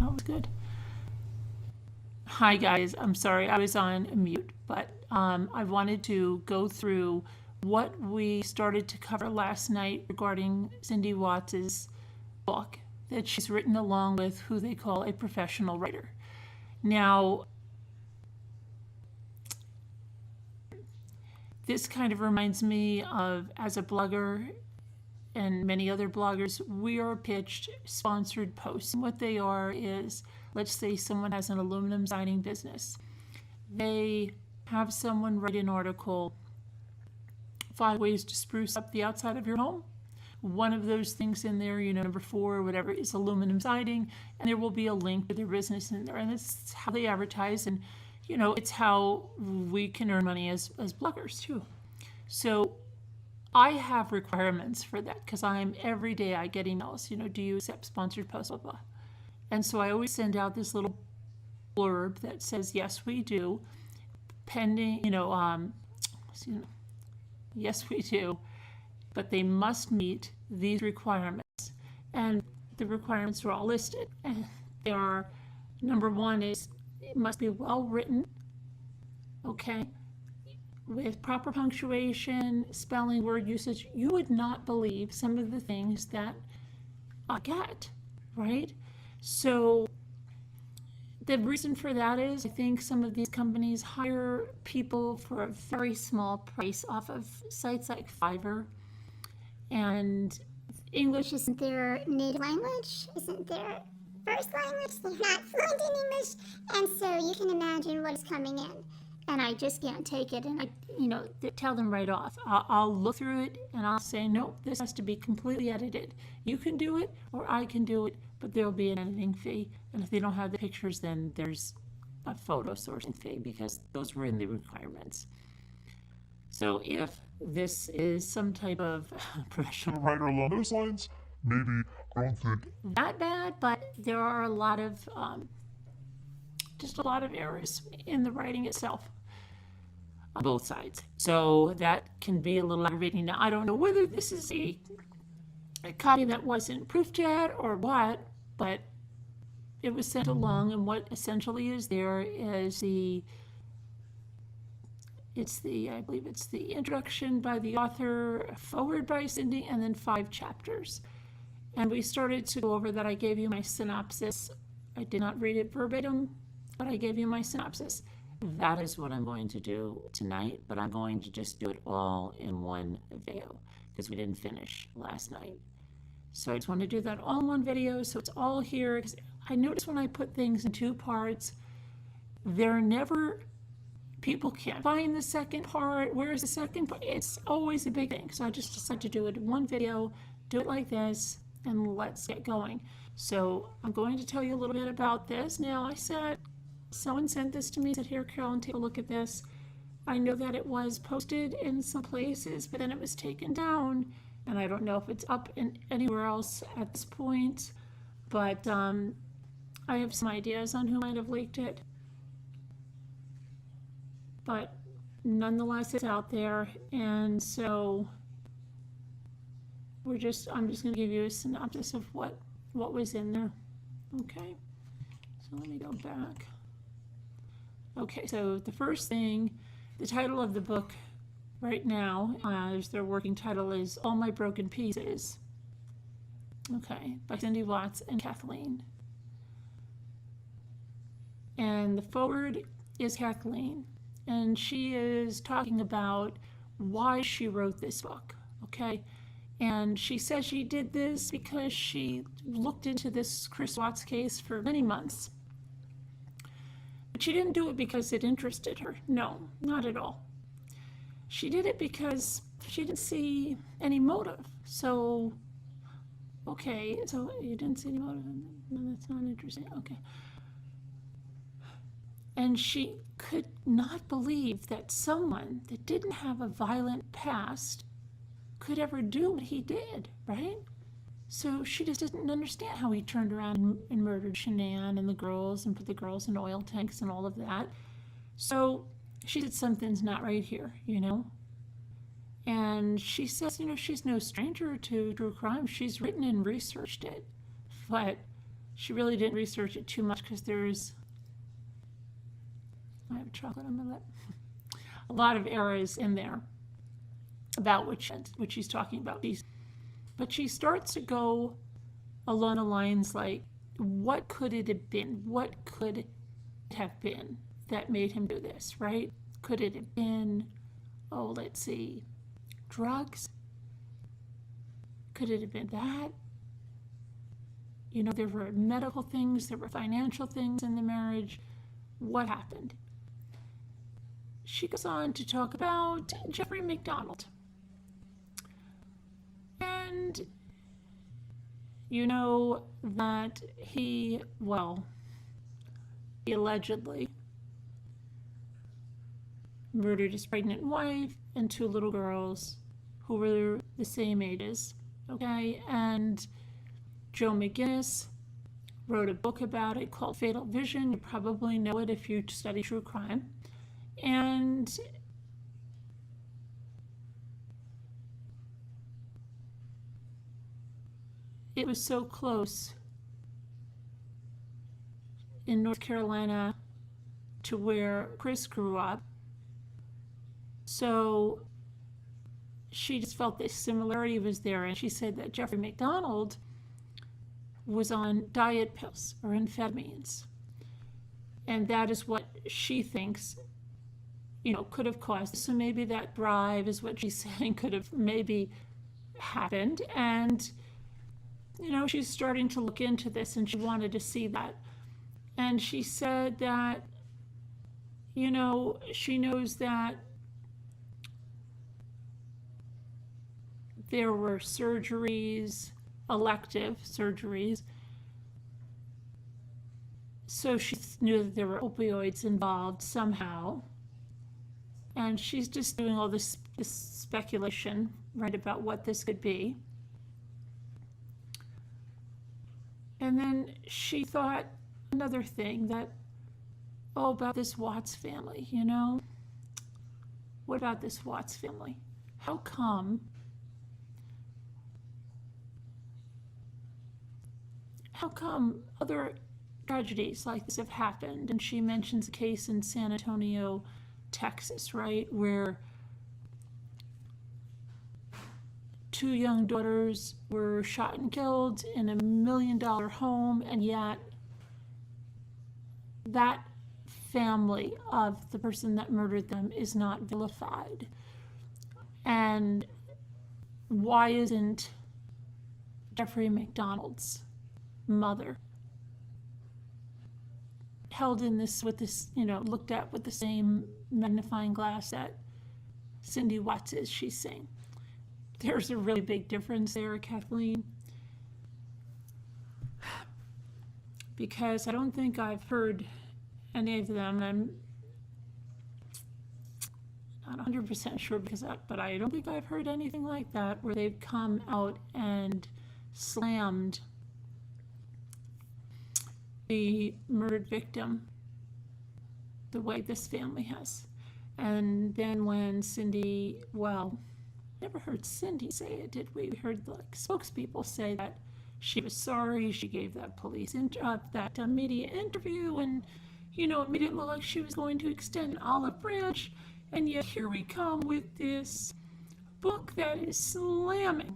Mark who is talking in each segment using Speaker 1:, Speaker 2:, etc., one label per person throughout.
Speaker 1: that was good. Hi guys, I'm sorry I was on mute, but I wanted to go through what we started to cover last night regarding Cindy Watts's book that she's written along with who they call a professional writer. Now, this kind of reminds me of, as a blogger and many other bloggers, we are pitched sponsored posts. And what they are is, let's say someone has an aluminum siding business. They have someone write an article, 5 ways to spruce up the outside of your home. One of those things in there, number 4 or whatever, is aluminum siding, and there will be a link to their business in there. And it's how they advertise, and it's how we can earn money as bloggers too. So I have requirements for that because every day I get emails, do you accept sponsored posts, blah, blah. And so I always send out this little blurb that says, yes, we do, pending, yes, we do, but they must meet these requirements. And the requirements are all listed. And they are, number 1 is it must be well written, okay, with proper punctuation, spelling, word usage. You would not believe some of the things that I get, right? So the reason for that is I think some of these companies hire people for a very small price off of sites like Fiverr. And English isn't their native language, isn't their first language. They're not fluent in English. And so you can imagine what is coming in. And I just can't take it. And I tell them right off. I'll look through it and I'll say, no, this has to be completely edited. You can do it or I can do it, but there'll be an editing fee. And if they don't have the pictures, then there's a photo sourcing fee because those were in the requirements. So if this is some type of professional
Speaker 2: writer along those lines, maybe I don't think
Speaker 1: that bad, but there are a lot of just a lot of errors in the writing itself on both sides. So that can be a little aggravating. Now, I don't know whether this is a copy that wasn't proofed yet or what, but it was sent along, and what essentially is there is I believe it's the introduction by the author, a forward by Cindy, and then 5 chapters. And we started to go over that. I gave you my synopsis. I did not read it verbatim, but I gave you my synopsis. That is what I'm going to do tonight, but I'm going to just do it all in one video because we didn't finish last night. So I just want to do that all in one video so it's all here. Because I notice when I put things in 2 parts, people can't find the second part. Where's the second part? It's always a big thing. So I just decided to do it in one video, do it like this, and let's get going. So I'm going to tell you a little bit about this. Now, someone sent this to me, said, here, Carolyn, take a look at this. I know that it was posted in some places, but then it was taken down, and I don't know if it's up anywhere else at this point, but I have some ideas on who might have leaked it. But nonetheless, it's out there, and so I'm just going to give you a synopsis of what was in there. Okay, so let me go back. Okay, so the first thing, the title of the book right now, their working title is All My Broken Pieces. Okay, by Cindy Watts and Kathleen. And the forward is Kathleen. And she is talking about why she wrote this book, okay? And she says she did this because she looked into this Chris Watts case for many months. But she didn't do it because it interested her. No, not at all. She did it because she didn't see any motive. So, okay, so you didn't see any motive? No, that's not interesting. Okay. And she could not believe that someone that didn't have a violent past could ever do what he did, right? So she just didn't understand how he turned around and murdered Shanann and the girls and put the girls in oil tanks and all of that. So she said something's not right here, And she says, she's no stranger to true crime. She's written and researched it. But she really didn't research it too much because I have chocolate on my lip, a lot of errors in there about what she's talking about. But she starts to go along the lines like, what could it have been? What could it have been that made him do this, right? Could it have been, oh, let's see, drugs? Could it have been that? You know, there were medical things, there were financial things in the marriage. What happened? She goes on to talk about Jeffrey McDonald. And you know that he allegedly murdered his pregnant wife and 2 little girls who were the same ages, okay? And Joe McGinnis wrote a book about it called Fatal Vision. You probably know it if you study true crime. And it was so close in North Carolina to where Chris grew up. So she just felt this similarity was there, and she said that Jeffrey McDonald was on diet pills or amphetamines. And that is what she thinks, you know, could have caused. So maybe that drive is what she's saying could have maybe happened. And, you know, she's starting to look into this and she wanted to see that. And she said that, you know, she knows that there were surgeries, elective surgeries. So she knew that there were opioids involved somehow. And she's just doing all this speculation, right, about what this could be. And then she thought another thing that, oh, about this Watts family, you know? What about this Watts family? How come other tragedies like this have happened? And she mentions a case in San Antonio, Texas, right, where 2 young daughters were shot and killed in a $1 million home, and yet that family of the person that murdered them is not vilified. And why isn't Jeffrey McDonald's mother held in this with this, you know, looked at with the same magnifying glass that Cindy Watts is, she's saying? There's a really big difference there, Kathleen, because I don't think I've heard any of them. I'm not 100% sure but I don't think I've heard anything like that where they've come out and slammed the murdered victim the way this family has. And then when Cindy, well, never heard Cindy say it, did we? We heard like spokespeople say that she was sorry. She gave that media interview, and you know, it made it look like she was going to extend an olive branch. And yet here we come with this book that is slamming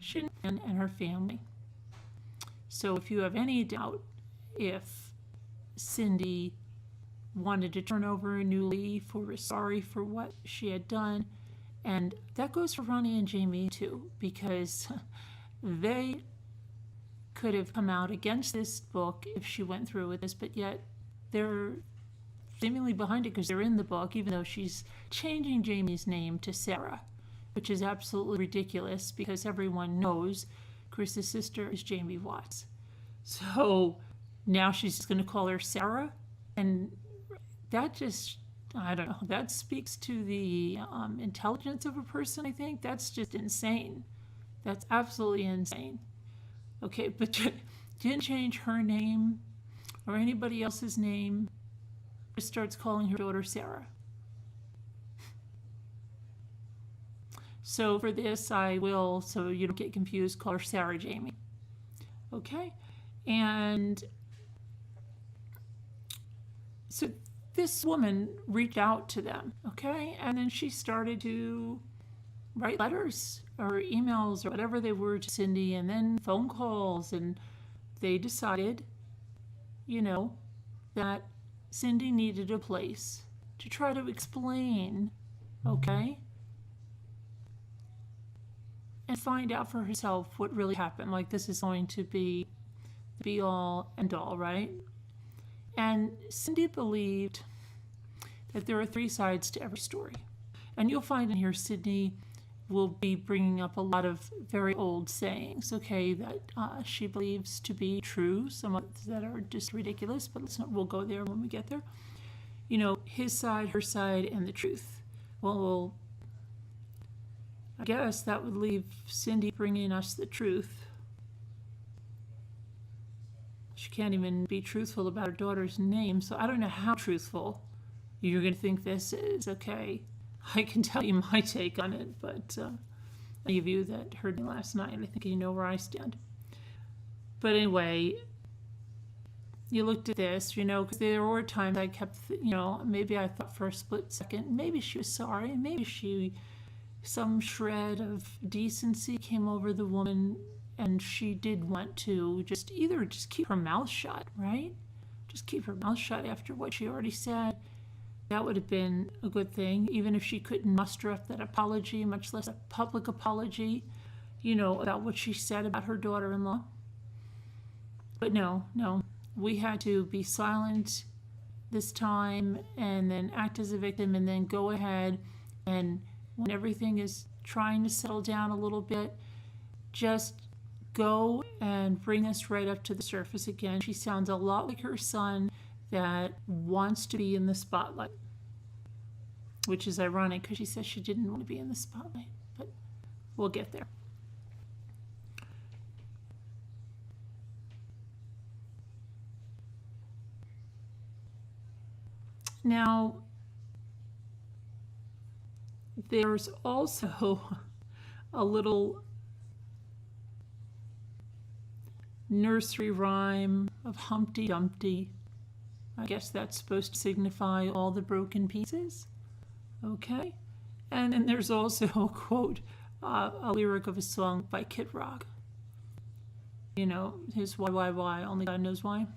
Speaker 1: Shanann and her family. So if you have any doubt if Cindy wanted to turn over a new leaf or was sorry for what she had done, and that goes for Ronnie and Jamie too, because they could have come out against this book if she went through with this, but yet they're seemingly behind it because they're in the book, even though she's changing Jamie's name to Sarah, which is absolutely ridiculous because everyone knows Chris's sister is Jamie Watts. So now she's just going to call her Sarah, and that just, I don't know, that speaks to the intelligence of a person, I think. That's just insane. That's absolutely insane. Okay, but didn't change her name or anybody else's name, just starts calling her daughter Sarah. So for this, I will, so you don't get confused, call her Sarah Jamie. Okay? And so this woman reached out to them, okay? And then she started to write letters or emails or whatever they were to Cindy, and then phone calls. And they decided, that Cindy needed a place to try to explain, okay? And find out for herself what really happened. Like, this is going to be the be all and all, right? And Cindy believed that there are three sides to every story. And you'll find in here Cindy will be bringing up a lot of very old sayings, okay, that she believes to be true, some that are just ridiculous, but we'll go there when we get there. His side, her side, and the truth. Well, I guess that would leave Cindy bringing us the truth. She can't even be truthful about her daughter's name, so I don't know how truthful you're going to think this is, okay? I can tell you my take on it, but any of you that heard me last night, I think you know where I stand. But anyway, you looked at this, because there were times I kept, maybe I thought for a split second, maybe she was sorry, maybe some shred of decency came over the woman, and she did want to just keep her mouth shut, right? Just keep her mouth shut after what she already said. That would have been a good thing, even if she couldn't muster up that apology, much less a public apology, about what she said about her daughter-in-law. But no, we had to be silent this time and then act as a victim and then go ahead and when everything is trying to settle down a little bit, just go and bring this right up to the surface again. She sounds a lot like her son that wants to be in the spotlight, which is ironic because she says she didn't want to be in the spotlight, but we'll get there. Now, there's also a little nursery rhyme of Humpty Dumpty. I guess that's supposed to signify all the broken pieces. Okay? And then there's also a quote, a lyric of a song by Kid Rock. His why, only God knows why.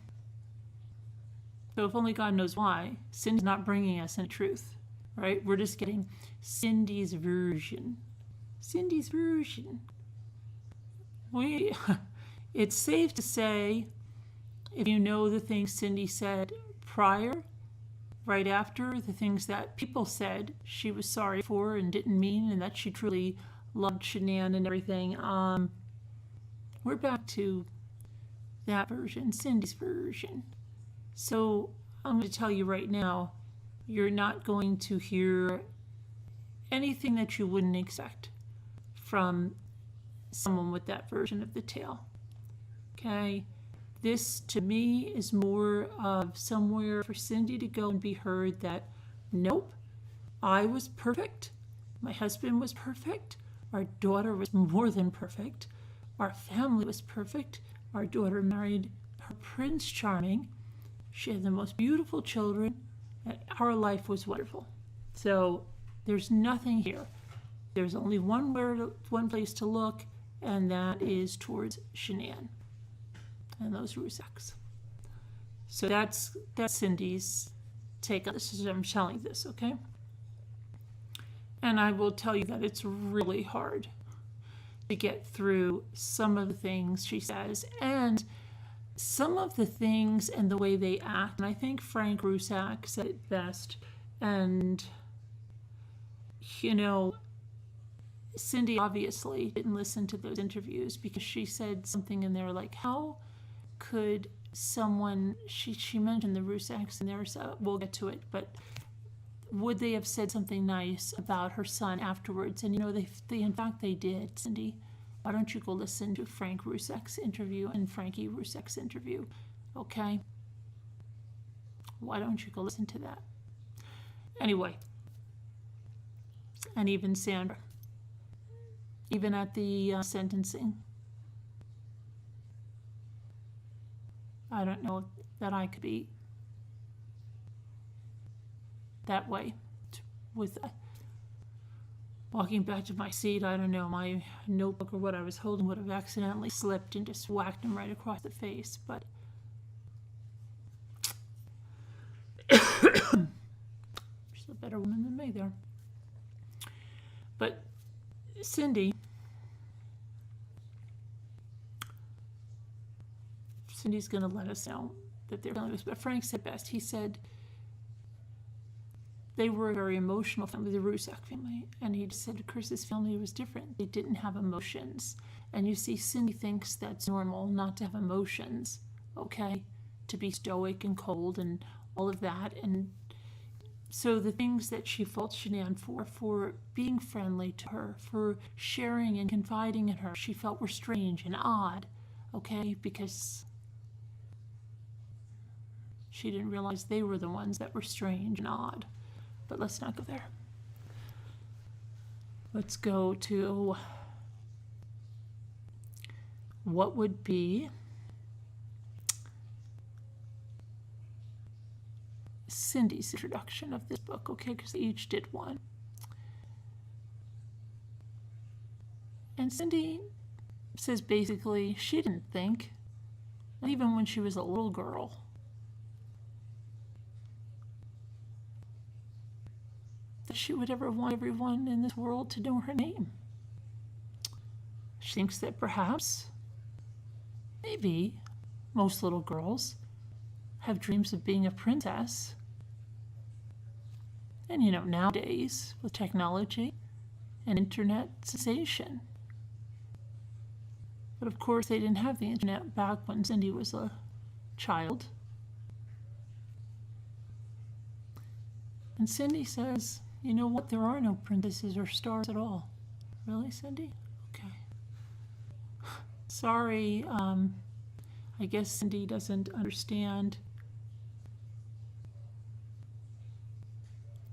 Speaker 1: So if only God knows why, Cindy's not bringing us any truth, right? We're just getting Cindy's version. Cindy's version. It's safe to say, if you know the things Cindy said prior, right after, the things that people said she was sorry for and didn't mean, and that she truly loved Shanann and everything, we're back to that version, Cindy's version. So I'm going to tell you right now, you're not going to hear anything that you wouldn't expect from someone with that version of the tale. Okay? This, to me, is more of somewhere for Cindy to go and be heard that, nope, I was perfect. My husband was perfect. Our daughter was more than perfect. Our family was perfect. Our daughter married her Prince Charming. She had the most beautiful children, and our life was wonderful. So there's nothing here. There's only one place to look, and that is towards Shanann and those Rusaks. So that's Cindy's take on this. I'm telling you this, okay? And I will tell you that it's really hard to get through some of the things she says, and some of the things and the way they act. And I think Frank Rusak said it best. And, Cindy obviously didn't listen to those interviews because she said something in there like, how could someone, she mentioned the Rusaks in there, so we'll get to it, but would they have said something nice about her son afterwards? And, they in fact, they did, Cindy. Why don't you go listen to Frank Rusak's interview and Frankie Rusak's interview, okay? Why don't you go listen to that? Anyway, and even Sandra, even at the sentencing, I don't know that I could be that way with walking back to my seat. I don't know, my notebook or what I was holding would have accidentally slipped and just whacked him right across the face. But she's a better woman than me there. But Cindy's going to let us know that they're feeling this. But Frank said best. He said they were a very emotional family, the Rusak family. And he said Chris's family was different. They didn't have emotions. And you see, Cindy thinks that's normal not to have emotions, okay? To be stoic and cold and all of that. And so the things that she faults Shanann for being friendly to her, for sharing and confiding in her, she felt were strange and odd, okay? Because she didn't realize they were the ones that were strange and odd. But let's not go there. Let's go to what would be Cindy's introduction of this book, okay? Because they each did one. And Cindy says basically she didn't think, even when she was a little girl, that she would ever want everyone in this world to know her name. She thinks that perhaps, maybe, most little girls have dreams of being a princess. And you know, nowadays, with technology and internet sensation. But of course, they didn't have the internet back when Cindy was a child. And Cindy says, you know what, there are no princesses or stars at all. Really, Cindy? Okay. Sorry, I guess Cindy doesn't understand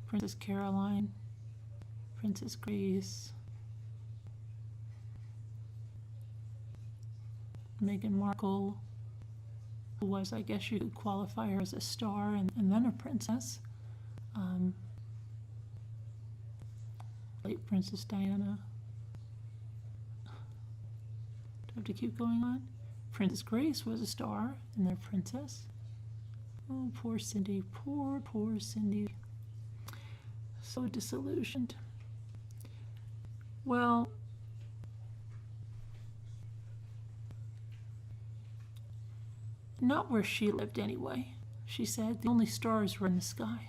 Speaker 1: Princess Caroline, Princess Grace, Meghan Markle, who was, I guess you could qualify her as a star and then a princess. Late Princess Diana. Do I have to keep going on? Princess Grace was a star and then a princess. Oh, poor Cindy. Poor Cindy. So disillusioned. Well, not where she lived anyway. She said the only stars were in the sky.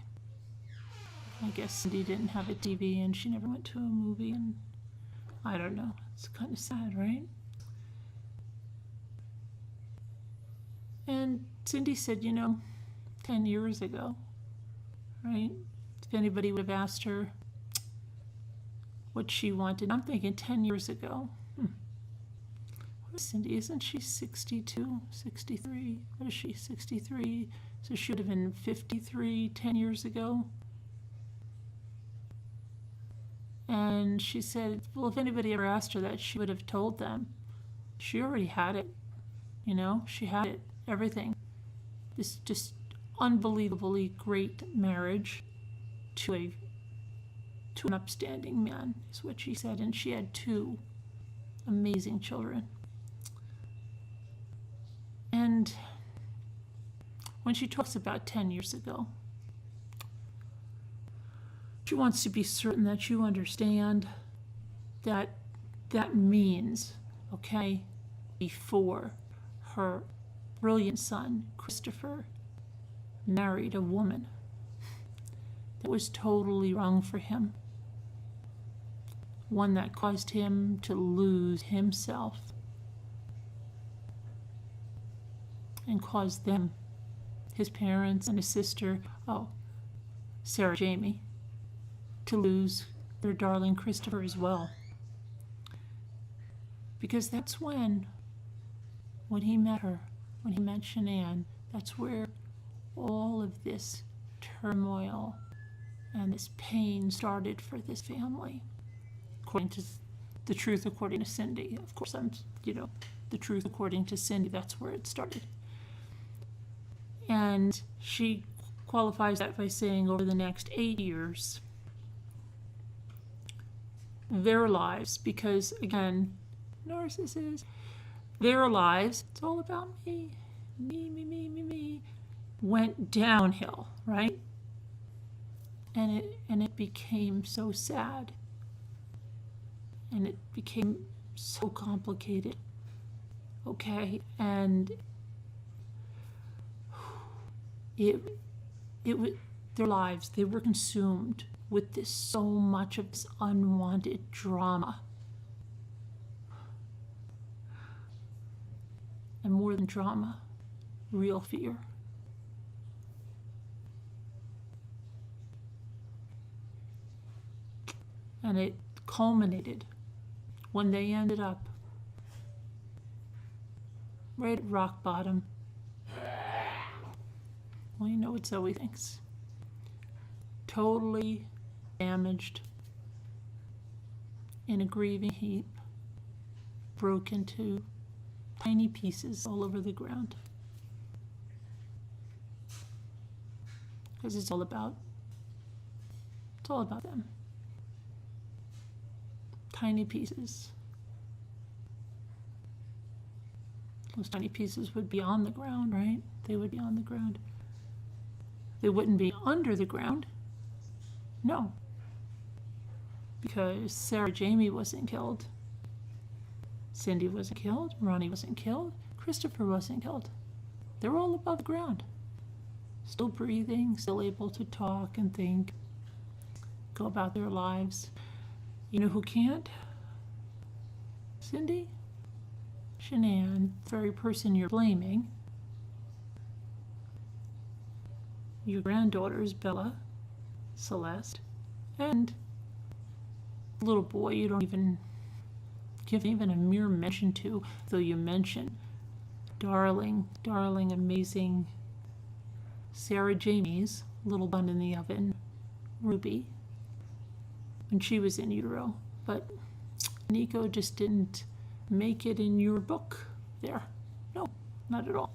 Speaker 1: I guess Cindy didn't have a TV and she never went to a movie, and I don't know. It's kind of sad, right? And Cindy said, you know, 10 years ago, right? If anybody would have asked her what she wanted, I'm thinking 10 years ago. What is Cindy? Isn't she 62, 63? What is she, 63? So she would have been 53 10 years ago. And she said, well, if anybody ever asked her that, she would have told them. She already had it. You know, she had it. Everything. This just unbelievably great marriage to an upstanding man, is what she said. And she had 2 amazing children. And when she talks about 10 years ago, she wants to be certain that you understand that that means, okay, before her brilliant son, Christopher, married a woman that was totally wrong for him. One that caused him to lose himself and caused them, his parents and his sister, Sarah Jamie, to lose their darling Christopher as well. Because that's when he met her, when he met Shanann, that's where all of this turmoil and this pain started for this family. According to the truth, according to Cindy. Of course, the truth according to Cindy, that's where it started. And she qualifies that by saying over the next 8 years, their lives, because again, narcissists, their lives, it's all about me, went downhill, right? And it became so sad. And it became so complicated. Okay? And it was their lives, they were consumed with this so much of this unwanted drama. And more than drama, real fear. And it culminated when they ended up right at rock bottom. Well, you know what Zoe thinks. Totally damaged, in a grieving heap, broke into tiny pieces all over the ground. Because it's all about them. Tiny pieces. Those tiny pieces would be on the ground, right? They would be on the ground. They wouldn't be under the ground. No. Because Sarah Jamie wasn't killed. Cindy wasn't killed. Ronnie wasn't killed. Christopher wasn't killed. They were all above ground. Still breathing, still able to talk and think, go about their lives. You know who can't? Cindy? Shanann, the very person you're blaming. Your granddaughters, Bella, Celeste, and the little boy you don't even give even a mere mention to, though you mention darling, amazing Sarah Jamie's little bun in the oven, Ruby, when she was in utero. But Nico just didn't make it in your book there. No, not at all.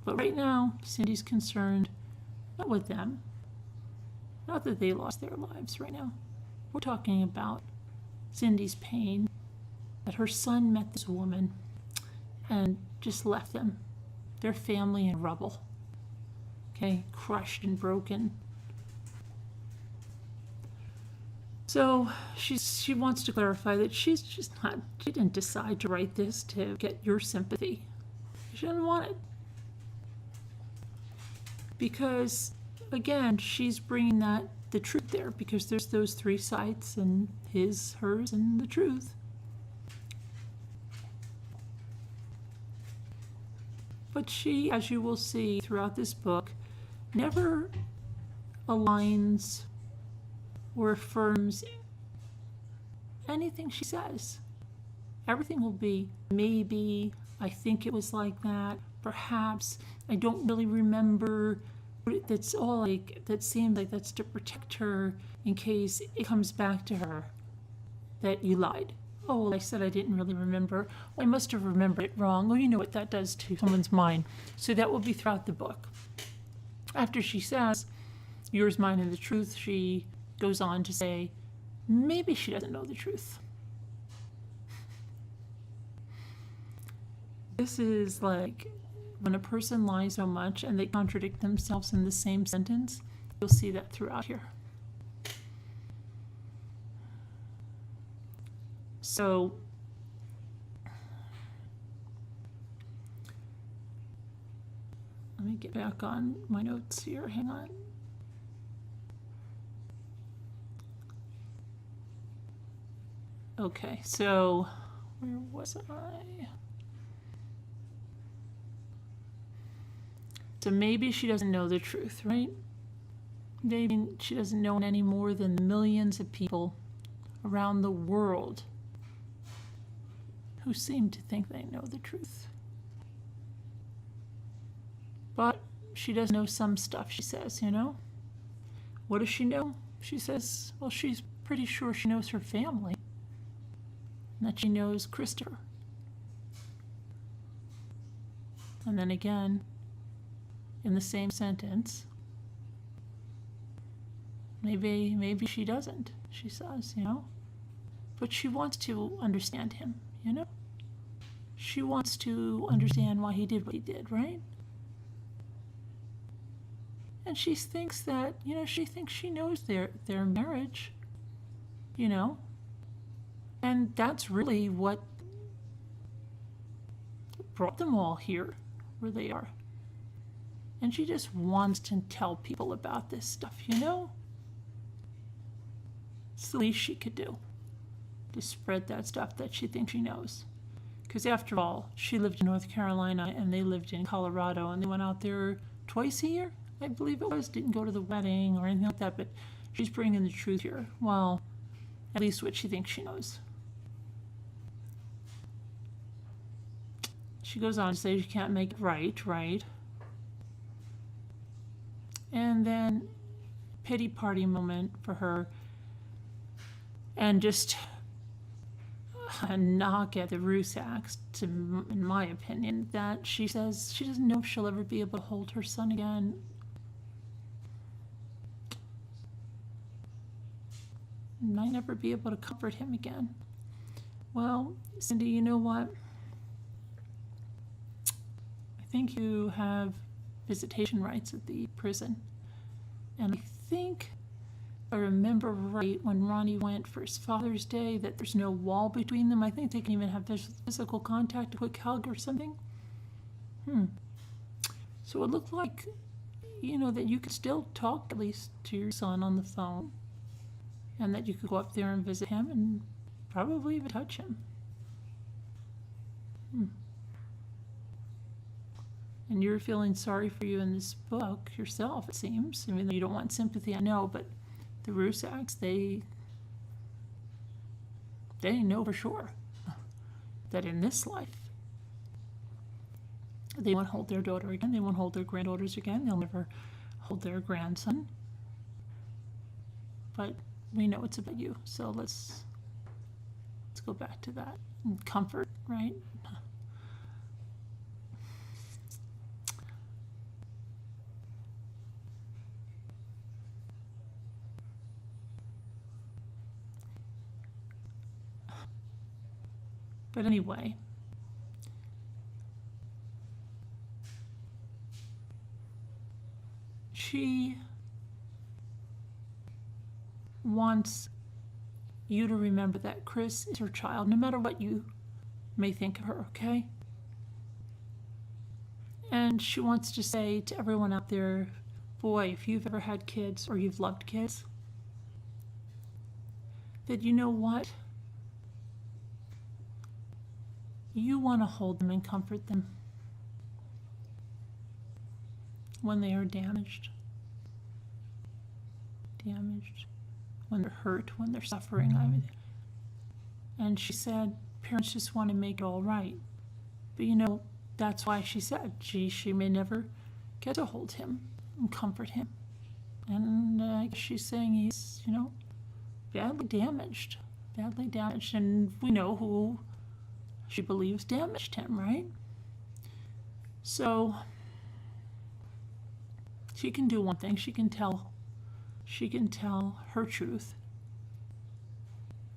Speaker 1: But right now, Cindy's concerned not with them, not that they lost their lives right now. We're talking about Cindy's pain that her son met this woman and just left them, their family in rubble. Okay, crushed and broken. So she wants to clarify that she didn't decide to write this to get your sympathy. She didn't want it. Because, again, she's bringing the truth there, because there's those three sides, and his, hers, and the truth. But she, as you will see throughout this book, never aligns or affirms anything she says. Everything will be maybe, I think it was like that, perhaps, I don't really remember. That's all like, that seemed like that's to protect her in case it comes back to her that you lied. Oh, well, I said I didn't really remember. Well, I must have remembered it wrong. Oh, you know what that does to someone's mind. So that will be throughout the book. After she says, yours, mine, and the truth, she goes on to say, maybe she doesn't know the truth. This is like when a person lies so much and they contradict themselves in the same sentence. You'll see that throughout here. So let me get back on my notes here. Hang on. Okay, so where was I? So maybe she doesn't know the truth, right? Maybe she doesn't know any more than the millions of people around the world who seem to think they know the truth. But she does know some stuff, she says, you know? What does she know? She says, well, she's pretty sure she knows her family, and that she knows Christopher. And then again, in the same sentence. Maybe she doesn't, she says, But she wants to understand him, She wants to understand why he did what he did, right? And she thinks that, she thinks she knows their marriage, And that's really what brought them all here where they are. And she just wants to tell people about this stuff, It's the least she could do, to spread that stuff that she thinks she knows. Because after all, she lived in North Carolina and they lived in Colorado, and they went out there twice a year, I believe it was. Didn't go to the wedding or anything like that, but she's bringing the truth here. Well, at least what she thinks she knows. She goes on to say she can't make it right? And then, pity party moment for her, and just a knock at the Rusaks, in my opinion, that she says she doesn't know if she'll ever be able to hold her son again. Might never be able to comfort him again. Well, Cindy, you know what? I think you have visitation rights at the prison. And I think, if I remember right, when Ronnie went for his Father's Day, that there's no wall between them. I think they can even have physical contact, a quick hug or something. So it looked like, that you could still talk at least to your son on the phone. And that you could go up there and visit him and probably even touch him. And you're feeling sorry for you in this book yourself, it seems. I mean, you don't want sympathy, I know, but the Rusaks, they know for sure that in this life, they won't hold their daughter again, they won't hold their granddaughters again, they'll never hold their grandson. But we know it's about you, so let's go back to that. And comfort, right? But anyway, she wants you to remember that Chris is her child, no matter what you may think of her, okay? And she wants to say to everyone out there, boy, if you've ever had kids or you've loved kids, that you know what? You want to hold them and comfort them when they are damaged, when they're hurt, when they're suffering. And she said, parents just want to make it all right. But that's why she said she may never get to hold him and comfort him. And I guess she's saying he's, badly damaged. And we know who she believes damaged him, right? So she can do one thing. She can tell her truth,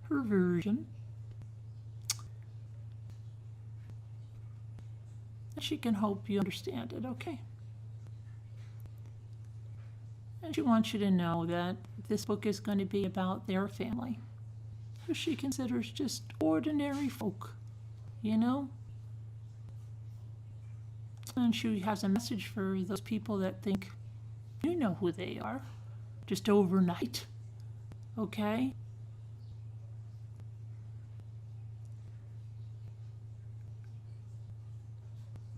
Speaker 1: her version. And she can hope you understand it, okay? And she wants you to know that this book is going to be about their family, who she considers just ordinary folk, And she has a message for those people that think you know who they are, just overnight, okay?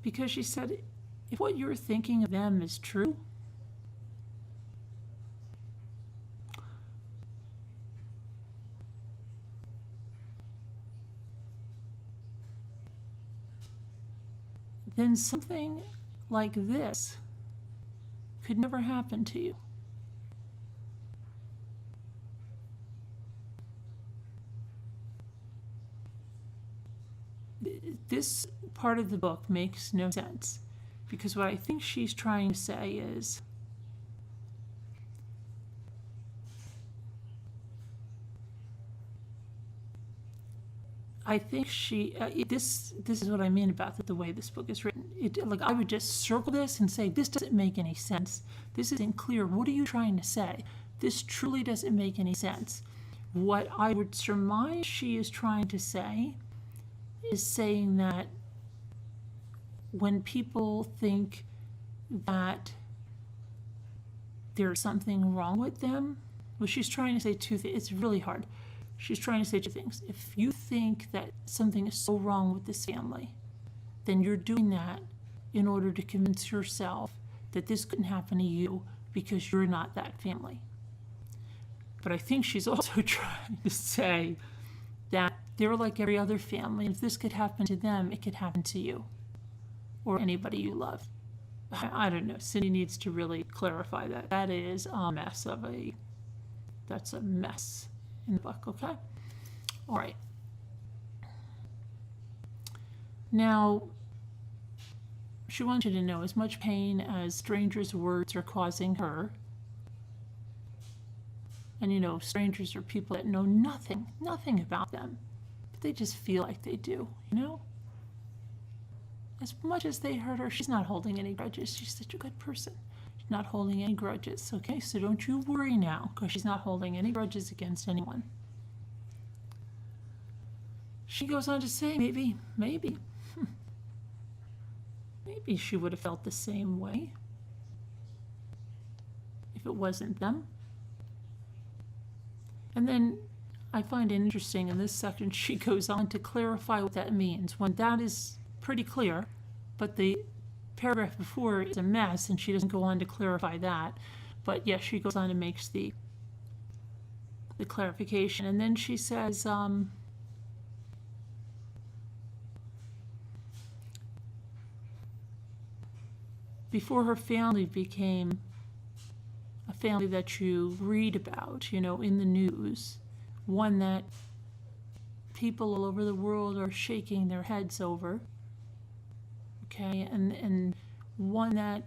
Speaker 1: Because she said, if what you're thinking of them is true, then something like this could never happen to you. This part of the book makes no sense. Because what I think she's trying to say is, I think this is what I mean about the way this book is written. Like, I would just circle this and say, this doesn't make any sense. This isn't clear. What are you trying to say? This truly doesn't make any sense. What I would surmise she is trying to say is saying that when people think that there's something wrong with them, well, she's trying to say two things. It's really hard. She's trying to say two things. If you think that something is so wrong with this family, then you're doing that in order to convince yourself that this couldn't happen to you because you're not that family. But I think she's also trying to say that they're like every other family. If this could happen to them, it could happen to you or anybody you love. I don't know. Cindy needs to really clarify that. That is a mess that's a mess in the book, okay? All right. Now, she wants you to know as much pain as strangers' words are causing her. And you know, strangers are people that know nothing about them, but they just feel like they do, you know? As much as they hurt her, she's not holding any grudges. She's such a good person. She's not holding any grudges, okay? So don't you worry now, because she's not holding any grudges against anyone. She goes on to say, maybe she would have felt the same way if it wasn't them. And then I find it interesting in this section, she goes on to clarify what that means, when that is pretty clear, but the paragraph before is a mess, and she doesn't go on to clarify that. But yes, she goes on and makes the clarification. And then she says, before her family became a family that you read about, you know, in the news, one that people all over the world are shaking their heads over, okay, and one that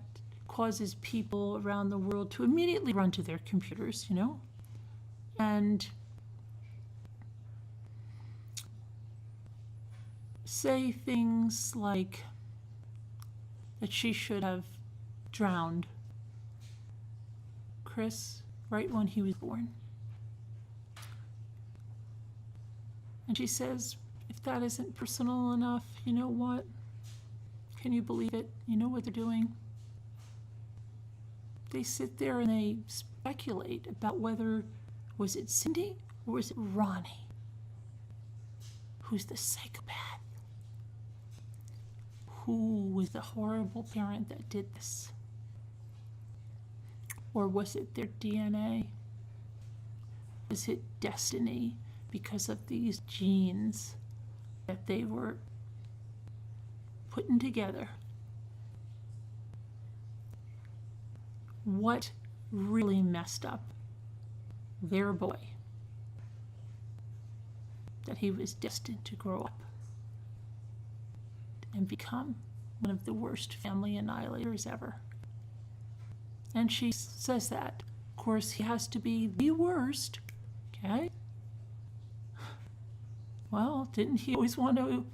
Speaker 1: causes people around the world to immediately run to their computers, you know, and say things like that she should have drowned Chris right when he was born. And she says, if that isn't personal enough, you know what? Can you believe it? You know what they're doing? They sit there and they speculate about whether, was it Cindy or was it Ronnie? Who's the psychopath? Who was the horrible parent that did this? Or was it their DNA? Was it destiny because of these genes that they were putting together? What really messed up their boy that he was destined to grow up and become one of the worst family annihilators ever? And she says that. Of course, he has to be the worst, okay? Well, didn't he always want to,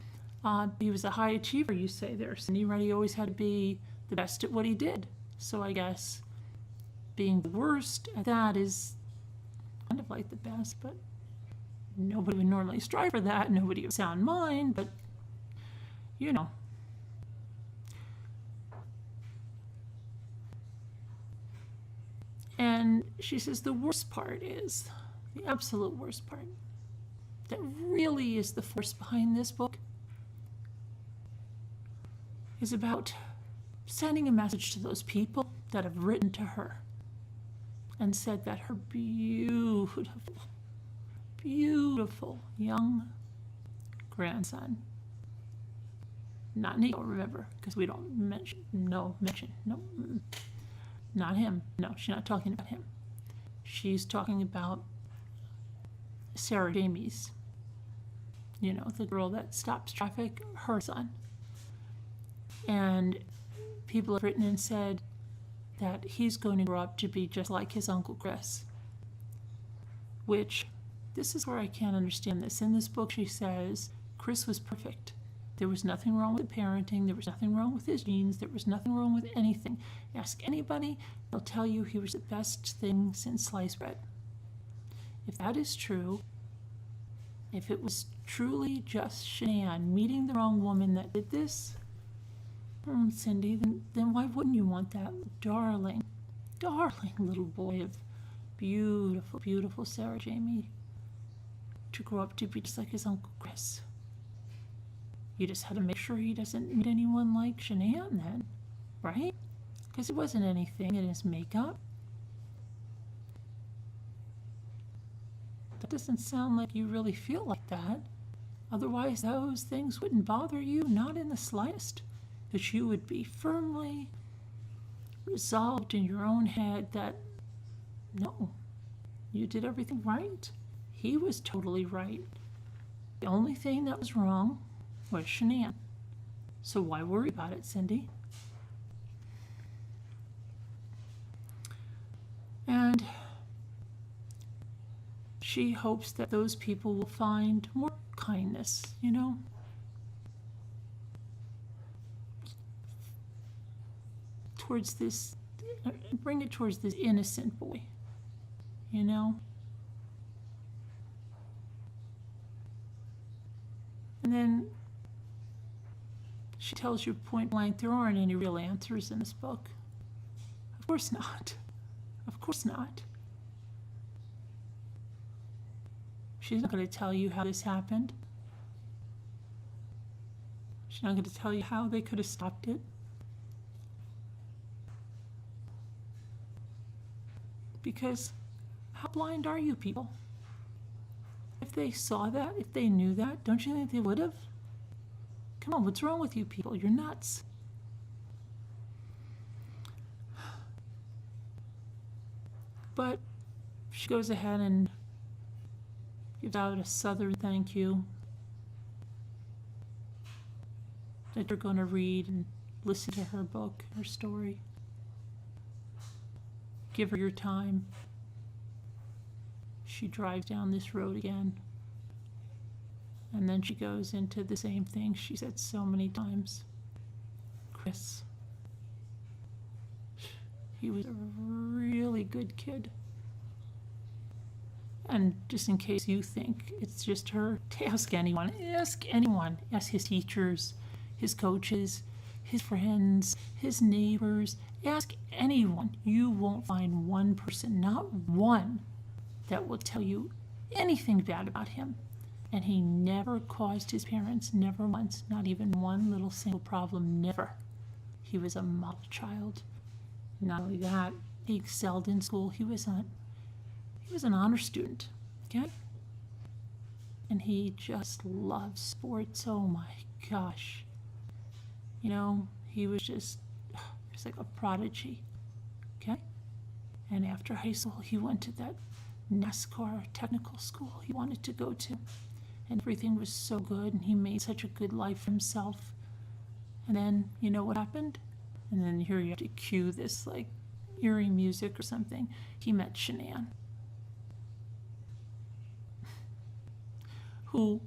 Speaker 1: he was a high achiever, you say there, Cindy, right? He always had to be the best at what he did. So I guess being the worst at that is kind of like the best, but nobody would normally strive for that. Nobody of sound mind, but, you know. And she says the worst part is, the absolute worst part, that really is the force behind this book, is about sending a message to those people that have written to her and said that her beautiful, beautiful young grandson, not Nico, remember, because we don't mention, not him. No, she's not talking about him. She's talking about Sarah Jamie's, you know, the girl that stops traffic, her son. And people have written and said that he's going to grow up to be just like his Uncle Chris. Which, this is where I can't understand this. In this book she says Chris was perfect. There was nothing wrong with parenting. There was nothing wrong with his genes. There was nothing wrong with anything. Ask anybody, they'll tell you he was the best thing since sliced bread. If that is true, if it was truly just Shanann meeting the wrong woman that did this, Cindy, then why wouldn't you want that darling little boy of beautiful, beautiful Sarah Jamie to grow up to be just like his Uncle Chris? You just had to make sure he doesn't meet anyone like Shanann then, right? Because it wasn't anything in his makeup. That doesn't sound like you really feel like that. Otherwise, those things wouldn't bother you, not in the slightest. That you would be firmly resolved in your own head that, no, you did everything right. He was totally right. The only thing that was wrong was Shanann. So why worry about it, Cindy? And she hopes that those people will find more kindness, towards this, bring it towards this innocent boy, And then she tells you point blank, there aren't any real answers in this book. Of course not. Of course not. She's not going to tell you how this happened. She's not going to tell you how they could have stopped it. Because how blind are you people? If they saw that, if they knew that, don't you think they would have? Come on, what's wrong with you people? You're nuts. But she goes ahead and gives out a southern thank you that you're going to read and listen to her book, her story. Give her your time. She drives down this road again. And then she goes into the same thing she said so many times. Chris. He was a really good kid. And just in case you think it's just her, ask anyone. Ask anyone. Ask his teachers, his coaches, his friends, his neighbors. Ask anyone. You won't find one person, not one, that will tell you anything bad about him. And he never caused his parents, never once, not even one little single problem, never. He was a model child. Not only that, he excelled in school. He was an honor student, okay? And he just loved sports. Oh my gosh. He was just like a prodigy, okay? And after high school, he went to that NASCAR technical school he wanted to go to. And everything was so good, and he made such a good life for himself. And then, you know what happened? And then here you have to cue this, like, eerie music or something. He met Shanann, who,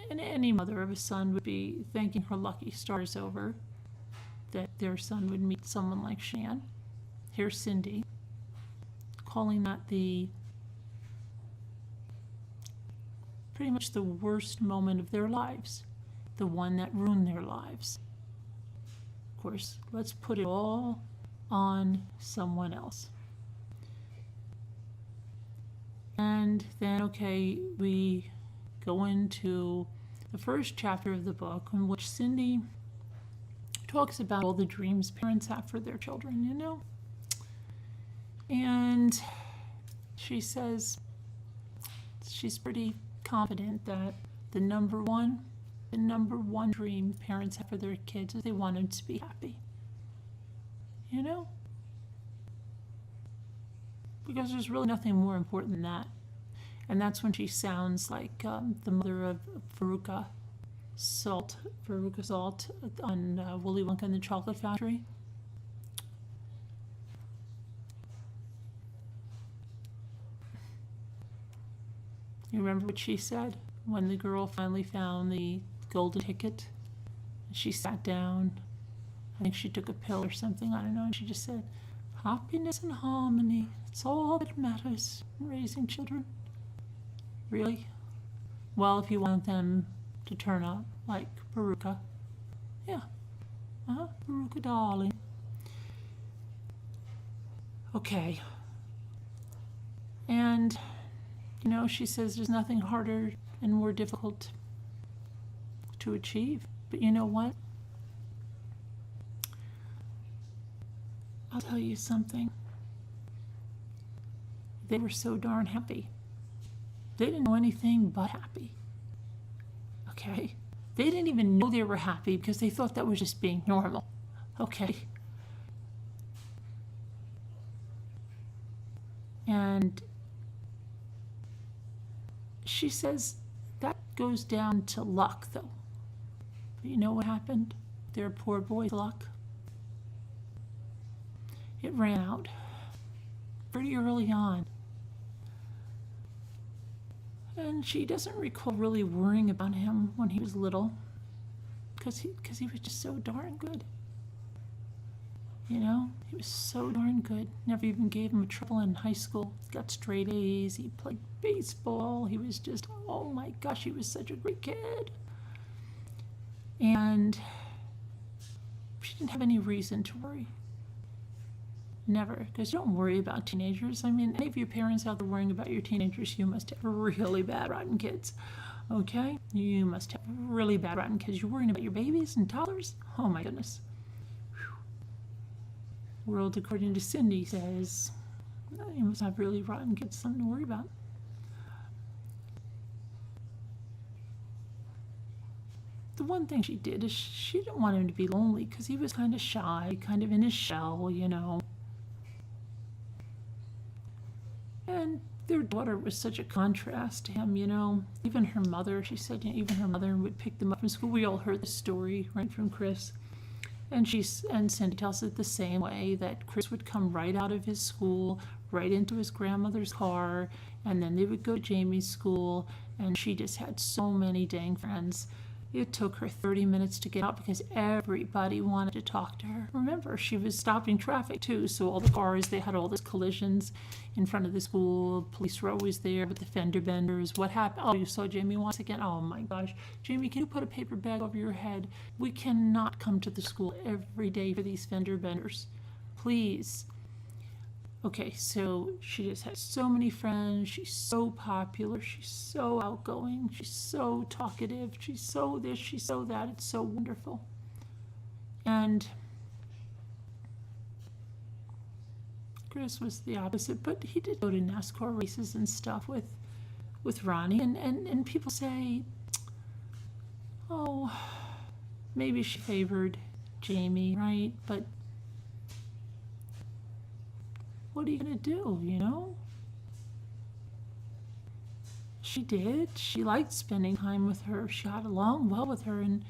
Speaker 1: and any mother of a son would be thanking her lucky stars over that their son would meet someone like Shanann. Here's Cindy, calling that pretty much the worst moment of their lives, the one that ruined their lives. Of course, let's put it all on someone else. And then, okay, we go into the first chapter of the book in which Cindy talks about all the dreams parents have for their children, And she says she's pretty confident that the number one dream parents have for their kids is they want them to be happy. Because there's really nothing more important than that. And that's when she sounds like the mother of Faruka salt, Veruca salt, on Willy Wonka and the Chocolate Factory. You remember what she said when the girl finally found the golden ticket? She sat down. I think she took a pill or something, I don't know, and she just said, happiness and harmony, it's all that matters in raising children. Really? Well, if you want them to turn out like Veruca. Yeah. Veruca darling. Okay. And, she says there's nothing harder and more difficult to achieve. But you know what? I'll tell you something. They were so darn happy. They didn't know anything but happy. Okay? They didn't even know they were happy because they thought that was just being normal. Okay? And she says that goes down to luck, though. But you know what happened? Their poor boy's luck. It ran out pretty early on. And she doesn't recall really worrying about him when he was little, because he was just so darn good. He was so darn good. Never even gave him trouble in high school. Got straight A's. He played baseball. He was just, oh my gosh, he was such a great kid. And she didn't have any reason to worry. Never, because don't worry about teenagers. I mean, any of your parents out there worrying about your teenagers, you must have really bad rotten kids. Okay? You must have really bad rotten kids. You're worrying about your babies and toddlers? Oh my goodness. Whew. World according to Cindy says, you must have really rotten kids, something to worry about. The one thing she did is she didn't want him to be lonely because he was kind of shy, kind of in his shell, And their daughter was such a contrast to him, Even her mother, she said, even her mother would pick them up from school. We all heard the story, right, from Chris. And Cindy tells it the same way, that Chris would come right out of his school, right into his grandmother's car, and then they would go to Jamie's school, and she just had so many dang friends. It took her 30 minutes to get out because everybody wanted to talk to her. Remember, she was stopping traffic too, so all the cars, they had all these collisions in front of the school. Police were always there with the fender benders. What happened? Oh, you saw Jamie once again? Oh my gosh. Jamie, can you put a paper bag over your head? We cannot come to the school every day for these fender benders. Please. Okay, so she just has so many friends. She's so popular. She's so outgoing. She's so talkative. She's so this, she's so that. It's so wonderful. And Chris was the opposite, but he did go to NASCAR races and stuff with Ronnie. And people say, oh, maybe she favored Jamie, right? But what are you going to do, She did. She liked spending time with her. She got along well with her. And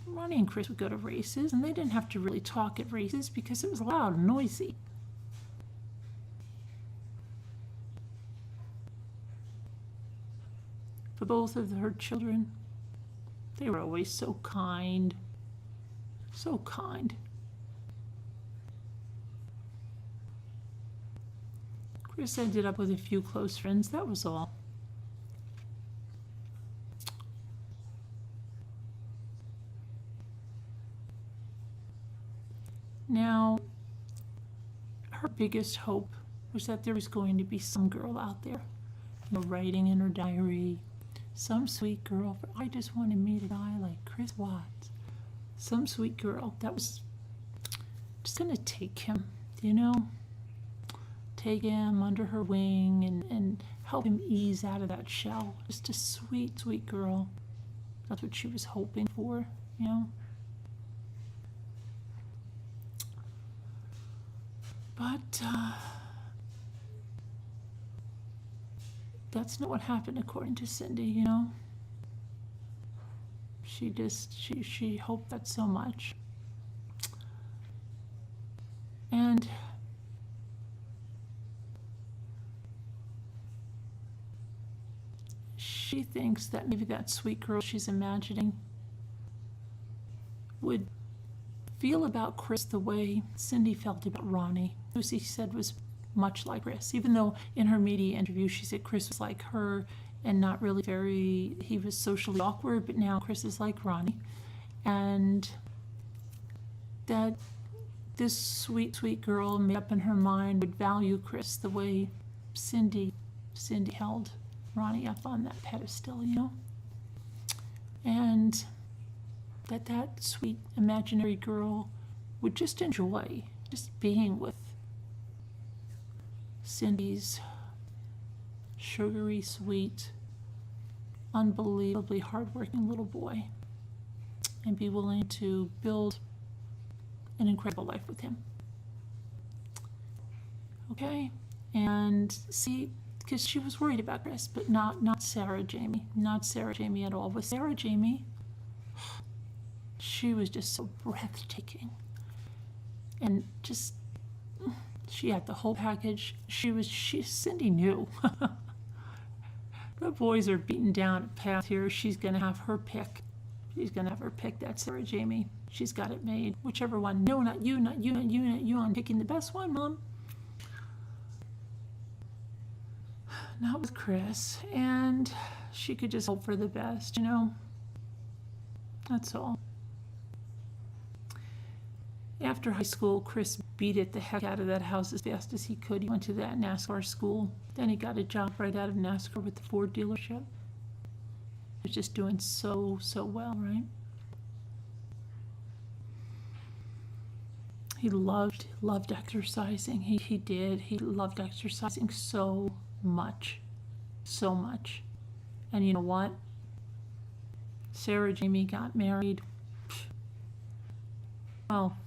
Speaker 1: Ronnie and Chris would go to races, and they didn't have to really talk at races because it was loud and noisy. For both of her children, they were always so kind. So kind. Chris ended up with a few close friends, that was all. Now, her biggest hope was that there was going to be some girl out there, writing in her diary, some sweet girl, I just want to meet a guy like Chris Watts. Some sweet girl that was just going to take him, take him under her wing and help him ease out of that shell. Just a sweet, sweet girl. That's what she was hoping for, But that's not what happened according to Cindy, She hoped that so much. And she thinks that maybe that sweet girl she's imagining would feel about Chris the way Cindy felt about Ronnie, who she said was much like Chris, even though in her media interview she said Chris was like her and not really he was socially awkward, but now Chris is like Ronnie. And that this sweet, sweet girl made up in her mind would value Chris the way Cindy held Ronnie up on that pedestal, and that sweet imaginary girl would just enjoy just being with Cindy's sugary, sweet, unbelievably hardworking little boy, and be willing to build an incredible life with him. Okay? And see, because she was worried about Chris, but not Sarah Jamie. Not Sarah Jamie at all. With Sarah Jamie, she was just so breathtaking. And just, she had the whole package. Cindy knew. The boys are beaten down at path here. She's going to have her pick. She's going to have her pick. That's Sarah Jamie. She's got it made. Whichever one. No, not you, not you, not you, not you. I'm picking the best one, Mom. Not with Chris. And she could just hope for the best, That's all. After high school, Chris beat it the heck out of that house as fast as he could. He went to that NASCAR school. Then he got a job right out of NASCAR with the Ford dealership. He was just doing so well, right? He loved exercising. He did. He loved exercising so much. And you know what? Sarah Jamie got married. Well,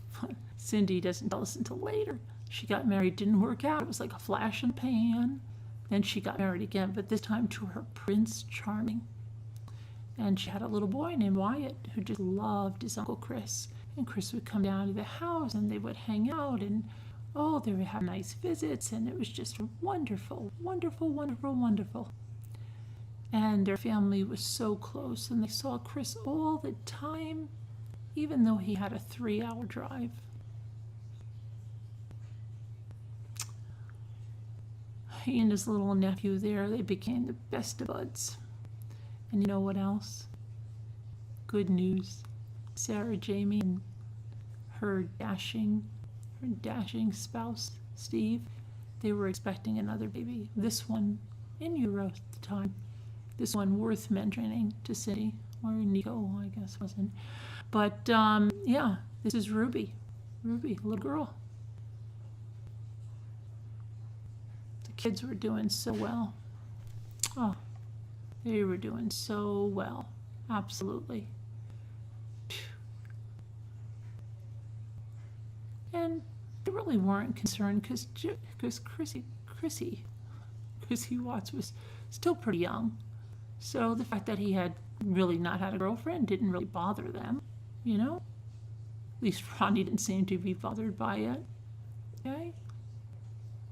Speaker 1: Cindy doesn't tell us until later. She got married, didn't work out. It was like a flash in the pan. Then she got married again, but this time to her Prince Charming. And she had a little boy named Wyatt who just loved his Uncle Chris. And Chris would come down to the house and they would hang out and, they would have nice visits. And it was just wonderful. And their family was so close and they saw Chris all the time, even though he had a 3-hour drive. He and his little nephew there, they became the best of buds. And you know what else? Good news. Sarah Jamie and her dashing spouse, Steve, they were expecting another baby. This one in utero at the time. This one worth mentioning to Cindy, or Nico, I guess wasn't. But this is Ruby, a little girl. The kids were doing so well. Oh, they were doing so well, absolutely. And they really weren't concerned because Chrissy Watts was still pretty young. So the fact that he had really not had a girlfriend didn't really bother them, At least Ronnie didn't seem to be bothered by it. Okay?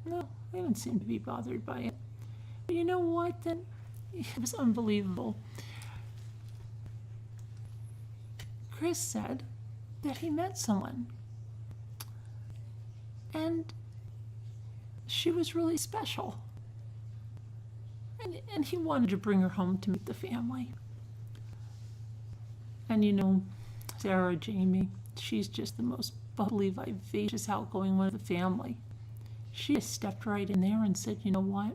Speaker 1: No, they didn't seem to be bothered by it. But you know what then? It was unbelievable. Chris said that he met someone. And she was really special. And he wanted to bring her home to meet the family. And Sarah Jamie, she's just the most bubbly, vivacious, outgoing one of the family. She just stepped right in there and said, you know what?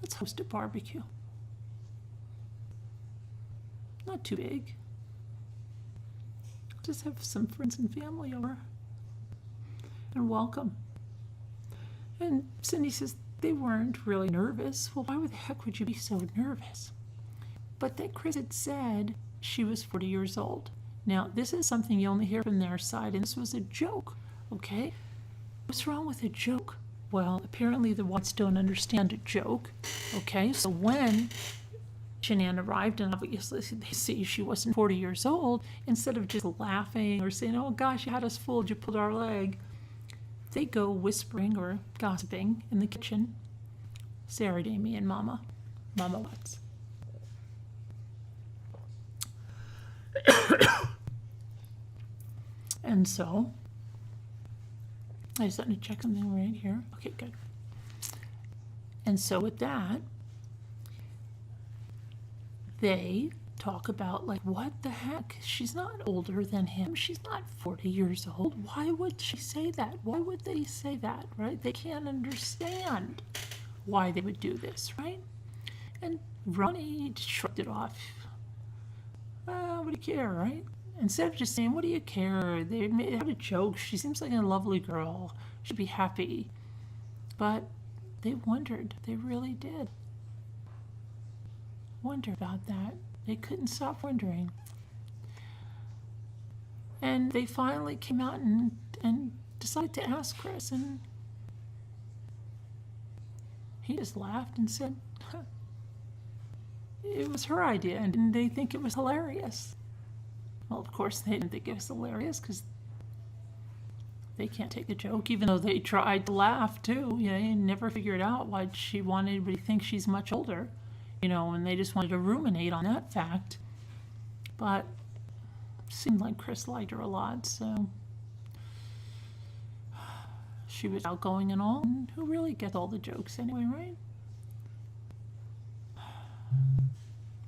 Speaker 1: Let's host a barbecue. Not too big. Just have some friends and family over. And welcome. And Cindy says they weren't really nervous. Well, why the heck would you be so nervous? But that Chris had said she was 40 years old. Now, this is something you only hear from their side, and this was a joke, okay? What's wrong with a joke? Well, apparently the Watts don't understand a joke, okay? So when Shanann arrived, and obviously they see she wasn't 40 years old. Instead of just laughing or saying, "Oh gosh, you had us fooled, you pulled our leg," they go whispering or gossiping in the kitchen. Sarah, Amy, and Mama Watts. And so, I just want to check something right here. Okay, good. And so with that, they talk about, like, what the heck? She's not older than him. She's not 40 years old. Why would she say that? Why would they say that, right? They can't understand why they would do this, right? And Ronnie shrugged it off. What do you care, right? Instead of just saying, "What do you care?" They had a joke. She seems like a lovely girl. She'd be happy. But they wondered. They really did wonder about that. They couldn't stop wondering. And they finally came out and decided to ask Chris. And he just laughed and said, it was her idea, and they think it was hilarious. Well, of course, they didn't think it was hilarious because they can't take a joke, even though they tried to laugh too. You know, they never figured out why she wanted anybody to think she's much older, you know, and they just wanted to ruminate on that fact. But it seemed like Chris liked her a lot, so she was outgoing and all. And who really gets all the jokes anyway, right?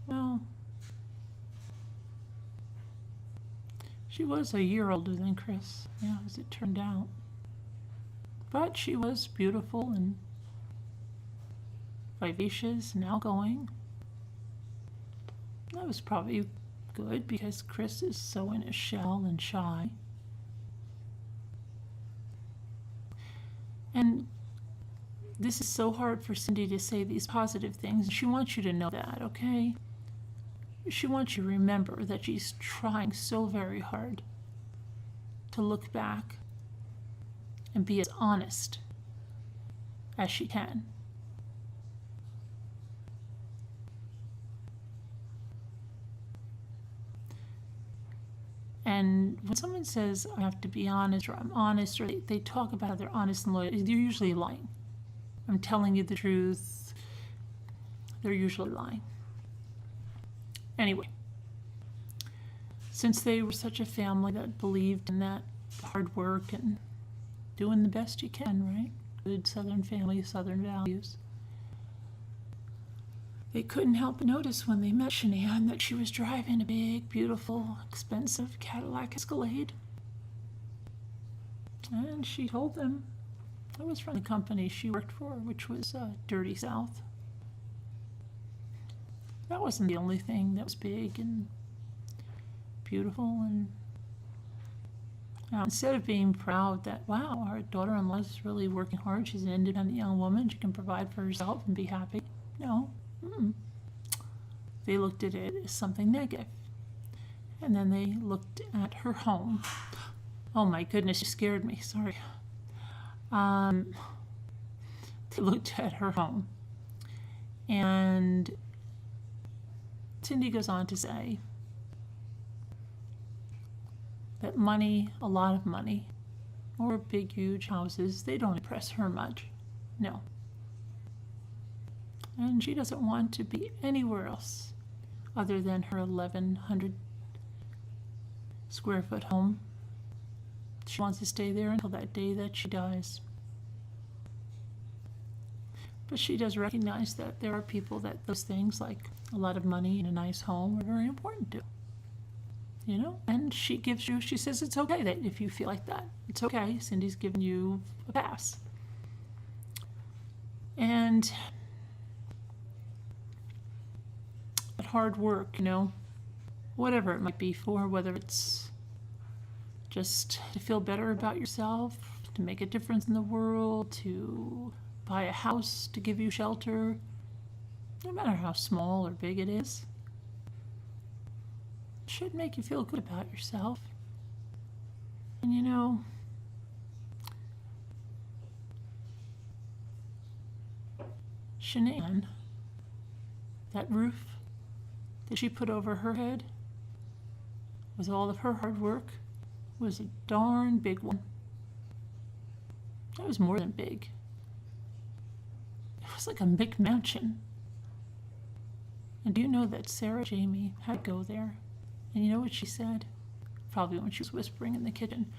Speaker 1: Well, she was a year older than Chris, yeah, as it turned out. But she was beautiful and vivacious and outgoing. That was probably good because Chris is so in his shell and shy. And this is so hard for Cindy to say these positive things. She wants you to know that, okay? She wants you to remember that she's trying so very hard to look back and be as honest as she can. And when someone says, "I have to be honest," or "I'm honest," or they talk about how they're honest and loyal, they're usually lying. "I'm telling you the truth," they're usually lying. Anyway, since they were such a family that believed in that hard work and doing the best you can, right? Good Southern family, Southern values. They couldn't help but notice when they met Shanann that she was driving a big, beautiful, expensive Cadillac Escalade. And she told them it was from the company she worked for, which was Dirty South. That wasn't the only thing that was big and beautiful. And instead of being proud that, wow, our daughter-in-law is really working hard, she's an independent young woman, she can provide for herself and be happy. No. They looked at it as something negative. And then they looked at her home. Oh my goodness, you scared me, sorry. They looked at her home. And Cindy goes on to say that money, a lot of money, or big, huge houses, they don't impress her much. No. And she doesn't want to be anywhere else other than her 1,100 square foot home. She wants to stay there until that day that she dies. But she does recognize that there are people that those things, like a lot of money and a nice home, are very important to. You know? And she says it's okay that if you feel like that. It's okay. Cindy's giving you a pass. And that hard work, you know, whatever it might be for, whether it's just to feel better about yourself, to make a difference in the world, to buy a house to give you shelter, no matter how small or big it is, it should make you feel good about yourself. And you know, Shanann, that roof that she put over her head with all of her hard work was a darn big one. It was more than big. It was like a big mansion. And do you know that Sarah Jamie had to go there? And you know what she said? Probably when she was whispering in the kitchen.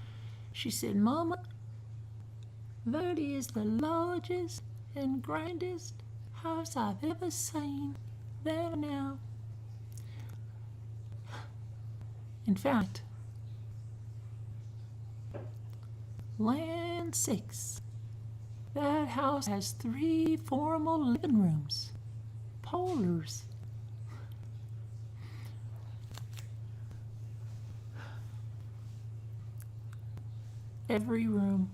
Speaker 1: She said, "Mama, that is the largest and grandest house I've ever seen there now." In fact, land sakes, that house has 3 formal living rooms, parlors. Every room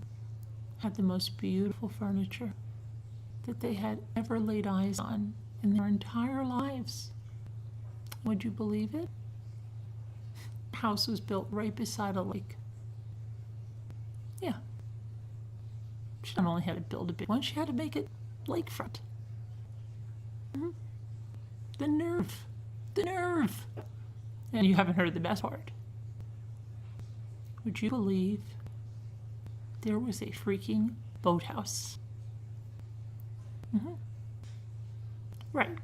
Speaker 1: had the most beautiful furniture that they had ever laid eyes on in their entire lives. Would you believe it? The house was built right beside a lake. Yeah. She not only had to build a big one, she had to make it lakefront. The nerve. The nerve. And you haven't heard the best part. Would you believe there was a freaking boathouse? Right.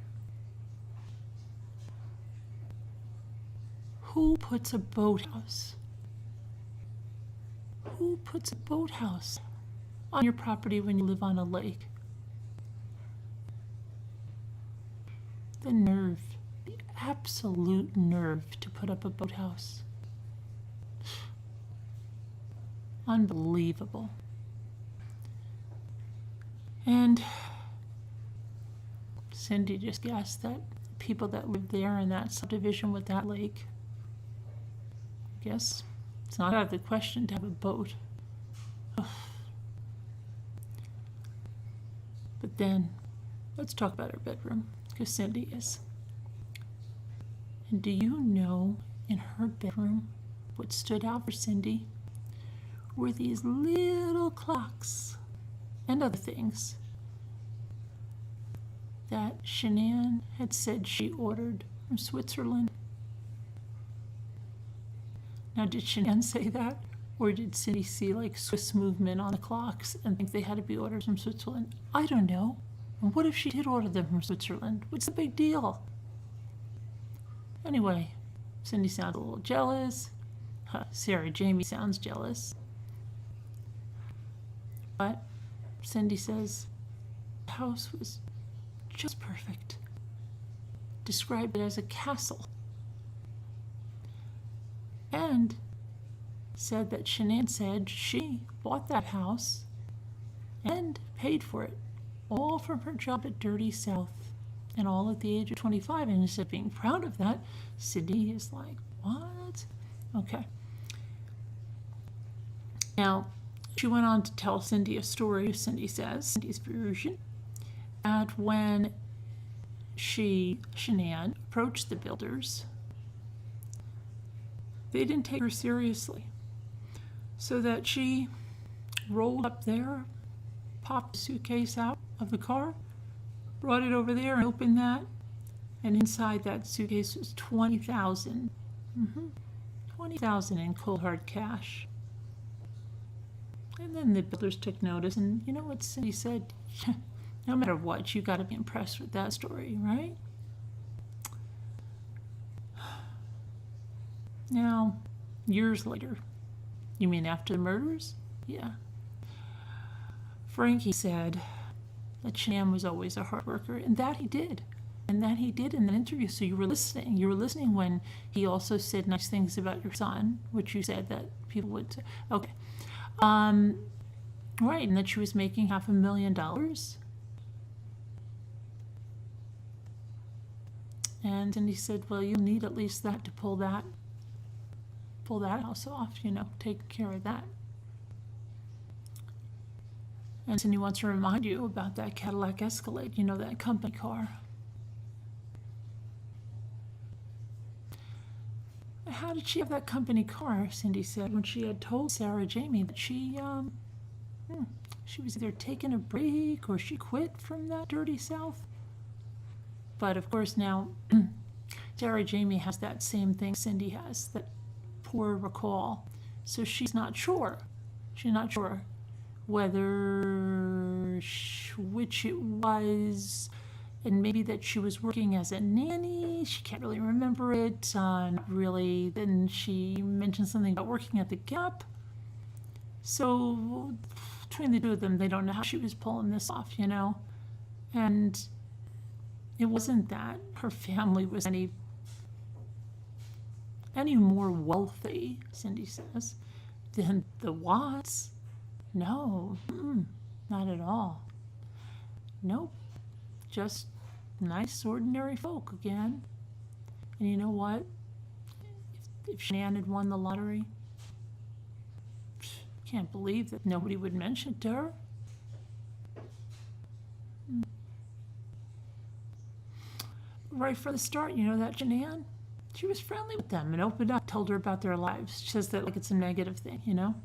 Speaker 1: Who puts a boathouse? Who puts a boathouse on your property when you live on a lake? The nerve, the absolute nerve to put up a boathouse. Unbelievable. And Cindy just guessed that people that live there in that subdivision with that lake, I guess it's not out of the question to have a boat. Ugh. But then, let's talk about her bedroom, because Cindy is. And do you know, in her bedroom, what stood out for Cindy were these little clocks and other things that Shanann had said she ordered from Switzerland. Now, did Shanann say that? Or did Cindy see like Swiss movement on the clocks and think they had to be ordered from Switzerland? I don't know. And what if she did order them from Switzerland? What's the big deal? Anyway, Cindy sounds a little jealous. Sarah Jamie sounds jealous. But Cindy says the house was just perfect. Described it as a castle. And said that Shanann said she bought that house and paid for it, all from her job at Dirty South, and all at the age of 25. And instead of being proud of that, Cindy is like, what? Okay. Now, she went on to tell Cindy a story, Cindy says, Cindy's version, that when Shanann, approached the builders, they didn't take her seriously. So that she rolled up there, popped the suitcase out of the car, brought it over there and opened that, and inside that suitcase was $20,000. $20,000 in cold hard cash. And then the builders took notice, and you know what Cindy said? No matter what, you got to be impressed with that story, right? Now, years later, you mean after the murders? Yeah. Frankie said that Shanann was always a hard worker, and that he did. And that he did in that interview. So you were listening. You were listening when he also said nice things about your son, which you said that people would say. Okay. Right, and that she was making $500,000. And he said, well, you'll need at least that to pull that house off, take care of that. And Cindy wants to remind you about that Cadillac Escalade, that company car. How did she have that company car, Cindy said, when she had told Sarah Jamie that she was either taking a break or she quit from that Dirty South? But of course now, Sarah Jamie has that same thing Cindy has, that poor recall. So she's not sure. She's not sure whether which it was, and maybe that she was working as a nanny. She can't really remember it. Not really. Then she mentioned something about working at the Gap. So between the two of them, they don't know how she was pulling this off, you know. And it wasn't that her family was any more wealthy, Cindy says, than the Watts. No, not at all. Nope, just nice, ordinary folk again. And you know what? If Shanann had won the lottery, can't believe that nobody would mention it to her. Right from the start, you know that Shanann? She was friendly with them and opened up, told her about their lives. She says that like it's a negative thing, you know?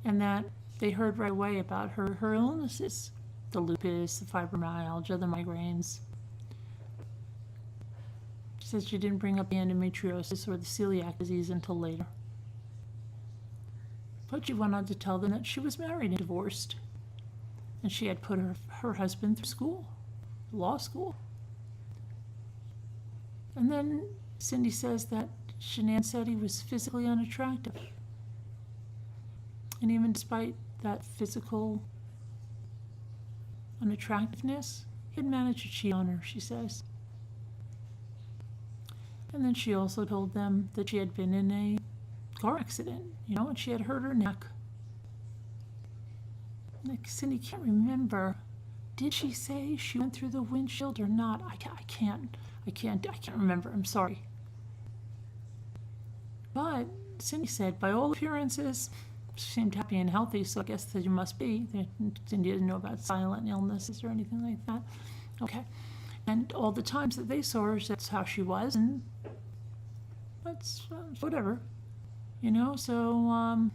Speaker 1: And that they heard right away about her illnesses, the lupus, the fibromyalgia, the migraines. She says she didn't bring up the endometriosis or the celiac disease until later. But she went on to tell them that she was married and divorced, and she had put her husband through school, law school. And then Cindy says that Shanann said he was physically unattractive. And even despite that physical unattractiveness, he had managed to cheat on her, she says. And then she also told them that she had been in a car accident, you know, and she had hurt her neck. Like, Cindy can't remember. Did she say she went through the windshield or not? I can't remember. I'm sorry. But Cindy said, by all appearances, she seemed happy and healthy, so I guess that you must be. Cindy didn't know about silent illnesses or anything like that. Okay. And all the times that they saw her, that's how she was, and that's whatever. You know, so,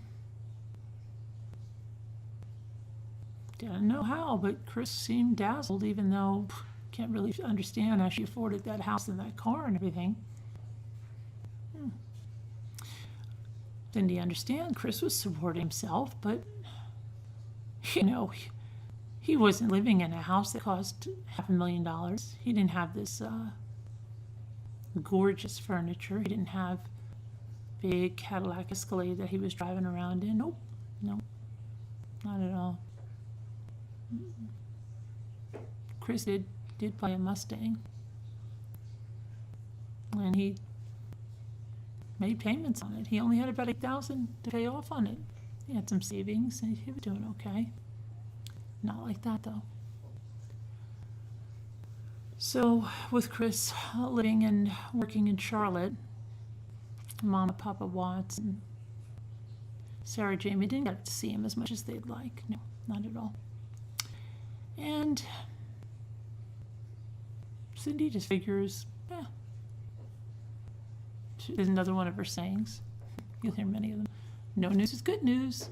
Speaker 1: didn't know how, but Chris seemed dazzled, even though can't really understand how she afforded that house and that car and everything. Didn't he understand? Chris was supporting himself, but, you know, he wasn't living in a house that cost $500,000. He didn't have this gorgeous furniture. He didn't have big Cadillac Escalade that he was driving around in. Nope, not at all. Chris did buy a Mustang, and he made payments on it. He only had about $8,000 to pay off on it. He had some savings, and he was doing okay. Not like that, though. So, with Chris living and working in Charlotte, Mom and Papa Watts and Sarah Jamie didn't get to see him as much as they'd like. No, not at all. And Cindy just figures, there's another one of her sayings. You'll hear many of them. No news is good news.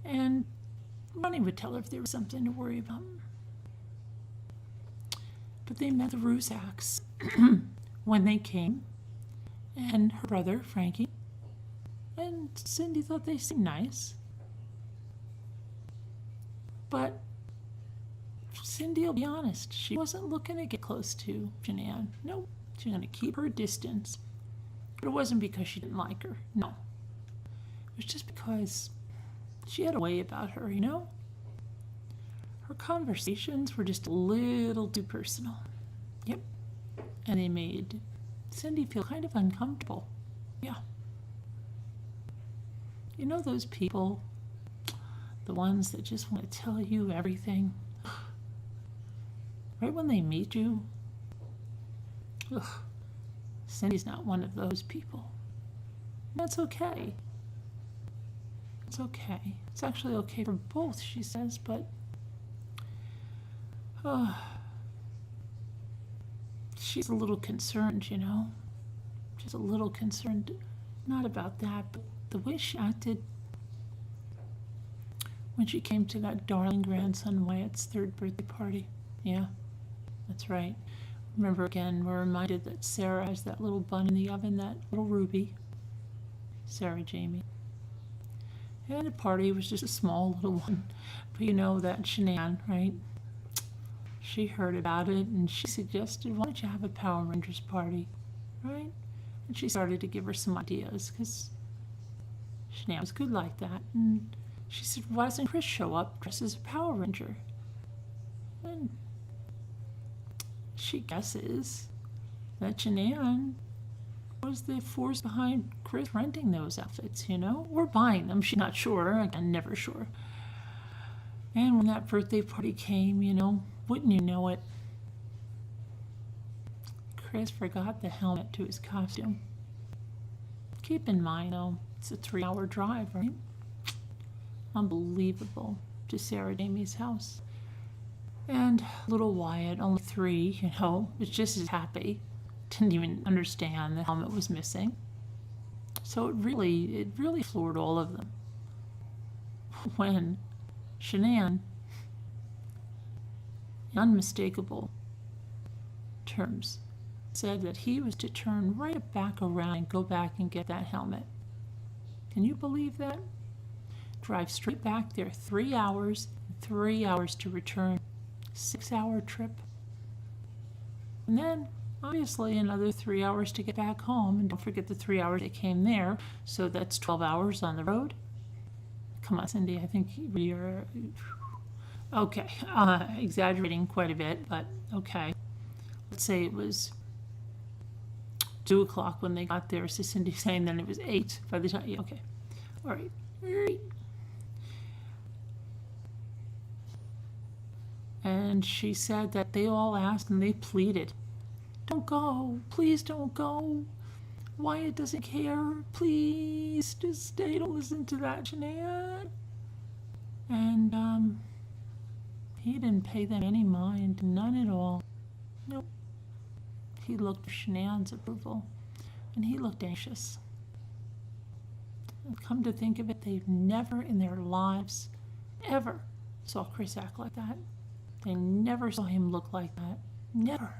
Speaker 1: And Ronnie would tell her if there was something to worry about. But they met the Rusacks when they came, and her brother, Frankie, and Cindy thought they seemed nice. But Cindy will be honest, she wasn't looking to get close to Shanann. No, she was going to keep her distance. But it wasn't because she didn't like her. No. It was just because she had a way about her, you know? Her conversations were just a little too personal. Yep. And they made Cindy feel kind of uncomfortable. Yeah. You know those people, the ones that just want to tell you everything? Right when they meet you? Ugh. Cindy's not one of those people. That's okay. It's okay. It's actually okay for both, she says, but she's a little concerned, you know? She's a little concerned, not about that, but the way she acted when she came to that darling grandson Wyatt's 3rd birthday party. Yeah. That's right. Remember again, we're reminded that Sarah has that little bun in the oven, that little Ruby. Sarah Jamie. And the party was just a small little one. But you know that Shanann, right? She heard about it and she suggested, why don't you have a Power Rangers party, right? And she started to give her some ideas because Shanann was good like that. And she said, why doesn't Chris show up dressed as a Power Ranger? And she guesses that Shanann was the force behind Chris renting those outfits, or buying them. She's not sure. Again, never sure. And when that birthday party came, wouldn't you know it, Chris forgot the helmet to his costume. Keep in mind, though, it's a 3-hour drive, right? Unbelievable, to Sarah Jamie's house. And little Wyatt, only 3, was just as happy. Didn't even understand the helmet was missing. So it really floored all of them. When Shanann, in unmistakable terms, said that he was to turn right back around and go back and get that helmet. Can you believe that? Drive straight back there, 3 hours, 3 hours to return. 6-hour trip. And then, obviously, another 3 hours to get back home. And don't forget the 3 hours that came there. So that's 12 hours on the road. Come on, Cindy, I think you're... Okay, exaggerating quite a bit, but okay. Let's say it was 2 o'clock when they got there. So Cindy's saying then it was 8 by the time... Yeah, okay. All right. And she said that they all asked and they pleaded, don't go, please don't go. Wyatt doesn't care, please just stay, don't listen to that Shanann. And he didn't pay them any mind, none at all. Nope. He looked for Shanann's approval, and he looked anxious. And come to think of it, they've never in their lives ever saw Chris act like that. They never saw him look like that. Never.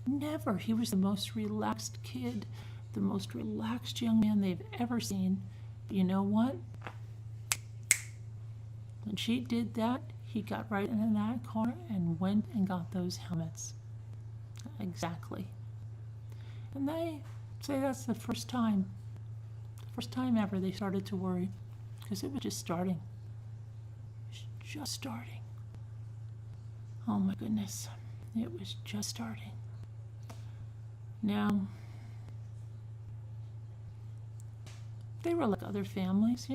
Speaker 1: Never. He was the most relaxed kid, the most relaxed young man they've ever seen. But you know what? When she did that, he got right into that car and went and got those helmets. Exactly. And they say that's the first time ever they started to worry, because it was just starting. It was just starting. Oh my goodness, it was just starting. Now, they were like other families,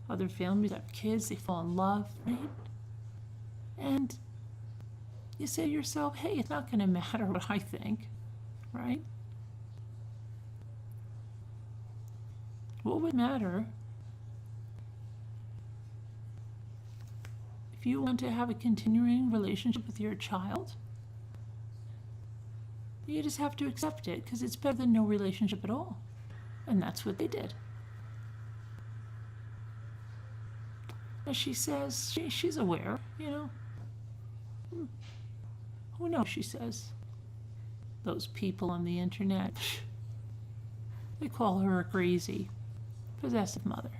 Speaker 1: Other families have kids, they fall in love, right? And you say to yourself, hey, it's not going to matter what I think, right? What would matter if you want to have a continuing relationship with your child? You just have to accept it, because it's better than no relationship at all. And that's what they did. As she says, she's aware, Who knows, she says. Those people on the internet, they call her a crazy, possessive mother.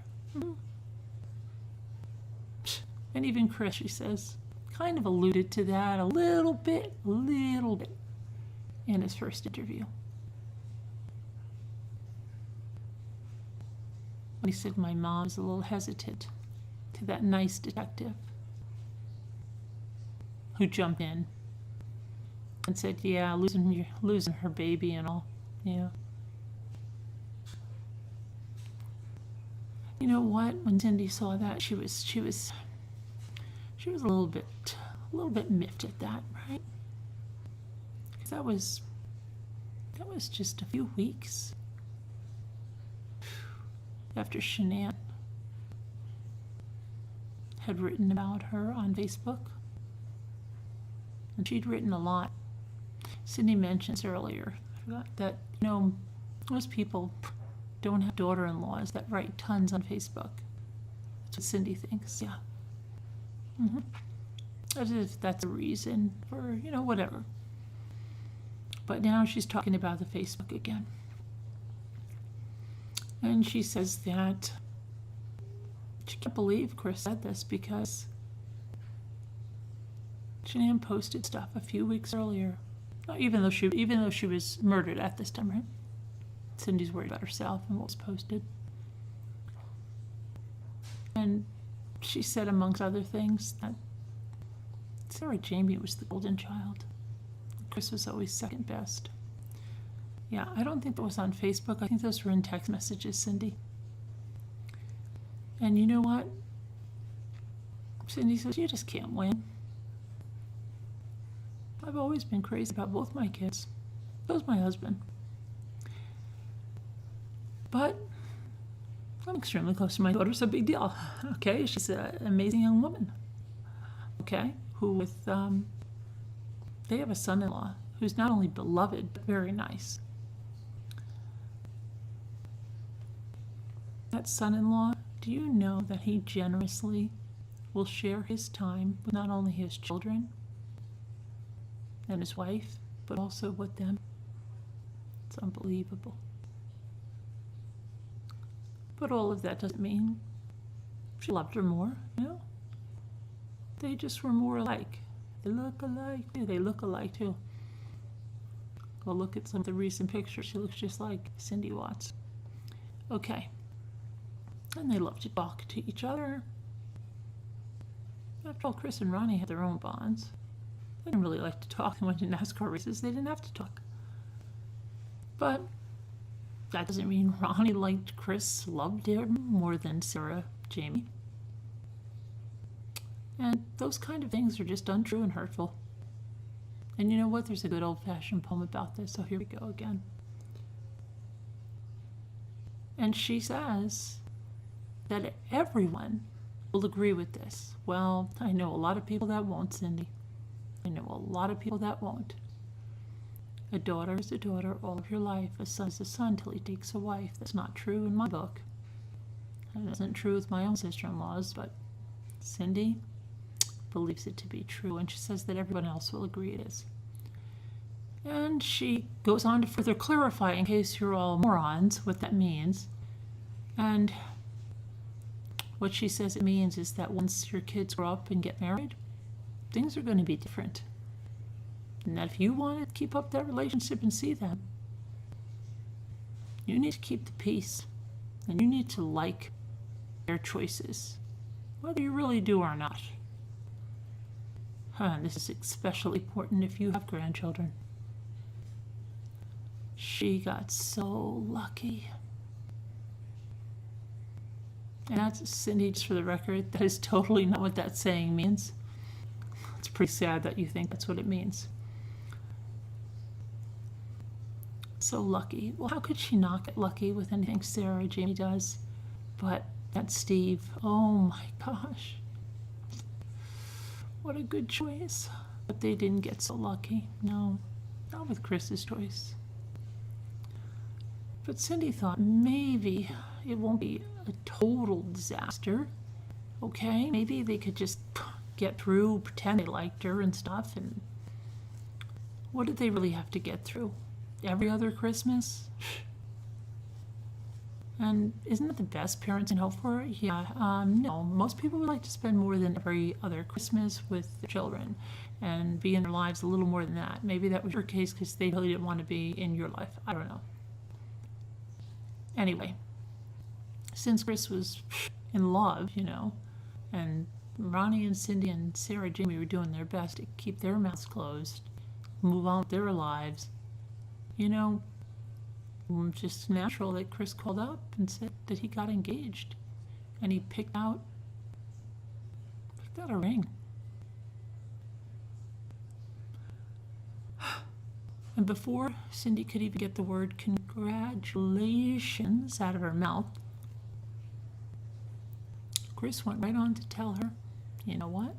Speaker 1: And even Chris, she says, kind of alluded to that a little bit in his first interview. He said, my mom's a little hesitant to that nice detective who jumped in and said, yeah, losing her baby and all, yeah. You know what? When Cindy saw that, she was a little bit miffed at that, right? Because that was just a few weeks after Shanann had written about her on Facebook. And she'd written a lot. Cindy mentions earlier, I forgot that, most people don't have daughter-in-laws that write tons on Facebook. That's what Cindy thinks, yeah. As if that's a reason for, whatever. But now she's talking about the Facebook again. And she says that she can't believe Chris said this because Shanann posted stuff a few weeks earlier. Even though she was murdered at this time, right? Cindy's worried about herself and what was posted. And she said, amongst other things, that Sarah Jamie was the golden child. Chris was always second best. Yeah, I don't think that was on Facebook. I think those were in text messages, Cindy. And you know what? Cindy says, you just can't win. I've always been crazy about both my kids. So's my husband. But I'm extremely close to my daughter, so big deal. Okay, she's an amazing young woman. Okay, who with, they have a son-in-law who's not only beloved, but very nice. That son-in-law, do you know that he generously will share his time with not only his children and his wife, but also with them? It's unbelievable. But all of that doesn't mean she loved her more, no. They just were more alike. They look alike too. They look alike too. Go look at some of the recent pictures. She looks just like Cindy Watts. Okay. And they love to talk to each other. After all, Chris and Ronnie had their own bonds. They didn't really like to talk. They went to NASCAR races. They didn't have to talk. But that doesn't mean Ronnie liked Chris, loved him more than Sarah Jamie. And those kind of things are just untrue and hurtful. And you know what? There's a good old-fashioned poem about this, so here we go again. And she says that everyone will agree with this. Well, I know a lot of people that won't, Cindy. I know a lot of people that won't. A daughter is a daughter all of your life. A son is a son till he takes a wife. That's not true in my book. That isn't true with my own sister-in-laws, but Cindy believes it to be true, and she says that everyone else will agree it is. And she goes on to further clarify, in case you're all morons, what that means. And what she says it means is that once your kids grow up and get married, things are going to be different. And that if you want to keep up that relationship and see them, you need to keep the peace. And you need to like their choices, whether you really do or not. And this is especially important if you have grandchildren. She got so lucky. And that's, Cindy, just for the record, that is totally not what that saying means. It's pretty sad that you think that's what it means. So lucky. Well, how could she not get lucky with anything Sarah Jamie does? But that Steve, oh my gosh. What a good choice. But they didn't get so lucky. No, not with Chris's choice. But Cindy thought maybe it won't be a total disaster. Okay, maybe they could just get through, pretend they liked her and stuff. And what did they really have to get through? Every other Christmas? And isn't that the best parents can hope for? Yeah, no. Most people would like to spend more than every other Christmas with their children and be in their lives a little more than that. Maybe that was your case because they really didn't want to be in your life. I don't know. Anyway, since Chris was in love, you know, and Ronnie and Cindy and Sarah Jamie were doing their best to keep their mouths closed, move on with their lives, you know, just natural that Chris called up and said that he got engaged. And he picked out a ring. And before Cindy could even get the word congratulations out of her mouth, Chris went right on to tell her, you know what?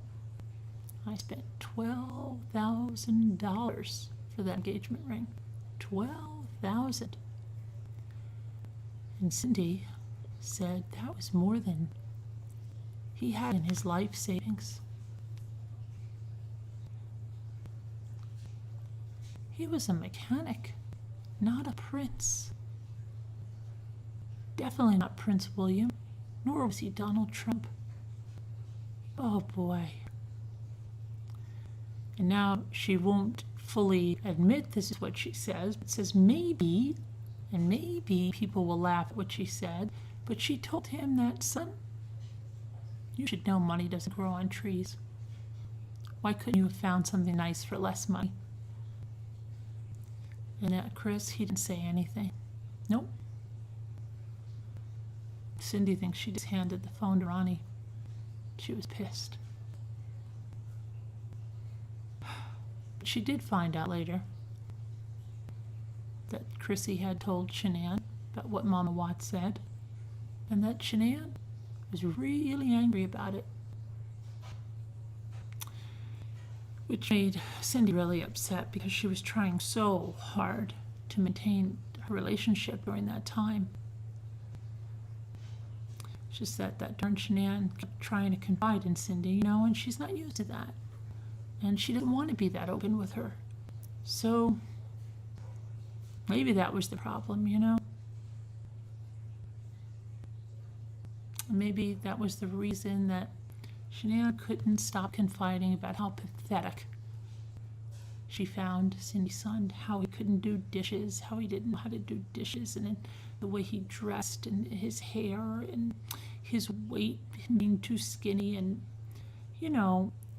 Speaker 1: I spent $12,000 for that engagement ring. $12,000. And Cindy said that was more than he had in his life savings. He was a mechanic, not a prince. Definitely not Prince William, nor was he Donald Trump. Oh boy. And now she won't fully admit this is what she says, but says maybe, and maybe people will laugh at what she said, but she told him that, son, you should know money doesn't grow on trees. Why couldn't you have found something nice for less money? And that Chris, he didn't say anything. Nope. Cindy thinks she just handed the phone to Ronnie. She was pissed. She did find out later that Chrissy had told Shanann about what Mama Watts said, and that Shanann was really angry about it, which made Cindy really upset because she was trying so hard to maintain her relationship during that time. It's just that darn Shanann kept trying to confide in Cindy, and she's not used to that. And she didn't want to be that open with her. So maybe that was the problem, Maybe that was the reason that Shanann couldn't stop confiding about how pathetic she found Cindy's son, how he couldn't do dishes, how he didn't know how to do dishes, and the way he dressed, and his hair, and his weight, being too skinny, and,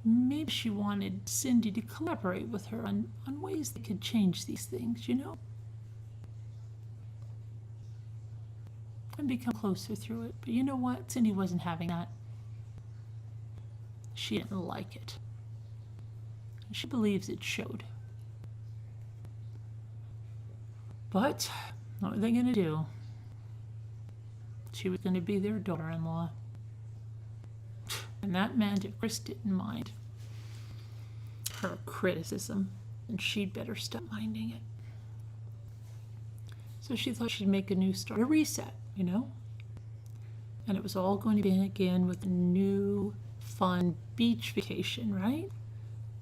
Speaker 1: maybe she wanted Cindy to collaborate with her on ways that could change these things, and become closer through it. But you know what? Cindy wasn't having that. She didn't like it. She believes it showed. But what were they going to do? She was going to be their daughter-in-law. And that meant if Chris didn't mind her criticism, then she'd better stop minding it. So she thought she'd make a new start, a reset, And it was all going to begin with a new, fun beach vacation, right?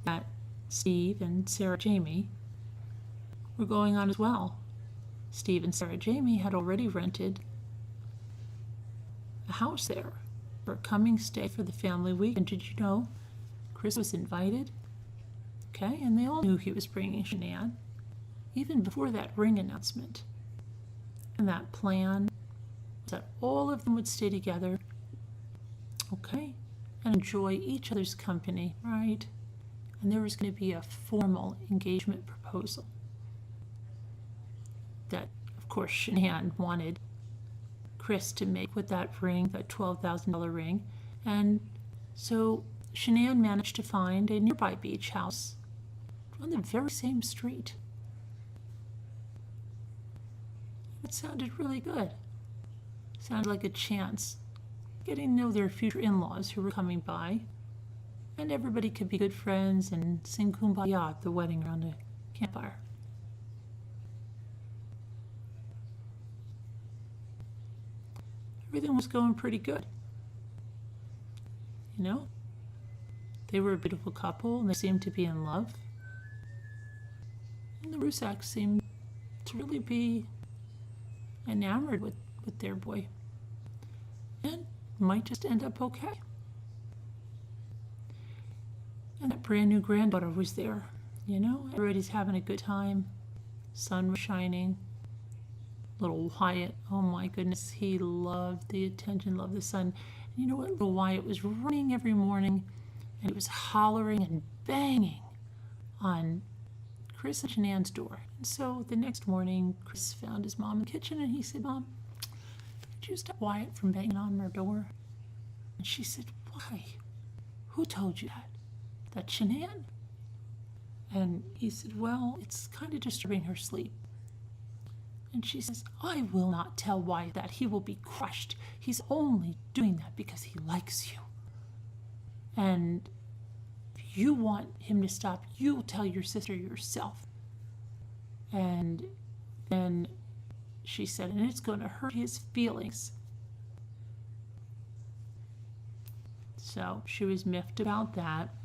Speaker 1: That Steve and Sarah Jamie were going on as well. Steve and Sarah Jamie had already rented a house there for a coming stay for the family week. And did you know Chris was invited? Okay, and they all knew he was bringing Shanann, even before that ring announcement. And that plan was that all of them would stay together, okay, and enjoy each other's company, right? And there was going to be a formal engagement proposal that, of course, Shanann wanted Chris to make with that ring, that $12,000 ring. And so Shanann managed to find a nearby beach house on the very same street. It sounded really good. Sounded like a chance, getting to know their future in-laws who were coming by, and everybody could be good friends and sing Kumbaya at the wedding around a campfire. Everything was going pretty good. They were a beautiful couple, and they seemed to be in love. And the Rusaks seemed to really be enamored with their boy. And might just end up okay. And that brand new granddaughter was there, Everybody's having a good time. Sun was shining. Little Wyatt, oh my goodness, he loved the attention, loved the sun. And you know what? Little Wyatt was running every morning, and he was hollering and banging on Chris and Shanann's door. And so the next morning, Chris found his mom in the kitchen, and he said, "Mom, did you stop Wyatt from banging on our door?" And she said, "Why? Who told you that? That Shanann?" And he said, "Well, it's kind of disturbing her sleep." And she says, "I will not tell Wyatt that. He will be crushed. He's only doing that because he likes you. And if you want him to stop, you'll tell your sister yourself." And then she said, "And it's going to hurt his feelings." So she was miffed about that.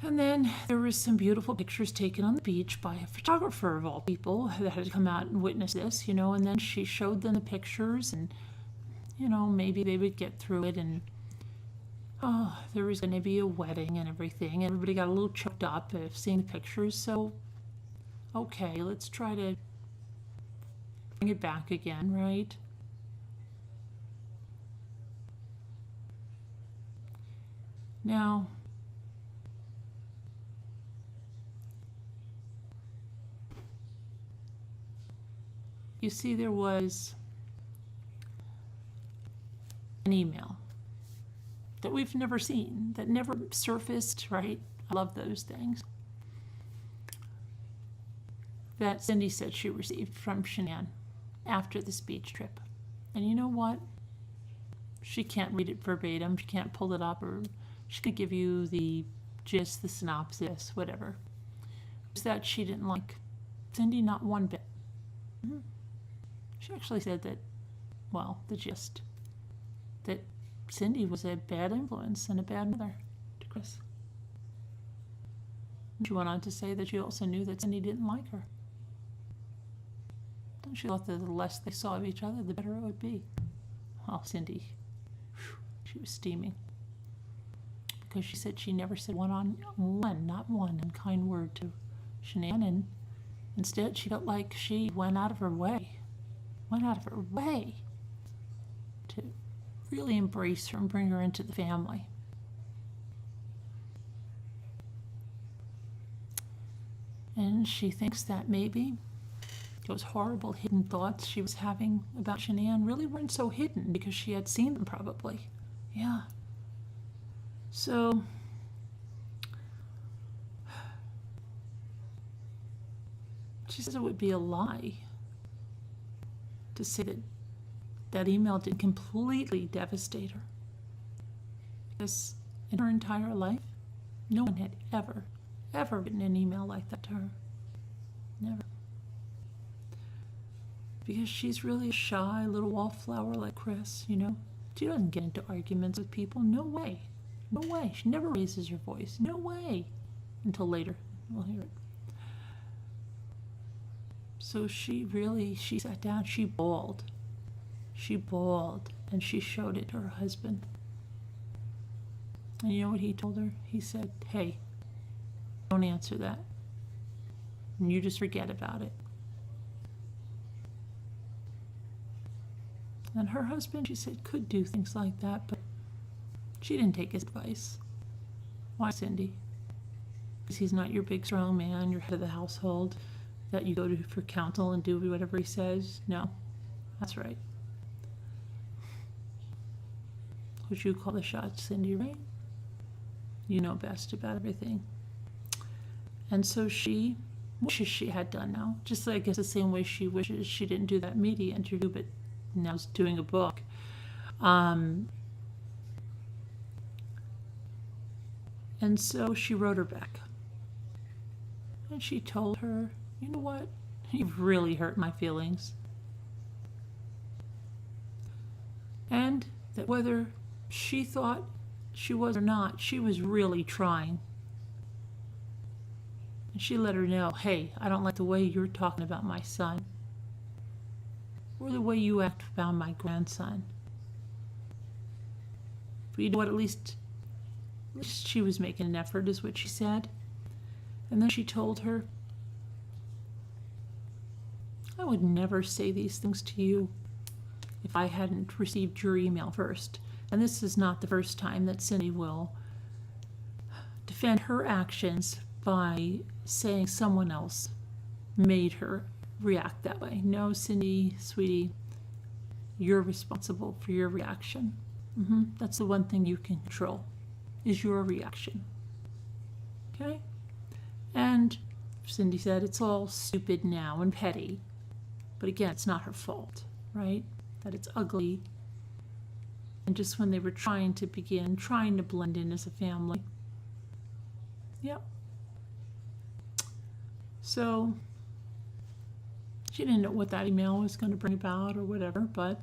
Speaker 1: And then there was some beautiful pictures taken on the beach by a photographer of all people that had come out and witnessed this, and then she showed them the pictures and, maybe they would get through it and, there was going to be a wedding and everything. Everybody got a little choked up of seeing the pictures, so, okay, let's try to bring it back again, right? Now, you see there was an email that we've never seen, that never surfaced, right? I love those things. That Cindy said she received from Shanann after this beach trip. And you know what? She can't read it verbatim. She can't pull it up, or she could give you the gist, the synopsis, whatever. It was that she didn't like Cindy not one bit. She actually said that, the gist, that Cindy was a bad influence and a bad mother to Chris. She went on to say that she also knew that Cindy didn't like her. And she thought that the less they saw of each other, the better it would be. Well, Cindy, she was steaming. Because she said she never said not one unkind word to Shanann, and instead she felt like she went out of her way to really embrace her and bring her into the family. And she thinks that maybe those horrible hidden thoughts she was having about Shanann really weren't so hidden because she had seen them probably. Yeah. So she says it would be a lie to say that that email did completely devastate her. Because in her entire life, no one had ever written an email like that to her. Never. Because she's really a shy little wallflower like Chris, She doesn't get into arguments with people. No way. No way. She never raises her voice. No way. Until later. We'll hear it. So she sat down, she bawled. She bawled, and she showed it to her husband. And you know what he told her? He said, hey, don't answer that. And you just forget about it. And her husband, she said, could do things like that, but she didn't take his advice. Why, Cindy? Because he's not your big, strong man, your head of the household, that you go to for counsel and do whatever he says. No, that's right. Would you call the shots, Cindy, right? You know best about everything. And so she wishes she had done now. Just, I guess, the same way she wishes she didn't do that media interview, but now is doing a book. And so she wrote her back. And she told her, you know what? You've really hurt my feelings. And that whether she thought she was or not, she was really trying. And she let her know, hey, I don't like the way you're talking about my son, or the way you act about my grandson. But you know what, at least she was making an effort, is what she said. And then she told her, I would never say these things to you if I hadn't received your email first. And this is not the first time that Cindy will defend her actions by saying someone else made her react that way. No, Cindy, sweetie, you're responsible for your reaction. That's the one thing you can control, is your reaction. Okay? And Cindy said it's all stupid now and petty. But again, it's not her fault, right? That it's ugly. And just when they were trying to blend in as a family. Yep. So she didn't know what that email was going to bring about or whatever, but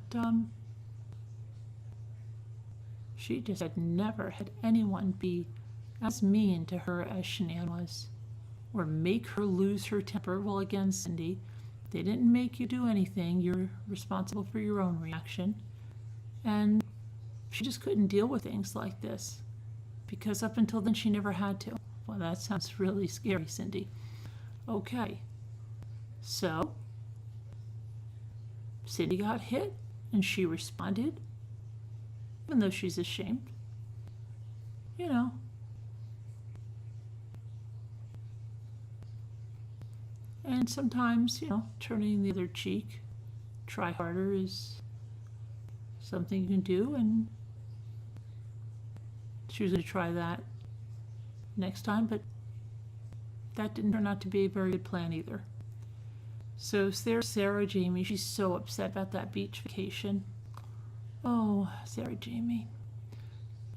Speaker 1: she just had never had anyone be as mean to her as Shanann was, or make her lose her temper. Well, again, Cindy, they didn't make you do anything. You're responsible for your own reaction. And she just couldn't deal with things like this, because up until then she never had to. Well, that sounds really scary, Cindy. Okay, so Cindy got hit, and she responded, even though she's ashamed. You know. And sometimes, turning the other cheek, try harder, is something you can do, and she was going to try that next time, but that didn't turn out to be a very good plan either. So there's Sarah Jamie. She's so upset about that beach vacation. Oh, Sarah Jamie.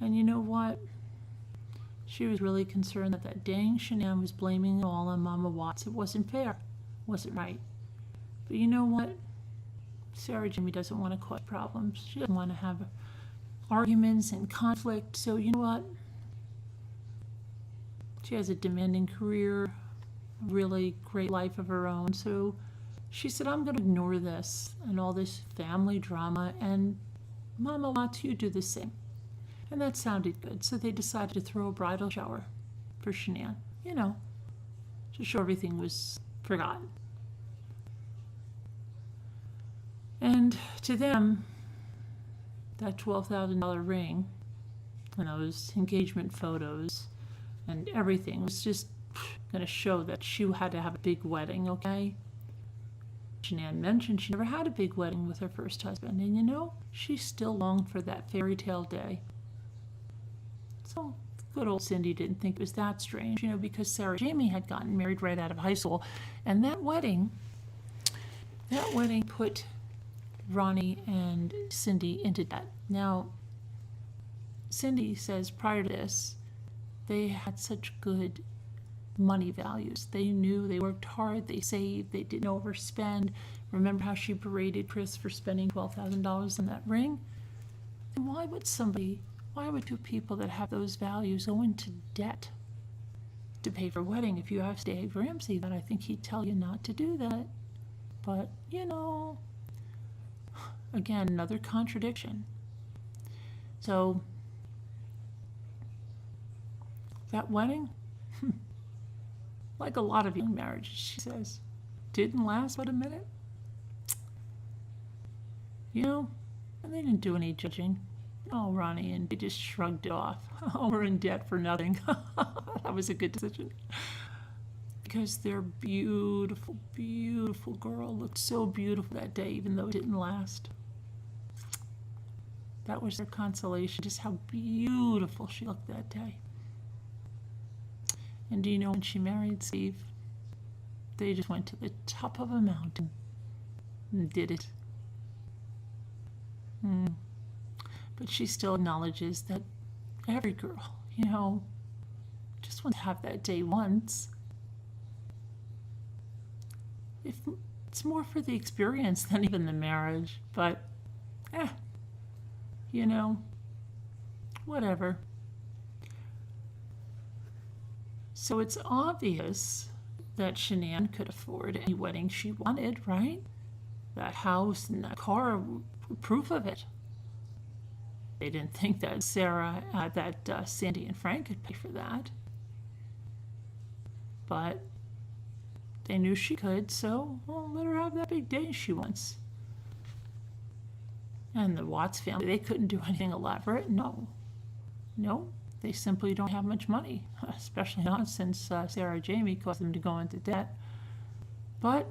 Speaker 1: And you know what? She was really concerned that dang Shanann was blaming it all on Mama Watts. It wasn't fair. It wasn't right. But you know what? Sarah Jamie doesn't want to cause problems. She doesn't want to have arguments and conflict. So you know what? She has a demanding career, a really great life of her own. So she said, I'm going to ignore this and all this family drama, and Mama Watts, you do the same. And that sounded good. So they decided to throw a bridal shower for Shanann, to show everything was forgotten. And to them, that $12,000 ring and those engagement photos and everything was just going to show that she had to have a big wedding, okay? Shanann mentioned she never had a big wedding with her first husband, and she still longed for that fairy tale day. So good old Cindy didn't think it was that strange, because Sarah Jamie had gotten married right out of high school, and that wedding put Ronnie and Cindy into debt. Now, Cindy says prior to this, they had such good money values. They knew they worked hard, they saved, they didn't overspend. Remember how she berated Chris for spending $12,000 on that ring? And why would two people that have those values go into debt to pay for a wedding? If you asked Dave Ramsey that, I think he'd tell you not to do that. But, again, another contradiction. So, that wedding, like a lot of young marriages, she says, didn't last but a minute. And they didn't do any judging. Oh, Ronnie, and they just shrugged it off. Oh, we're in debt for nothing. That was a good decision. Because their beautiful, beautiful girl looked so beautiful that day, even though it didn't last. That was their consolation, just how beautiful she looked that day. And do you know when she married Steve, they just went to the top of a mountain and did it. But she still acknowledges that every girl, just wants to have that day once. If it's more for the experience than even the marriage, but, whatever. So it's obvious that Shanann could afford any wedding she wanted, right? That house and that car were proof of it. They didn't think that Sandy and Frank could pay for that. But they knew she could, so let her have that big day she wants. And the Watts family, they couldn't do anything elaborate. No, they simply don't have much money, especially not since Sarah Jamie caused them to go into debt. But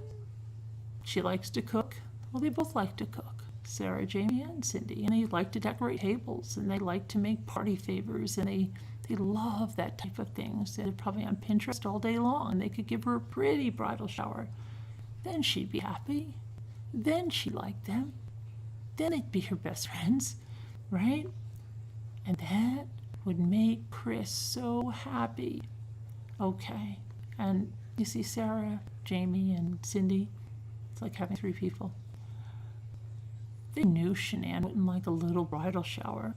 Speaker 1: she likes to cook. Well, they both like to cook, Sarah Jamie and Cindy, and they like to decorate tables, and they like to make party favors, and they love that type of thing. So they're probably on Pinterest all day long, and they could give her a pretty bridal shower. Then she'd be happy. Then she'd like them. Then they'd be her best friends, right? And that would make Chris so happy. Okay. And you see Sarah, Jamie, and Cindy, it's like having three people. They knew Shanann wouldn't like a little bridal shower.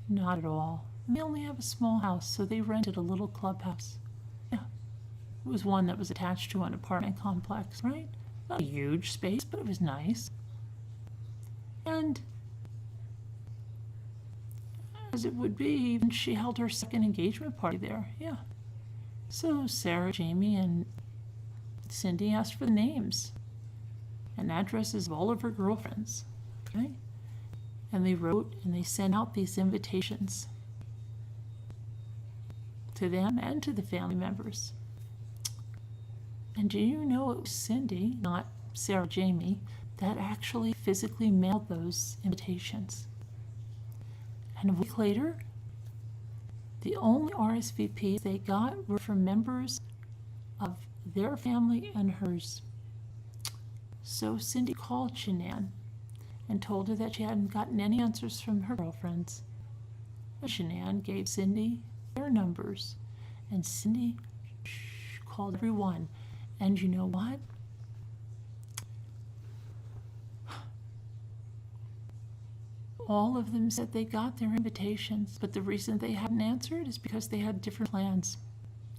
Speaker 1: Not at all. And they only have a small house, so they rented a little clubhouse. Yeah, it was one that was attached to an apartment complex, right? Not a huge space, but it was nice. And as it would be, she held her second engagement party there. Yeah. So Sarah, Jamie, and Cindy asked for the names and addresses of all of her girlfriends. Okay? And they wrote and they sent out these invitations to them and to the family members. And do you know it was Cindy, not Sarah, Jamie, that actually physically mailed those invitations? And a week later, the only RSVPs they got were from members of their family and hers. So Cindy called Shanann and told her that she hadn't gotten any answers from her girlfriends. And Shanann gave Cindy their numbers, and Cindy called everyone. And you know what? All of them said they got their invitations, but the reason they hadn't answered is because they had different plans.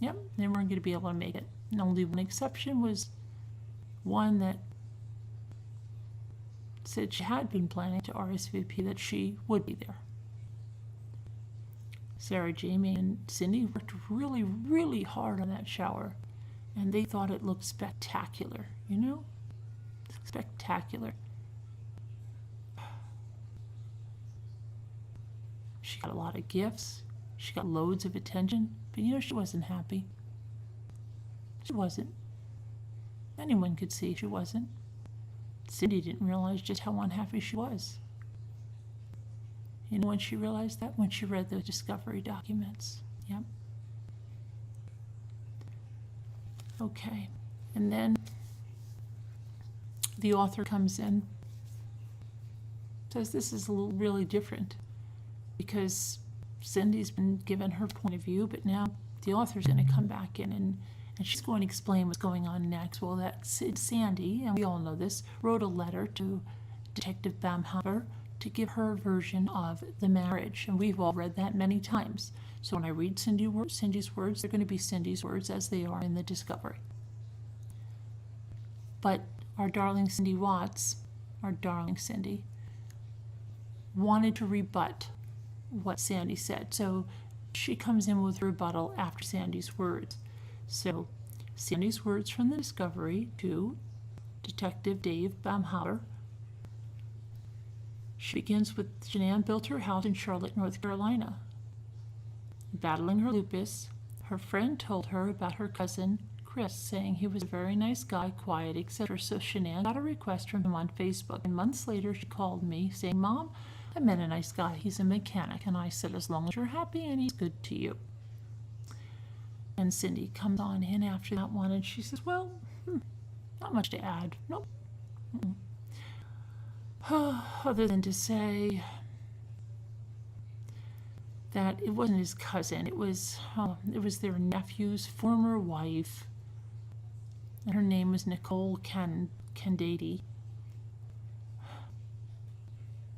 Speaker 1: Yep, they weren't going to be able to make it. And only one exception was one that said she had been planning to RSVP, that she would be there. Sarah, Jamie, and Cindy worked really, really hard on that shower, and they thought it looked spectacular, you know? Spectacular. She got a lot of gifts. She got loads of attention. But you know, she wasn't happy. She wasn't. Anyone could see she wasn't. Cindy didn't realize just how unhappy she was. You know when she realized that? When she read the discovery documents. Yep. Okay. And then the author comes in, says this is a little really different, because Cindy's been given her point of view, but now the author's going to come back in and she's going to explain what's going on next. Well, that Sandy, and we all know this, wrote a letter to Detective Bamhauer to give her version of the marriage, and we've all read that many times. So when I read Cindy's words, they're going to be Cindy's words as they are in the discovery. But our darling Cindy Watts, our darling Cindy, wanted to rebut what Sandy said. So she comes in with rebuttal after Sandy's words. So Sandy's words from the discovery to Detective Dave Bamhauer. She begins with, Shanann built her house in Charlotte, North Carolina. Battling her lupus, her friend told her about her cousin Chris, saying he was a very nice guy, quiet, etc. So Shanann got a request from him on Facebook, and months later she called me saying, "Mom, I met a nice guy. He's a mechanic." And I said, "As long as you're happy and he's good to you." And Cindy comes on in after that one, and she says, "Well, not much to add. Nope. Other than to say that it wasn't his cousin. It was their nephew's former wife, and her name was Nicole Candady.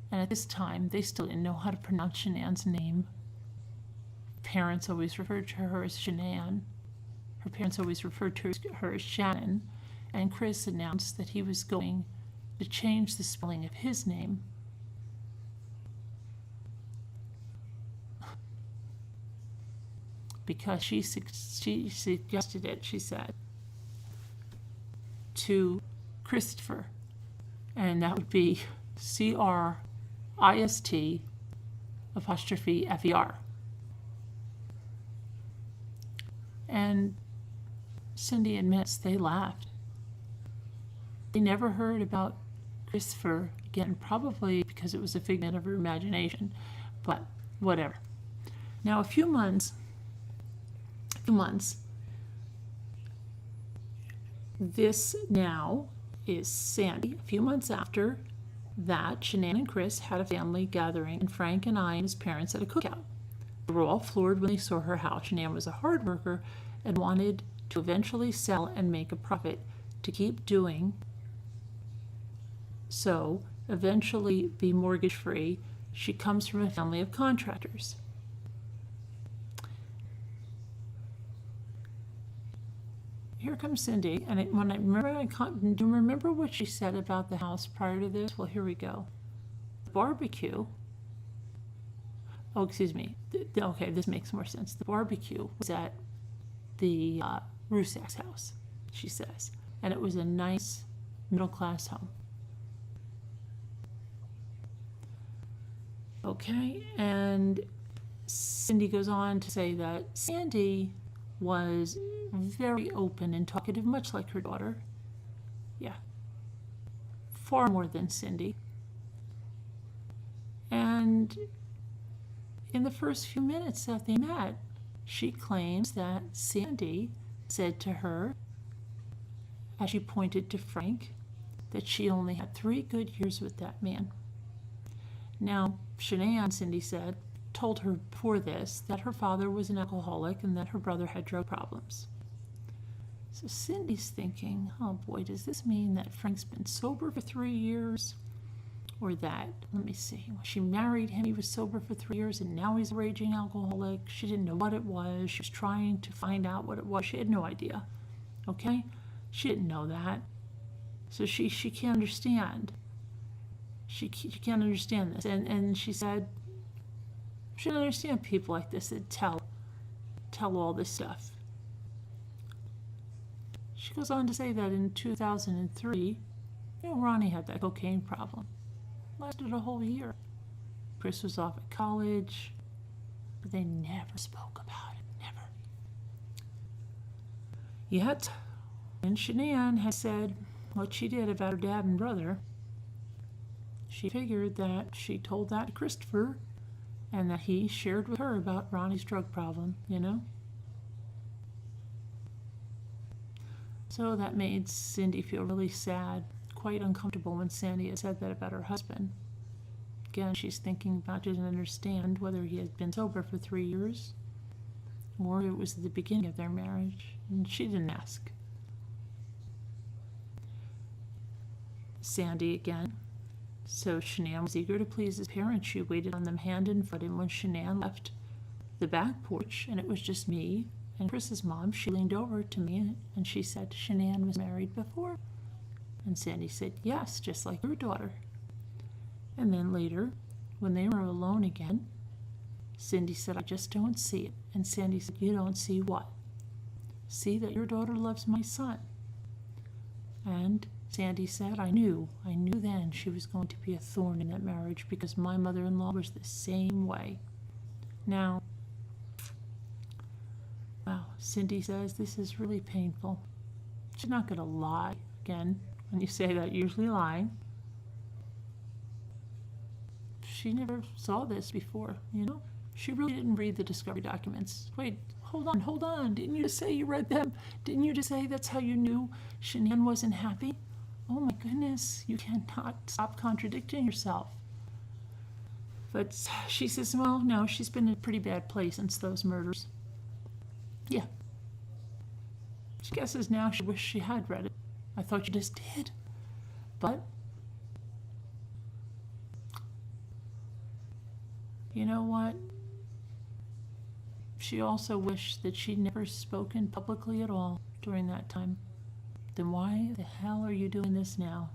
Speaker 1: And at this time, they still didn't know how to pronounce Shanann's name. Parents always referred to her as Shanann. Her parents always referred to her as Shannon. And Chris announced that he was going to change the spelling of his name. Because she suggested it, she said, to Christopher. And that would be CRIST_FER. And Cindy admits they laughed. They never heard about Christopher again, probably because it was a figment of her imagination, but whatever. Now, a few months, this now is Sandy. A few months after that, Shanann and Chris had a family gathering, and Frank and I and his parents at a cookout. They were all floored when they saw her house. Shanann was a hard worker and wanted to eventually sell and make a profit to keep doing so, eventually be mortgage free. She comes from a family of contractors. here comes Cindy, and when I remember, do you remember what she said about the house prior to this? Well, here we go. The barbecue. Oh, excuse me. Okay, this makes more sense. The barbecue was at the Rusak's house, she says, and it was a nice middle-class home. Okay, and Cindy goes on to say that Sandy was very open and talkative, much like her daughter. Yeah, far more than Cindy. And in the first few minutes that they met, she claims that Sandy said to her, as she pointed to Frank, that she only had 3 good years with that man. Now, Shanann, Cindy said, told her before this that her father was an alcoholic and that her brother had drug problems. So Cindy's thinking, oh boy, does this mean that Frank's been sober for 3 years? Or that, let me see, when she married him, he was sober for 3 years and now he's a raging alcoholic. She didn't know what it was. She was trying to find out what it was. She had no idea. Okay? She didn't know that. So she can't understand. She can't understand this. And she said, she doesn't understand people like this that tell all this stuff. She goes on to say that in 2003, Ronnie had that cocaine problem. Lasted a whole year. Chris was off at college, but they never spoke about it. Never. Yet, when Shanann had said what she did about her dad and brother, she figured that she told that to Christopher and that he shared with her about Ronnie's drug problem, So that made Cindy feel really sad, quite uncomfortable when Sandy had said that about her husband. Again, she's thinking about, didn't understand whether he had been sober for 3 years or it was the beginning of their marriage, and she didn't ask. Sandy again. So Shanann was eager to please his parents. She waited on them hand and foot, and when Shanann left the back porch and it was just me and Chris's mom, she leaned over to me and she said, Shanann was married before? And Sandy said, yes, just like your daughter. And then later, when they were alone again, Cindy said, I just don't see it. And Sandy said, you don't see what? See that your daughter loves my son. And Sandy said, I knew then she was going to be a thorn in that marriage because my mother-in-law was the same way. Now, wow, Cindy says this is really painful. She's not going to lie. Again, when you say that, usually lying. She never saw this before, She really didn't read the discovery documents. Wait, hold on. Didn't you just say you read them? Didn't you just say that's how you knew Shanann wasn't happy? Oh my goodness, you cannot stop contradicting yourself. But she says, well, no, she's been in a pretty bad place since those murders. Yeah. She guesses now she wished she had read it. I thought you just did. But you know what? She also wished that she'd never spoken publicly at all during that time. Then why the hell are you doing this now?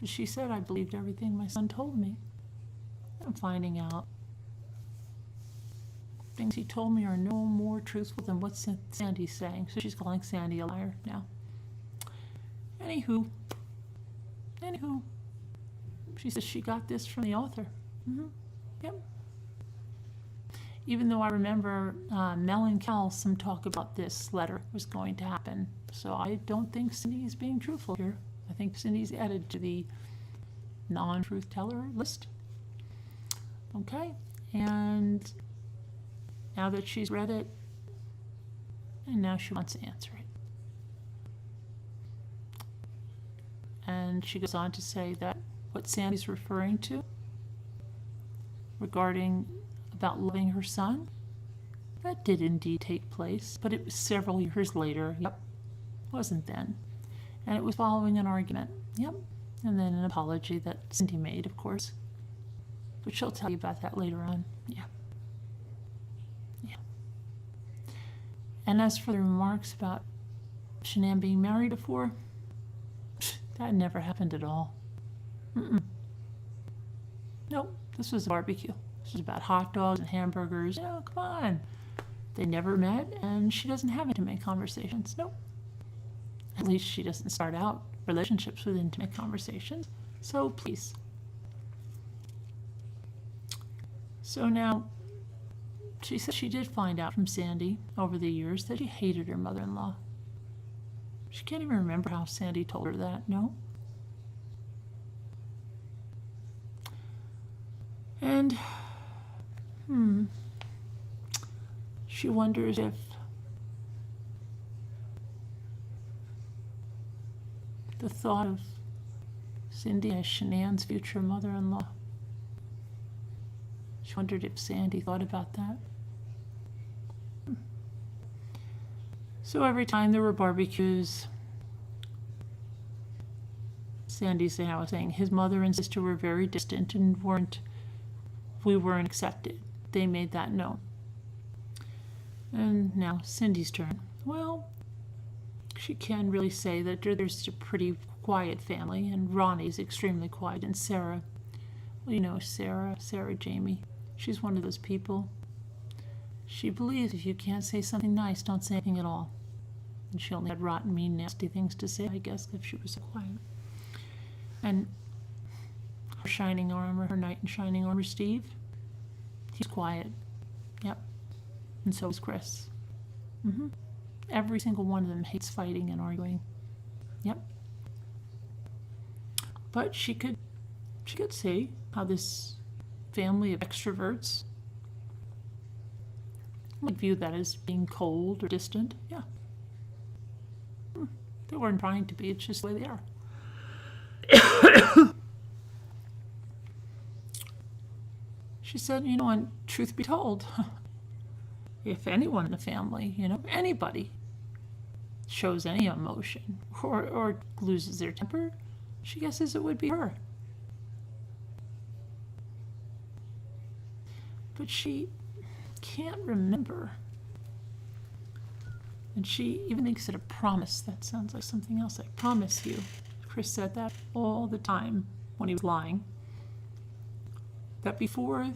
Speaker 1: She said, I believed everything my son told me. I'm finding out things he told me are no more truthful than what Sandy's saying. So she's calling Sandy a liar now. Anywho, she says she got this from the author. Yep. Even though I remember Mel and Cal some talk about this letter was going to happen. So I don't think Cindy is being truthful here. I think Cindy's added to the non-truth teller list. Okay, and now that she's read it, and now she wants to answer it. And she goes on to say that what Sandy's referring to regarding about loving her son, that did indeed take place, but it was several years later. Yep, wasn't then. And it was following an argument. Yep, and then an apology that Cindy made, of course. But she'll tell you about that later on. Yeah. And as for the remarks about Shanann being married before, that never happened at all. Nope, this was a barbecue. This was about hot dogs and hamburgers. Come on. They never met, and she doesn't have intimate conversations. Nope. At least she doesn't start out relationships with intimate conversations. So please. So now, she said she did find out from Sandy over the years that she hated her mother-in-law. She can't even remember how Sandy told her that, no? And, she wonders if the thought of Cindy as Shanann's future mother-in-law, she wondered if Sandy thought about that. So every time there were barbecues, Sandy was saying his mother and sister were very distant and we weren't accepted. They made that known. And now Cindy's turn. Well, she can really say that there's a pretty quiet family, and Ronnie's extremely quiet, and Sarah, well, you know Sarah Jamie, she's one of those people. She believes if you can't say something nice, don't say anything at all. And she only had rotten, mean, nasty things to say, I guess, if she was so quiet. And her shining armor, her knight in shining armor, Steve, he's quiet. Yep. And so is Chris. Every single one of them hates fighting and arguing. Yep. But she could see how this family of extroverts would view that as being cold or distant. Yeah. They weren't trying to be, it's just the way they are. She said, and truth be told, if anyone in the family, anybody shows any emotion or loses their temper, she guesses it would be her. But she can't remember. And she even thinks it a promise. That sounds like something else. I promise you. Chris said that all the time when he was lying. That before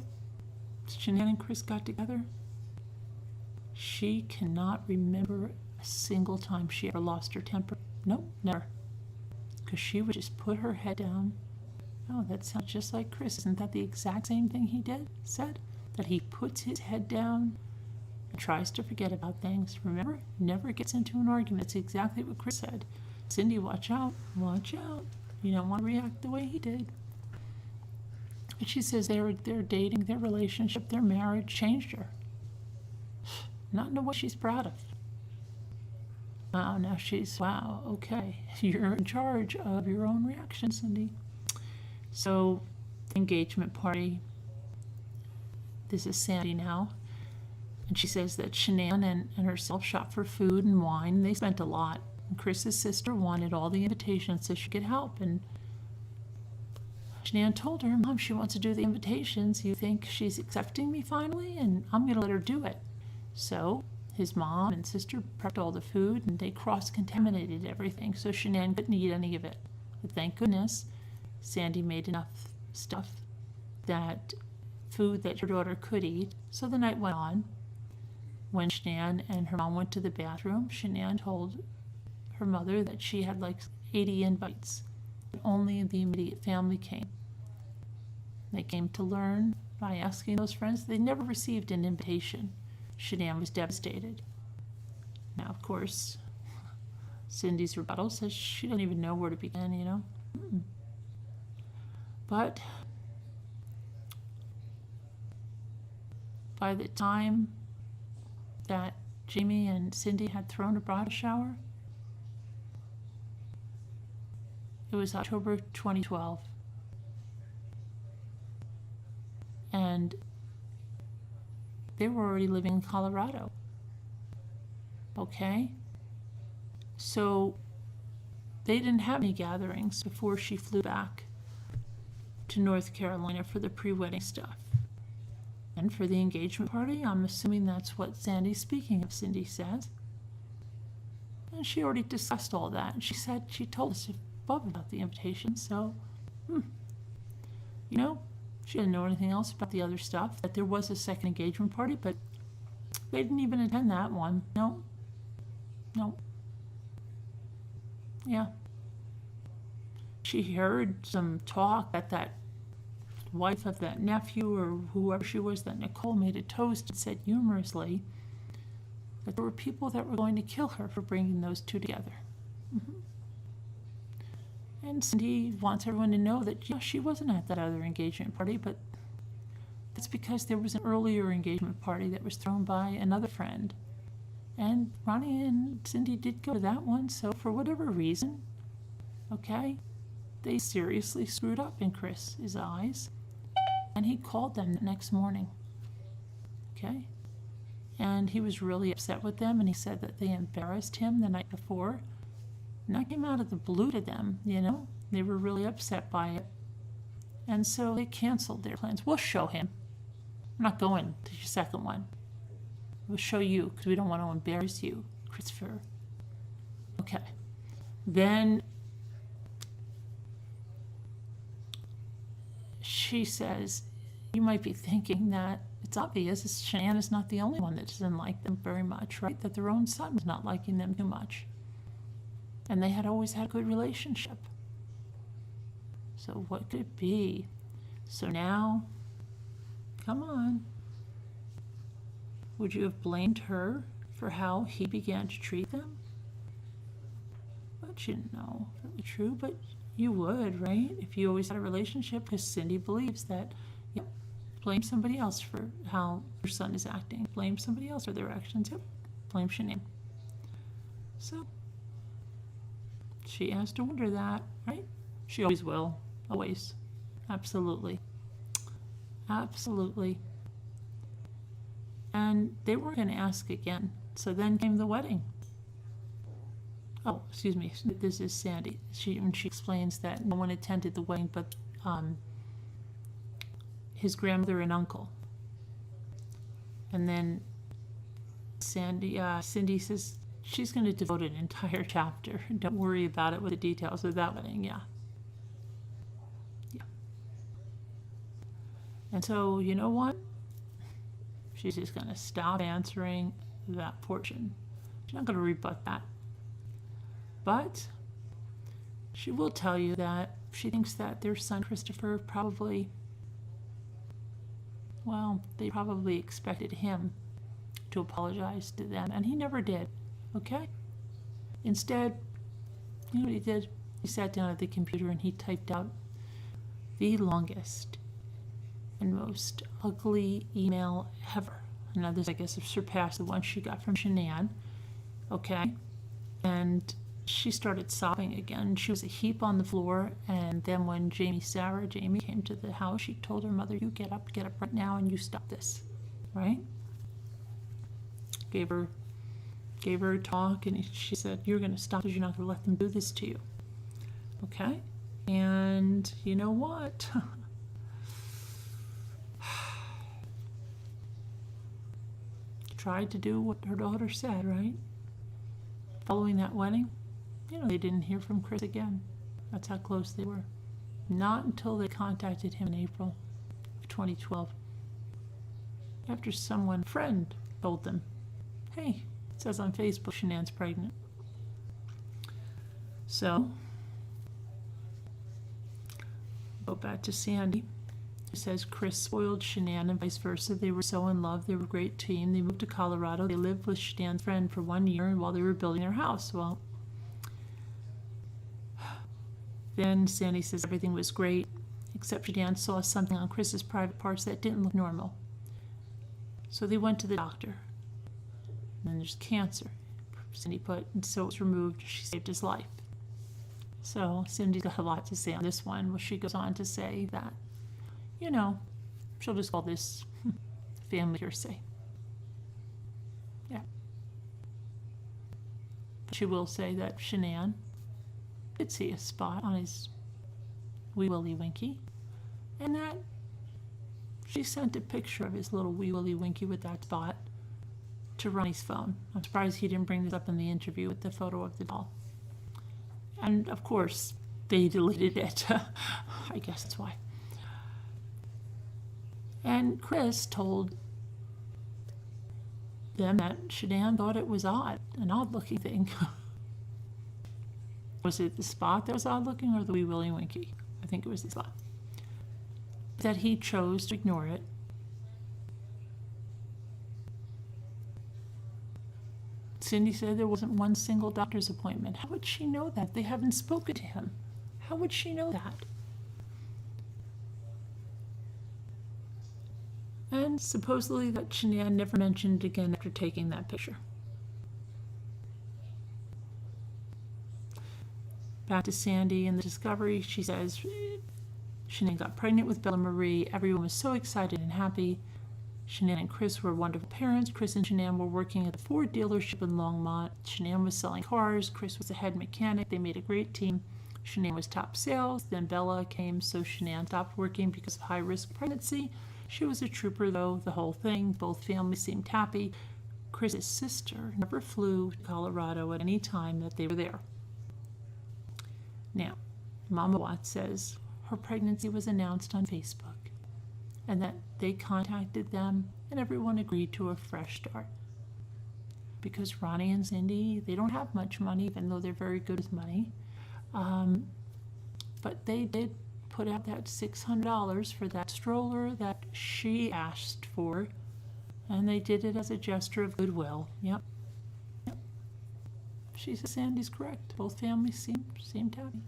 Speaker 1: Shanann and Chris got together, she cannot remember a single time she ever lost her temper. Nope, never. Because she would just put her head down. Oh, that sounds just like Chris. Isn't that the exact same thing he said? That he puts his head down and tries to forget about things. Remember? Never gets into an argument. It's exactly what Chris said. Cindy, watch out. Watch out. You don't want to react the way he did. And she says their dating, their relationship, their marriage changed her. Not in a way she's proud of. Wow, now wow, okay. You're in charge of your own reaction, Cindy. So, engagement party. This is Sandy now. And she says that Shanann and herself shopped for food and wine. They spent a lot. And Chris's sister wanted all the invitations so she could help. And Shanann told her, Mom, she wants to do the invitations. You think she's accepting me finally? And I'm going to let her do it. So his mom and sister prepped all the food, and they cross-contaminated everything, so Shanann couldn't eat any of it. But thank goodness, Sandy made enough food that her daughter could eat. So the night went on. When Shanann and her mom went to the bathroom, Shanann told her mother that she had like 80 invites. Only the immediate family came. They came to learn by asking those friends. They never received an invitation. Shanann was devastated. Now, of course, Cindy's rebuttal says she doesn't even know where to begin, But by the time that Jamie and Cindy had thrown a bridal shower, it was October 2012. And they were already living in Colorado. Okay? So they didn't have any gatherings before she flew back to North Carolina for the pre-wedding stuff. And for the engagement party, I'm assuming that's what Sandy's speaking of, Cindy says. And she already discussed all that. And she told us above about the invitation. So, she didn't know anything else about the other stuff. That there was a second engagement party, but they didn't even attend that one. No. Yeah. She heard some talk that wife of that nephew or whoever she was, that Nicole made a toast and said humorously that there were people that were going to kill her for bringing those two together. And Cindy wants everyone to know that she wasn't at that other engagement party, but that's because there was an earlier engagement party that was thrown by another friend. And Ronnie and Cindy did go to that one, so for whatever reason, okay, they seriously screwed up in Chris's eyes. And he called them the next morning, okay? And he was really upset with them, and he said that they embarrassed him the night before. And that came out of the blue to them, They were really upset by it. And so they canceled their plans. We'll show him. I'm not going to your second one. We'll show you, because we don't want to embarrass you, Christopher. Okay. Then she says, you might be thinking that it's obvious Shanann is not the only one that doesn't like them very much, right? That their own son was not liking them too much. And they had always had a good relationship. So what could it be? So now, come on. Would you have blamed her for how he began to treat them? But you didn't know if it was true, but you would, right? If you always had a relationship, because Cindy believes that, blame somebody else for how your son is acting. Blame somebody else for their actions. Yep, blame Shanann. So, she has to wonder that, right? She always will. Always. Absolutely. Absolutely. And they weren't going to ask again. So then came the wedding. Oh, excuse me. This is Sandy. When she explains that no one attended the wedding but his grandmother and uncle. And then Cindy says she's going to devote an entire chapter. Don't worry about it with the details of that wedding. Yeah. And so, you know what? She's just going to stop answering that portion. She's not going to rebut that. But she will tell you that she thinks that their son Christopher they probably expected him to apologize to them, and he never did, okay? Instead, you know what he did? He sat down at the computer and he typed out the longest and most ugly email ever. And others, I guess, have surpassed the one she got from Shanann, okay? And she started sobbing again. She was a heap on the floor, and then when Jamie came to the house, she told her mother, you get up right now and you stop this, right? Gave her a talk, and she said, you're going to stop because you're not going to let them do this to you, okay? And you know what? Tried to do what her daughter said, right? Following that wedding, they didn't hear from Chris again. That's how close they were. Not until they contacted him in April of 2012. After a friend told them, hey, it says on Facebook Shanann's pregnant. So, go back to Sandy. It says Chris spoiled Shanann and vice versa. They were so in love. They were a great team. They moved to Colorado. They lived with Shanann's friend for 1 year while they were building their house. Well, then Sandy says everything was great, except Shanann saw something on Chris's private parts that didn't look normal. So they went to the doctor. And then there's cancer, Cindy put, and so it was removed. She saved his life. So Cindy's got a lot to say on this one, where she goes on to say that, she'll just call this family hearsay. Yeah. But she will say that Shanann did see a spot on his wee willy winky, and that she sent a picture of his little wee willy winky with that spot to Ronnie's phone. I'm surprised he didn't bring this up in the interview with the photo of the doll. And of course, they deleted it. I guess that's why. And Chris told them that Shanann thought it was odd, an odd-looking thing. Was it the spot that was odd-looking or the wee Willie Winky? I think it was the spot. That he chose to ignore it. Cindy said there wasn't one single doctor's appointment. How would she know that? They haven't spoken to him. How would she know that? And supposedly that Shanann never mentioned again after taking that picture. Back to Sandy and the discovery, she says Shanann got pregnant with Bella Marie. Everyone was so excited and happy. Shanann and Chris were wonderful parents. Chris and Shanann were working at the Ford dealership in Longmont. Shanann was selling cars. Chris was the head mechanic. They made a great team. Shanann was top sales. Then Bella came, so Shanann stopped working because of high-risk pregnancy. She was a trooper, though, the whole thing. Both families seemed happy. Chris's sister never flew to Colorado at any time that they were there. Now, Mama Watts says her pregnancy was announced on Facebook and that they contacted them and everyone agreed to a fresh start. Because Ronnie and Cindy, they don't have much money, even though they're very good with money. But they did put out that $600 for that stroller that she asked for, and they did it as a gesture of goodwill. Yep. She says Sandy's correct. Both families seemed happy.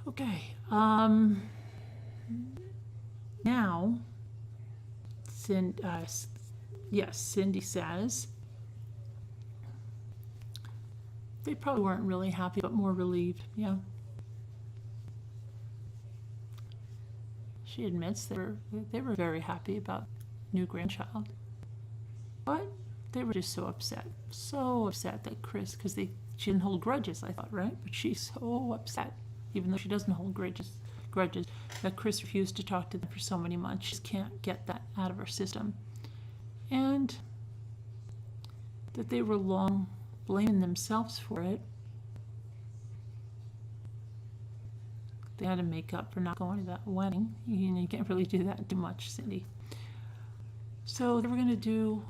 Speaker 1: Okay. Now, Cindy says they probably weren't really happy, but more relieved. Yeah. She admits they were very happy about new grandchild, but they were just so upset that Chris, because she didn't hold grudges, I thought, right? But she's so upset, even though she doesn't hold grudges, that Chris refused to talk to them for so many months. She just can't get that out of her system. And that they were long blaming themselves for it. They had to make up for not going to that wedding. You can't really do that too much, Cindy. So they were going to do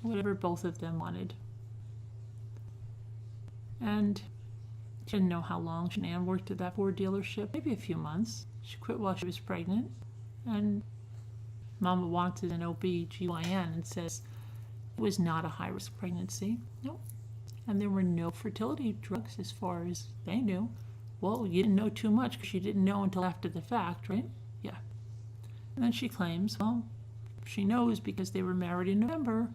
Speaker 1: whatever both of them wanted. And she didn't know how long Shanann worked at that Ford dealership, maybe a few months. She quit while she was pregnant. And Mama Watts is an OB/GYN and says it was not a high-risk pregnancy. No. And there were no fertility drugs as far as they knew. Well, you didn't know too much because you didn't know until after the fact, right? Yeah. And then she claims, well, she knows because they were married in November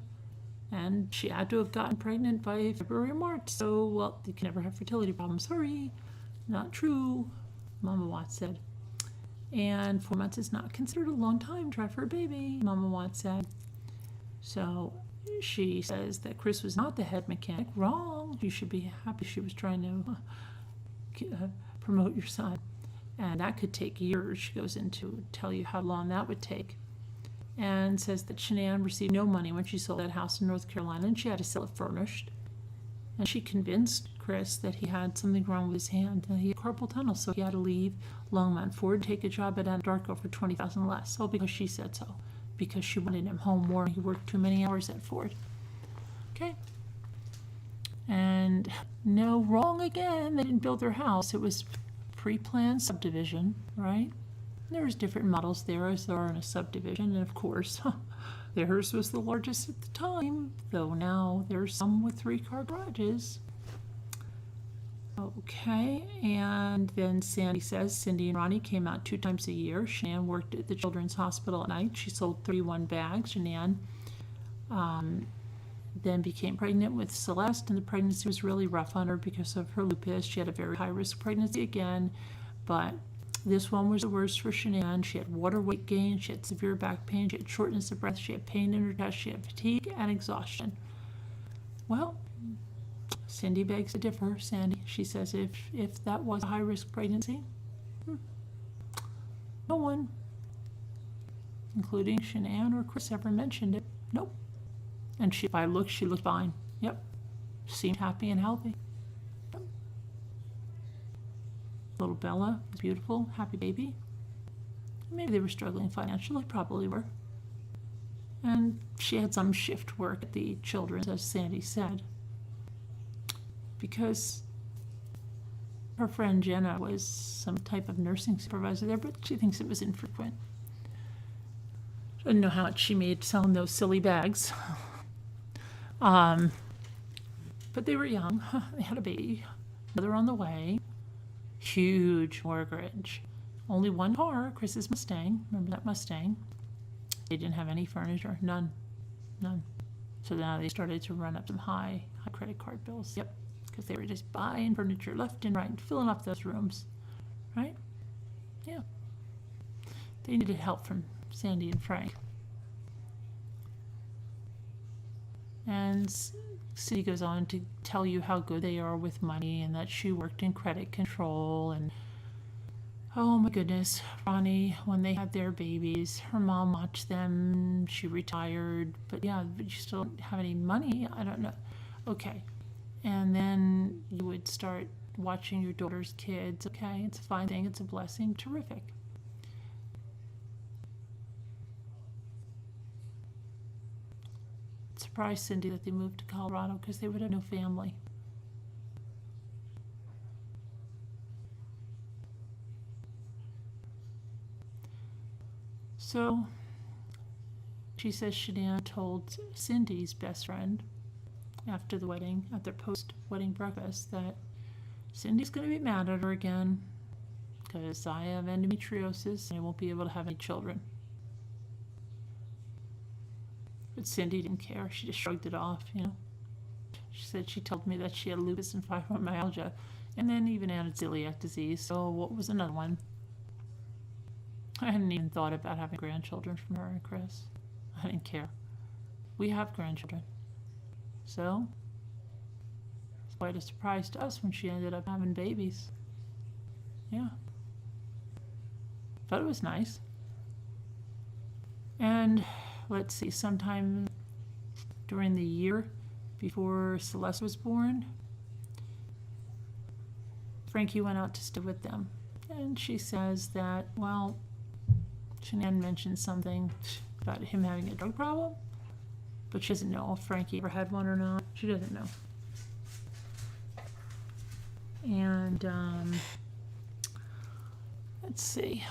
Speaker 1: and she had to have gotten pregnant by February or March. So, well, you can never have fertility problems. Sorry, not true, Mama Watts said. And 4 months is not considered a long time to try for a baby, Mama Watts said. So she says that Chris was not the head mechanic. Wrong. You should be happy she was trying to promote your son. And that could take years. She goes into tell you how long that would take. And says that Shanann received no money when she sold that house in North Carolina and she had to sell it furnished. And she convinced Chris that he had something wrong with his hand, that he had carpal tunnel, so he had to leave Longmont Ford, take a job at Anadarko for $20,000 less. Oh, because she said so. Because she wanted him home more and he worked too many hours at Ford. Okay. And no, wrong again. They didn't build their house. It was pre-planned subdivision, right? There was different models there as there are in a subdivision, and of course, theirs was the largest at the time, though now there's some with 3-car garages. Okay, and then Sandy says Cindy and Ronnie came out 2 times a year. Shanann worked at the Children's Hospital at night. She sold 31 bags. Shanann then became pregnant with Celeste, and the pregnancy was really rough on her because of her lupus. She had a very high-risk pregnancy again, but this one was the worst for Shanann. She had water weight gain, she had severe back pain, she had shortness of breath, she had pain in her chest, she had fatigue and exhaustion. Well, Cindy begs to differ. Sandy, she says if that was a high-risk pregnancy, no one, including Shanann or Chris, ever mentioned it. Nope. And if I looked, she looked fine. Yep. Seemed happy and healthy. Yep. Little Bella was beautiful, happy baby. Maybe they were struggling financially, probably were. And she had some shift work at the children's, as Sandy said, because her friend Jenna was some type of nursing supervisor there, but she thinks it was infrequent. I didn't know how much she made selling those silly bags. But they were young. They had a baby. Another on the way. Huge mortgage. Only one car, Chris's Mustang. Remember that Mustang? They didn't have any furniture. None. So now they started to run up some high credit card bills. Yep. Because they were just buying furniture left and right and filling up those rooms. Right? Yeah. They needed help from Sandy and Frank. And Cindy goes on to tell you how good they are with money and that she worked in credit control. And oh my goodness, Ronnie, when they had their babies, her mom watched them. She retired, but yeah, but you still don't have any money. I don't know. Okay. And then you would start watching your daughter's kids. Okay, it's a fine thing. It's a blessing. Terrific. It surprised Cindy that they moved to Colorado because they would have no family. So she says Shanann told Cindy's best friend after the wedding, at their post-wedding breakfast, that Cindy's going to be mad at her again because I have endometriosis and I won't be able to have any children. But Cindy didn't care. She just shrugged it off, you know. She said she told me that she had lupus and fibromyalgia and then even added celiac disease. So what was another one? I hadn't even thought about having grandchildren from her and Chris. I didn't care. We have grandchildren. So, it's quite a surprise to us when she ended up having babies. Yeah. But it was nice. And, let's see, sometime during the year before Celeste was born, Frankie went out to stay with them. And she says that, well, Shanann mentioned something about him having a drug problem, but she doesn't know if Frankie ever had one or not. She doesn't know. And let's see.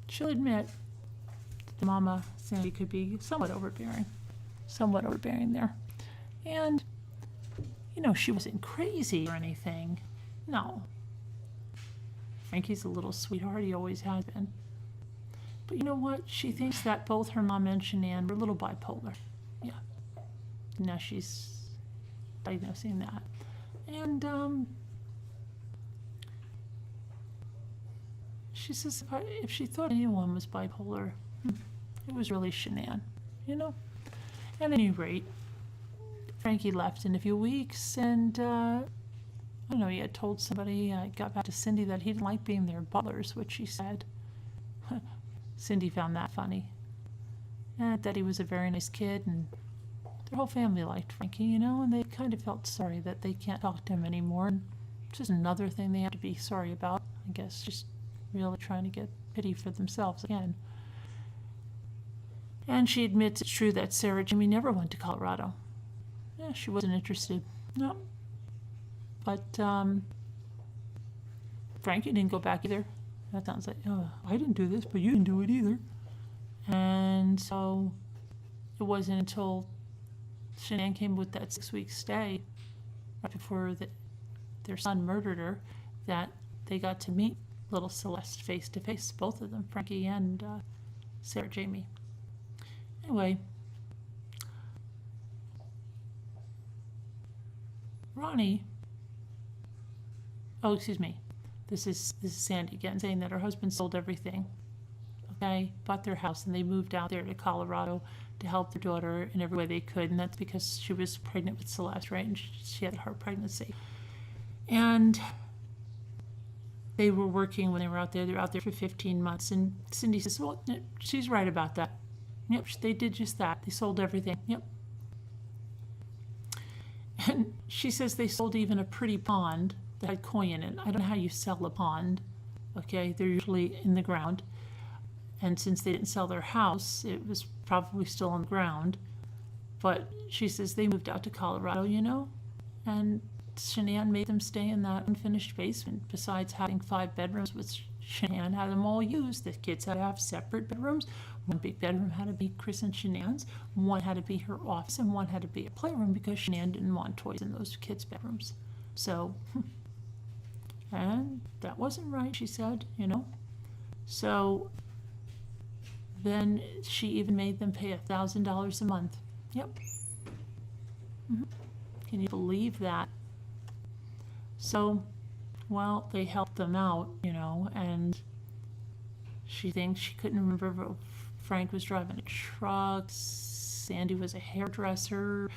Speaker 1: She'll admit that the mama, Sandy, could be somewhat overbearing there. And, you know, she wasn't crazy or anything. No. Frankie's a little sweetheart. He always has been. But you know what? She thinks that both her mom and Shanann were a little bipolar. Yeah. Now she's diagnosing that. And she says if she thought anyone was bipolar, it was really Shanann, you know? At any rate, Frankie left in a few weeks, and I don't know, he had told somebody, got back to Cindy, that he didn't like being their butlers, which she said. Cindy found that funny. And that he was a very nice kid, and their whole family liked Frankie, you know, and they kind of felt sorry that they can't talk to him anymore. And it's just another thing they have to be sorry about, I guess, just really trying to get pity for themselves again. And she admits it's true that Sarah Jimmy never went to Colorado. Yeah, she wasn't interested. No. But Frankie didn't go back either. That sounds like, oh, I didn't do this, but you didn't do it either. And so it wasn't until Shanann came with that 6-week stay, right before their son murdered her, that they got to meet little Celeste face to face, both of them, Frankie and Sarah Jamie. Anyway, Ronnie, oh, excuse me, this is Sandy again, saying that her husband sold everything, okay, bought their house, and they moved out there to Colorado to help their daughter in every way they could, and that's because she was pregnant with Celeste, right, and she had a heart pregnancy. And they were working when they were out there. They were out there for 15 months, and Cindy says, well, she's right about that. Yep, they did just that. They sold everything. Yep. And she says they sold even a pretty pond that had koi in it. I don't know how you sell a pond. Okay, they're usually in the ground. And since they didn't sell their house, it was probably still on the ground. But she says they moved out to Colorado, and Shanann made them stay in that unfinished basement. Besides having 5 bedrooms, which Shanann had them all used. The kids had to have separate bedrooms. One big bedroom had to be Chris and Shanann's. One had to be her office, and one had to be a playroom because Shanann didn't want toys in those kids' bedrooms. So, and that wasn't right, she said, So then she even made them pay $1,000 a month. Yep. Can you believe that? So, well, they helped them out, and she thinks she couldn't remember if Frank was driving a truck, Sandy was a hairdresser,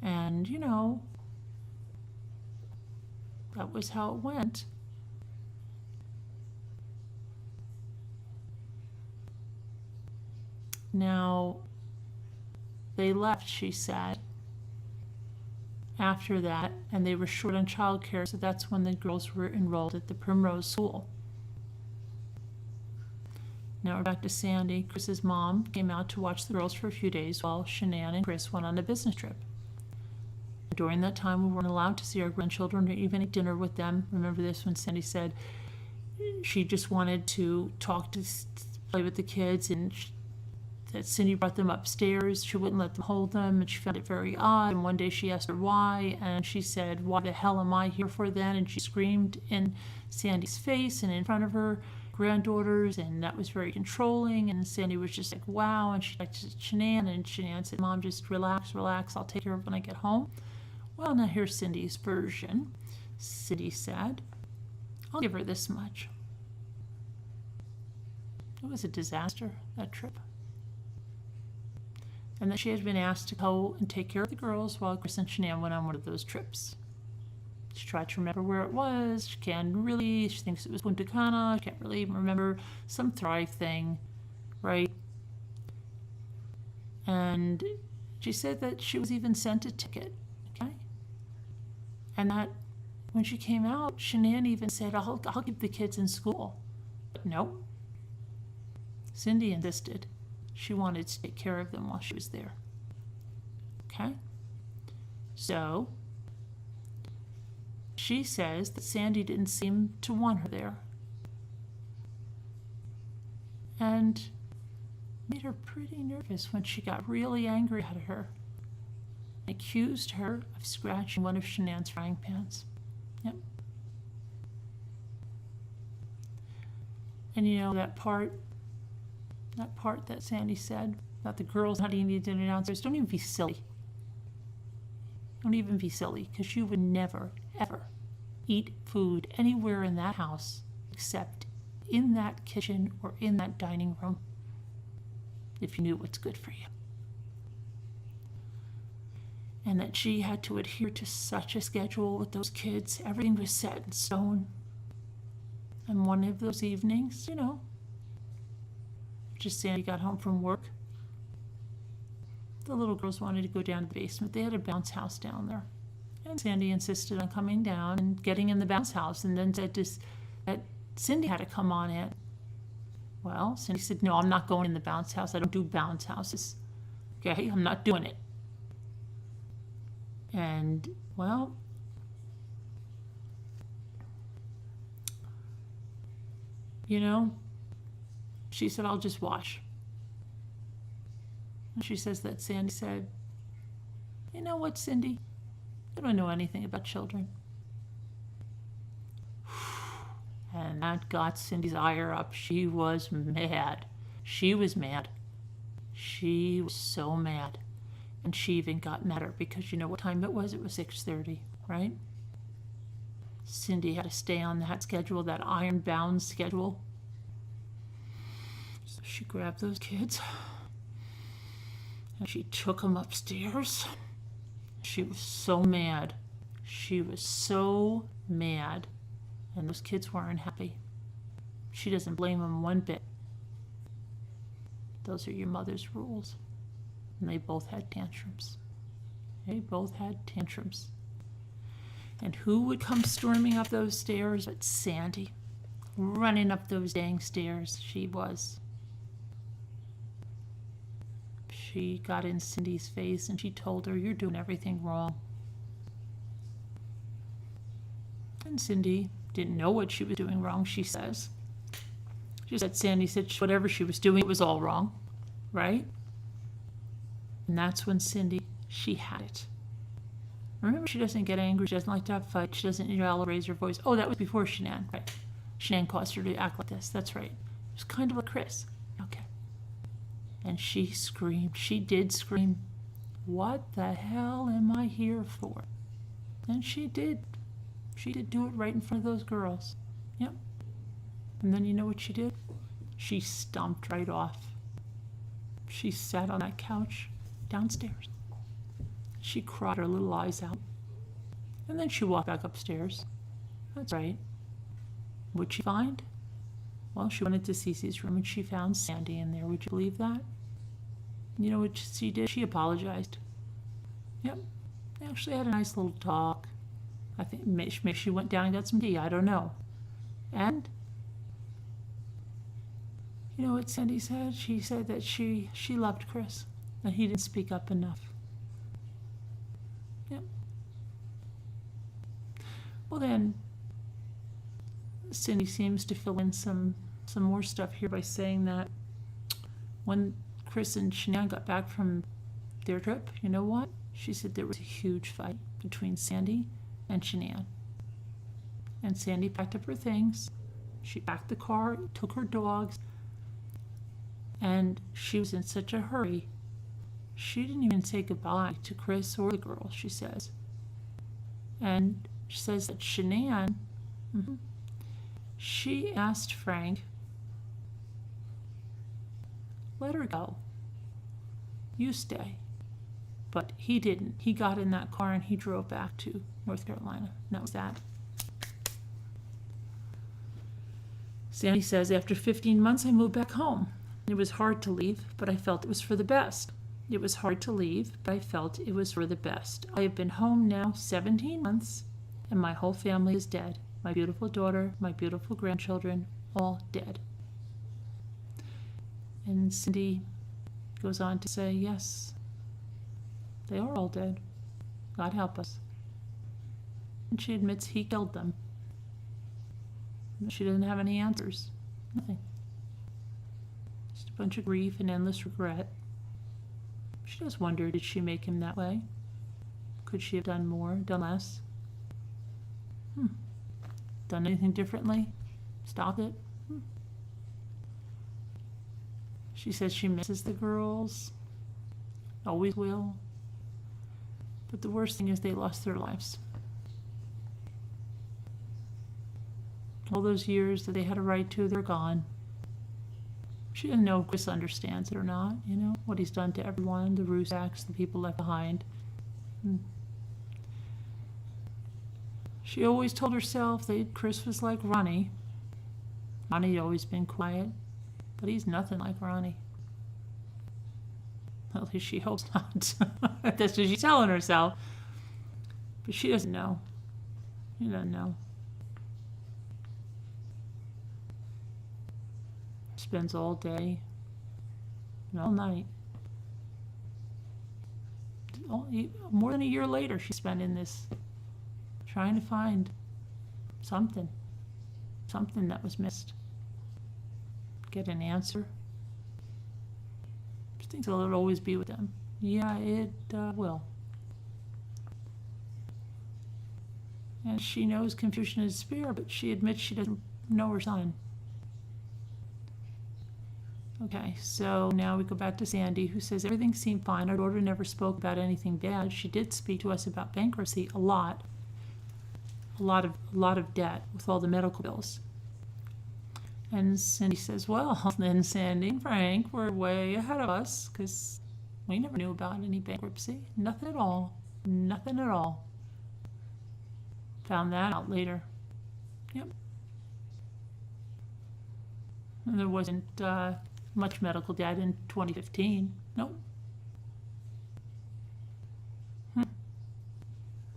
Speaker 1: and, that was how it went. Now, they left, she said, after that, and they were short on childcare, so that's when the girls were enrolled at the Primrose School. Now we're back to Sandy. Chris's mom came out to watch the girls for a few days while Shanann and Chris went on a business trip. During that time, we weren't allowed to see our grandchildren or even eat dinner with them. Remember this when Sandy said she just wanted to play with the kids, and that Cindy brought them upstairs. She wouldn't let them hold them, and she found it very odd. And one day she asked her why, and she said, "Why the hell am I here for then?" And she screamed in Sandy's face and in front of her granddaughters, and that was very controlling. And Sandy was just like, wow. And she liked Shanann, and Shanann said, "Mom, just relax, I'll take care of it when I get home." Well, now here's Cindy's version. Cindy said, "I'll give her this much." It was a disaster, that trip. And that she had been asked to go and take care of the girls while Chris and Shanann went on one of those trips. She tried to remember where it was. She thinks it was Punta Cana. She can't really even remember. Some Thrive thing, right? And she said that she was even sent a ticket, okay? And that when she came out, Shanann even said, I'll keep the kids in school. But no. Cindy insisted. She wanted to take care of them while she was there. Okay? So, she says that Sandy didn't seem to want her there. And made her pretty nervous when she got really angry at her. Accused her of scratching one of Shanann's frying pans. Yep. And that part that Sandy said about the girls not eating dinner downstairs, don't even be silly. Don't even be silly, because you would never, ever eat food anywhere in that house except in that kitchen or in that dining room if you knew what's good for you. And that she had to adhere to such a schedule with those kids. Everything was set in stone. And one of those evenings, just Sandy got home from work, the little girls wanted to go down to the basement. They had a bounce house down there. And Sandy insisted on coming down and getting in the bounce house, and then said that Cindy had to come on in. Well, Cindy said, "No, I'm not going in the bounce house. I don't do bounce houses. Okay, I'm not doing it." And, well, she said, "I'll just watch." And she says that Sandy said, "You know what, Cindy? You don't know anything about children." And that got Cindy's ire up. She was mad. She was mad. She was so mad. And she even got madder because you know what time it was? It was 6:30, right? Cindy had to stay on that schedule, that iron-bound schedule. So she grabbed those kids and she took them upstairs. She was so mad. She was so mad. And those kids weren't happy. She doesn't blame them one bit. Those are your mother's rules. And they both had tantrums. They both had tantrums. And who would come storming up those stairs but Sandy? Running up those dang stairs, she was. She got in Cindy's face and she told her, "You're doing everything wrong." And Cindy didn't know what she was doing wrong, she says. She said Sandy said whatever she was doing, it was all wrong, right? And that's when Cindy, she had it. Remember, she doesn't get angry, she doesn't like to have fights, she doesn't yell or raise her voice. Oh, that was before Shanann, right? Shanann caused her to act like this, that's right. It was kind of like Chris. Okay. And she screamed, she did scream, "What the hell am I here for?" And she did. She did do it right in front of those girls. Yep. And then you know what she did? She stomped right off. She sat on that couch downstairs. She cried her little eyes out. And then she walked back upstairs. That's right. What'd she find? Well, she went into Cece's room and she found Sandy in there. Would you believe that? You know what she did? She apologized. Yep. They actually had a nice little talk. I think maybe she went down and got some tea. I don't know. And you know what Sandy said? She said that she loved Chris, that he didn't speak up enough. Yep. Well then, Cindy seems to fill in some more stuff here by saying that when Chris and Shanann got back from their trip, you know what? She said there was a huge fight between Sandy and Shanann. And Sandy packed up her things. She packed the car, took her dogs, and she was in such a hurry. She didn't even say goodbye to Chris or the girls, she says. And she says that Shanann, she asked Frank, "Let her go. You stay." But he didn't. He got in that car and he drove back to North Carolina. And that was that. Sandy says, "After 15 months, I moved back home. It was hard to leave, but I felt it was for the best. It was hard to leave, but I felt it was for the best. I have been home now 17 months, and my whole family is dead. My beautiful daughter, my beautiful grandchildren, all dead." And Cindy goes on to say, yes, they are all dead. God help us. And she admits he killed them. She doesn't have any answers. Nothing. Just a bunch of grief and endless regret. She does wonder, did she make him that way? Could she have done more, done less? Done anything differently? Stopped it? She says she misses the girls. Always will. But the worst thing is they lost their lives. All those years that they had a right to, they're gone. She doesn't know if Chris understands it or not, you know, what he's done to everyone, the Rusaks, the people left behind. She always told herself that Chris was like Ronnie. Ronnie had always been quiet, but he's nothing like Ronnie. At least she hopes not. That's what she's telling herself. But she doesn't know. She doesn't know. Spends all day and all night. More than a year later, she's spending this trying to find something that was missed. Get an answer. She thinks it'll always be with them. Yeah, it will. And she knows confusion is despair, but she admits she doesn't know her son. Okay, so now we go back to Sandy, who says everything seemed fine. Our daughter never spoke about anything bad. She did speak to us about bankruptcy a lot of debt with all the medical bills. And Cindy says, well, then Sandy and Frank were way ahead of us because we never knew about any bankruptcy. Nothing at all. Nothing at all. Found that out later. Yep. And there wasn't much medical data in 2015. Nope.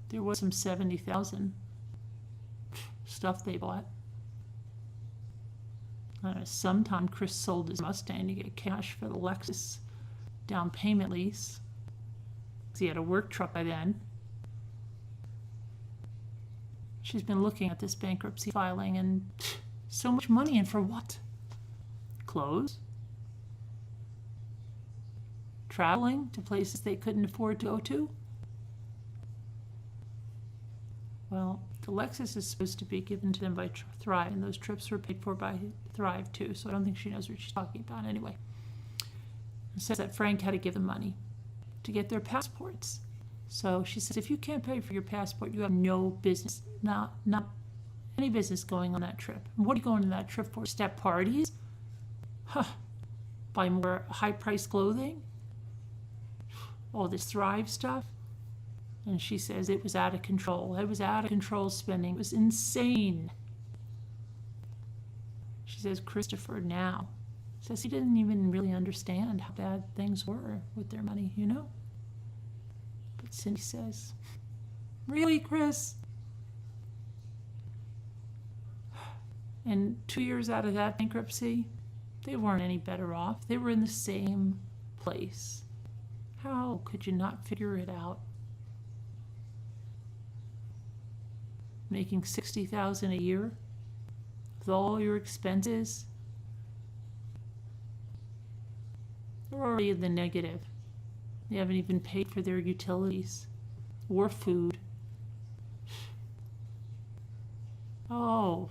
Speaker 1: There was some 70,000 stuff they bought. Sometime Chris sold his Mustang to get cash for the Lexus down payment lease. 'Cause he had a work truck by then. She's been looking at this bankruptcy filing, and so much money, and for what? Clothes? Traveling to places they couldn't afford to go to? Well, the Lexus is supposed to be given to them by Thrive, and those trips were paid for by Thrive too, so I don't think she knows what she's talking about anyway. It says that Frank had to give them money to get their passports. So she says, if you can't pay for your passport, you have no business, not any business going on that trip. And what are you going on that trip for? Step parties? Huh. Buy more high-priced clothing? All this Thrive stuff? And she says it was out of control. It was out of control spending. It was insane. She says Christopher now says he didn't even really understand how bad things were with their money, you know? But Cindy says, really, Chris? And 2 years out of that bankruptcy, they weren't any better off. They were in the same place. How could you not figure it out? Making $60,000 a year with all your expenses, they're already in the negative. They haven't even paid for their utilities or food. Oh,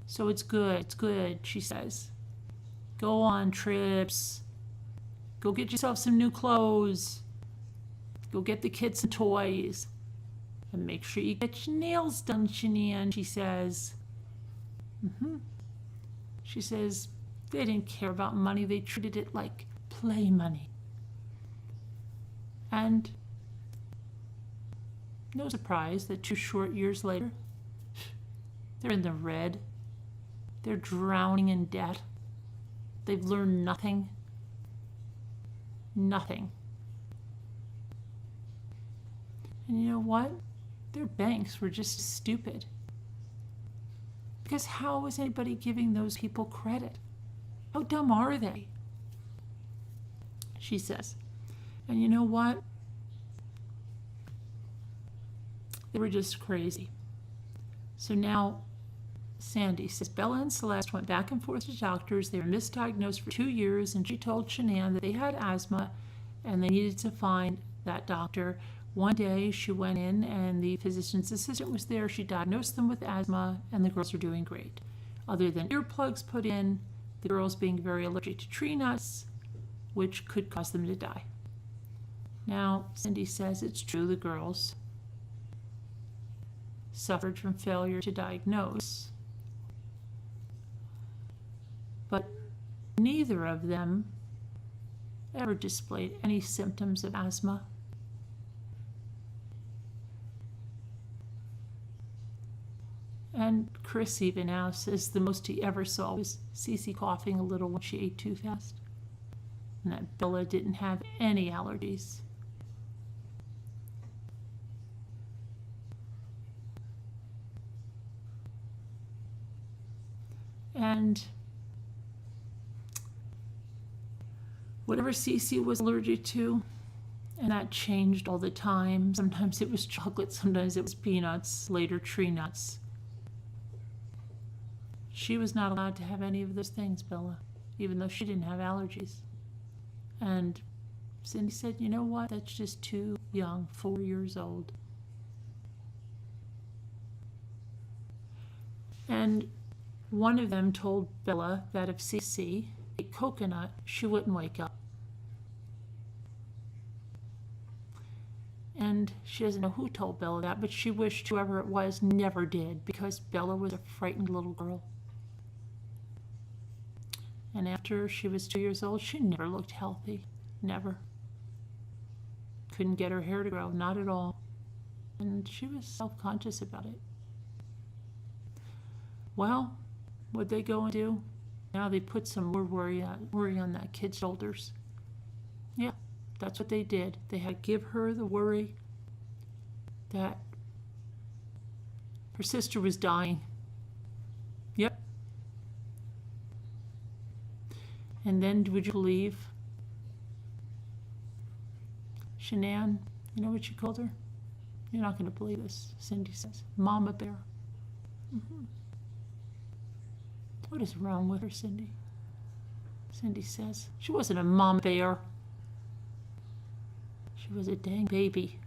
Speaker 1: so it's good, she says. Go on trips. Go get yourself some new clothes. Go get the kids some toys. And make sure you get your nails done, Shanann, she says. She says they didn't care about money. They treated it like play money. And no surprise that 2 short years later, they're in the red. They're drowning in debt. They've learned nothing. Nothing. And you know what? Their banks were just stupid. Because how was anybody giving those people credit? How dumb are they? She says. And you know what? They were just crazy. So now Sandy says Bella and Celeste went back and forth to doctors. They were misdiagnosed for 2 years, and she told Shanann that they had asthma and they needed to find that doctor. One day she went in and the physician's assistant was there. She diagnosed them with asthma, and the girls are doing great. Other than earplugs put in, the girls being very allergic to tree nuts, which could cause them to die. Now, Cindy says it's true the girls suffered from failure to diagnose, but neither of them ever displayed any symptoms of asthma. And Chris even now says the most he ever saw was Cece coughing a little when she ate too fast, and that Bella didn't have any allergies. And whatever Cece was allergic to, and that changed all the time. Sometimes it was chocolate, sometimes it was peanuts, later tree nuts. She was not allowed to have any of those things, Bella, even though she didn't have allergies. And Cindy said, you know what, that's just too young, 4 years old. And one of them told Bella that if Cece ate coconut, she wouldn't wake up. And she doesn't know who told Bella that, but she wished whoever it was never did, because Bella was a frightened little girl. And after she was 2 years old, she never looked healthy. Never. Couldn't get her hair to grow, not at all. And she was self-conscious about it. Well, what'd they go and do? Now they put some more worry on that kid's shoulders. Yeah, that's what they did. They had to give her the worry that her sister was dying. Yep. And then, would you believe, Shanann, you know what she called her? You're not going to believe this, Cindy says. Mama Bear. What is wrong with her, Cindy? Cindy says, she wasn't a mama bear. She was a dang baby.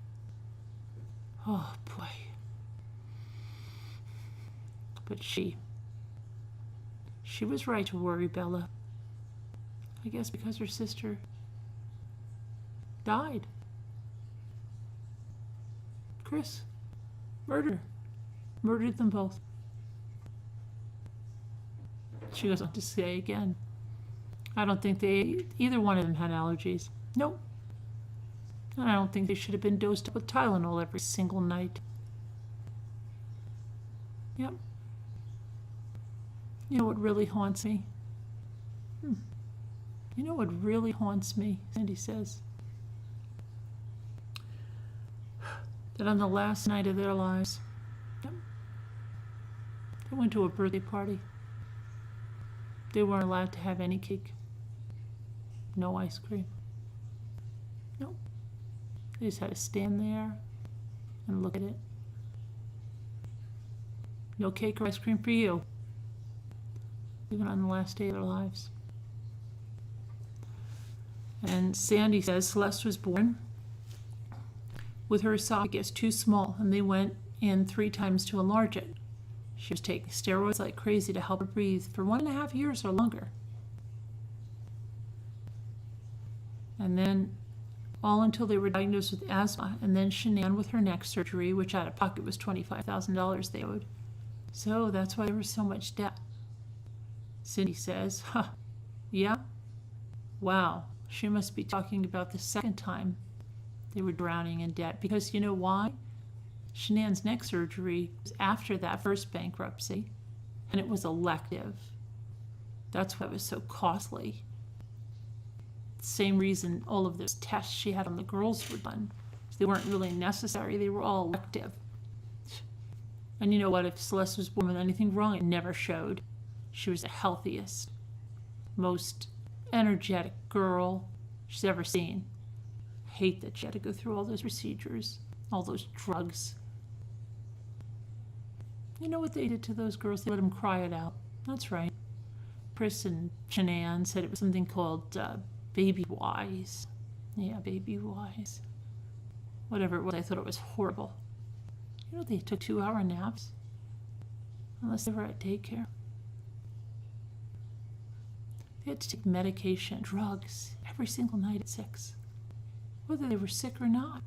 Speaker 1: Oh, boy. But she was right to worry, Bella. I guess because her sister died. Chris murdered them both. She goes on to say again, I don't think either one of them had allergies. Nope. And I don't think they should have been dosed up with Tylenol every single night. Yep. You know what really haunts me? You know what really haunts me, Cindy says? That on the last night of their lives, they went to a birthday party. They weren't allowed to have any cake. No ice cream. No. They just had to stand there and look at it. No cake or ice cream for you. Even on the last day of their lives. And Sandy says Celeste was born with her esophagus too small, and they went in 3 times to enlarge it. She was taking steroids like crazy to help her breathe for 1.5 years or longer. And then all until they were diagnosed with asthma, and then Shanann with her neck surgery, which out of pocket was $25,000 they owed. So that's why there was so much debt. Cindy says, yeah? Wow, she must be talking about the second time they were drowning in debt, because you know why? Shanann's neck surgery was after that first bankruptcy, and it was elective. That's why it was so costly. Same reason all of those tests she had on the girls were done. They weren't really necessary. They were all elective. And you know what? If Celeste was born with anything wrong, it never showed. She was the healthiest, most energetic girl she's ever seen. I hate that she had to go through all those procedures, all those drugs. You know what they did to those girls? They let them cry it out. That's right. Chris and Shanann said it was something called Baby Wise. Yeah, Baby Wise. Whatever it was, I thought it was horrible. You know, they took 2-hour naps. Unless they were at daycare. They had to take medication, drugs, every single night at 6. Whether they were sick or not.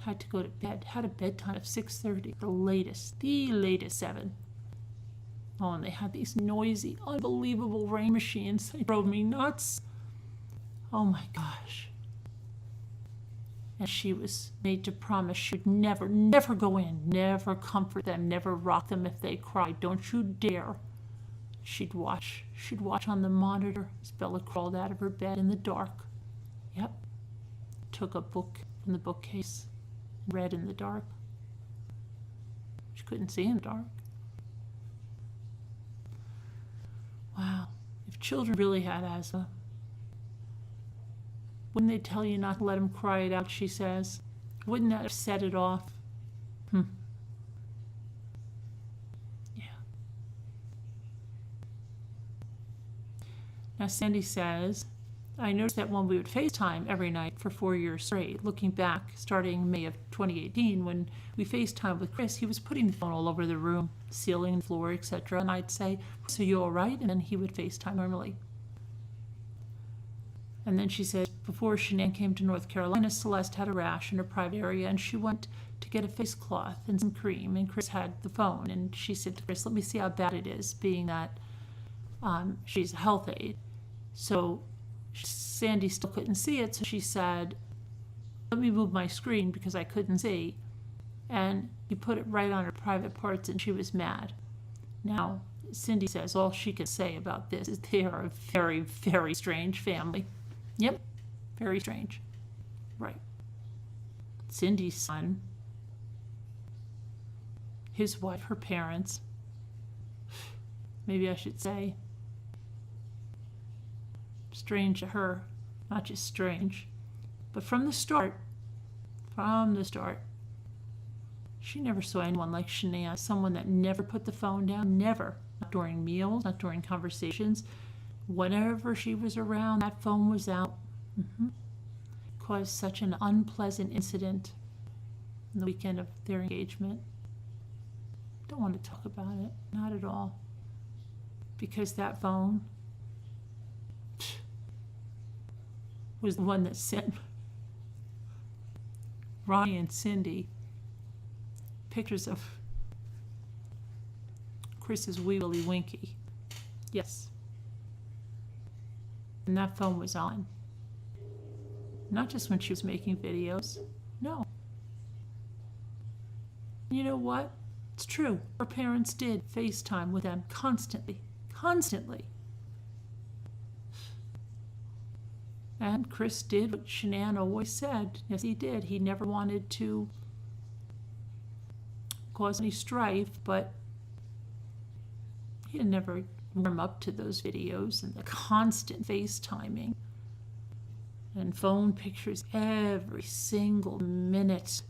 Speaker 1: Had to go to bed. Had a bedtime of 6:30. The latest 7. Oh, and they had these noisy, unbelievable rain machines. They drove me nuts. Oh my gosh. And she was made to promise she would never, never go in, never comfort them, never rock them if they cried. Don't you dare. She'd watch on the monitor as Bella crawled out of her bed in the dark. Yep. Took a book from the bookcase, read in the dark. She couldn't see in the dark. Wow. If children really had asthma, wouldn't they tell you not to let them cry it out, she says? Wouldn't that have set it off? Yeah. Now, Sandy says, I noticed that when we would FaceTime every night for 4 years straight, looking back, starting May of 2018, when we FaceTimed with Chris, he was putting the phone all over the room, ceiling, floor, etc. And I'd say, so you all right? And then he would FaceTime normally. And then she said, before Shanann came to North Carolina, Celeste had a rash in her private area, and she went to get a face cloth and some cream, and Chris had the phone. And she said to Chris, let me see how bad it is, being that she's a health aide. So Sandy still couldn't see it, so she said, let me move my screen because I couldn't see. And he put it right on her private parts, and she was mad. Now, Cindy says all she can say about this is they are a very, very strange family. Yep, very strange. Right. Cindy's son, his wife, her parents, maybe I should say, strange to her, not just strange, but from the start, she never saw anyone like Shanann, someone that never put the phone down, never, not during meals, not during conversations. Whenever she was around, that phone was out. Caused such an unpleasant incident on the weekend of their engagement. Don't want to talk about it, not at all. Because that phone was the one that sent Ronnie and Cindy pictures of Chris's wee willy winky. Yes. And that phone was on. Not just when she was making videos. No. You know what? It's true. Her parents did FaceTime with them constantly. Constantly. And Chris did what Shanann always said. Yes, he did. He never wanted to cause any strife, but he'd never warm up to those videos and the constant FaceTiming and phone pictures every single minute.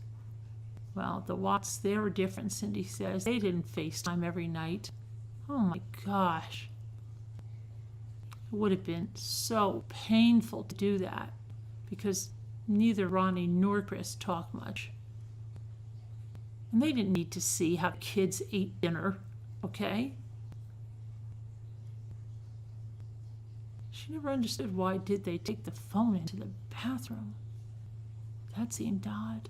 Speaker 1: Well, the Watts, they were different, Cindy says. They didn't FaceTime every night. Oh my gosh. It would have been so painful to do that because neither Ronnie nor Chris talk much. And they didn't need to see how kids ate dinner, okay? She never understood why did they take the phone into the bathroom. That seemed odd.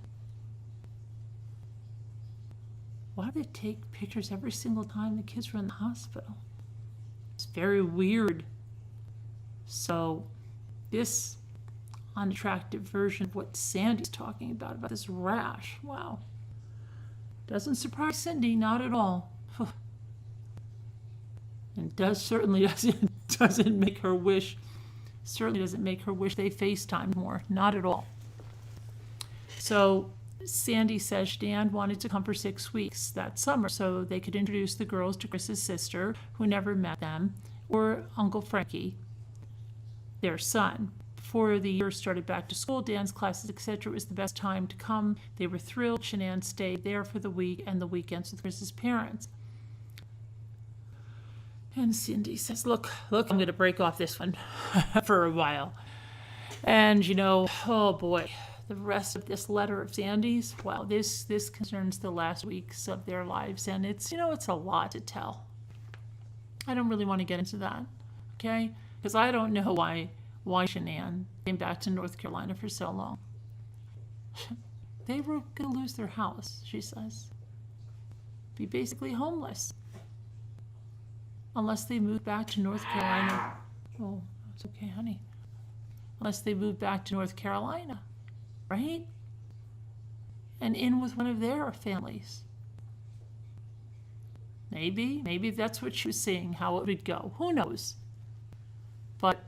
Speaker 1: Why did they take pictures every single time the kids were in the hospital? It's very weird. So this unattractive version of what Sandy's talking about this rash, wow. Doesn't surprise Cindy, not at all. And certainly doesn't make her wish they FaceTime more, not at all. So Sandy says Dan wanted to come for 6 weeks that summer so they could introduce the girls to Chris's sister, who never met them, or Uncle Frankie, their son. Before the year started back to school, dance classes, etc., was the best time to come. They were thrilled. Shanann stayed there for the week and the weekends with Chris's parents. And Cindy says, look, I'm going to break off this one for a while. And, oh boy, the rest of this letter of Sandy's, well, this concerns the last weeks of their lives, and it's a lot to tell. I don't really want to get into that, okay? Because I don't know why Shanann came back to North Carolina for so long. They were going to lose their house, she says. Be basically homeless. Unless they moved back to North Carolina. Oh, it's okay, honey. Unless they moved back to North Carolina, right? And in with one of their families. Maybe that's what she was saying, how it would go. Who knows? But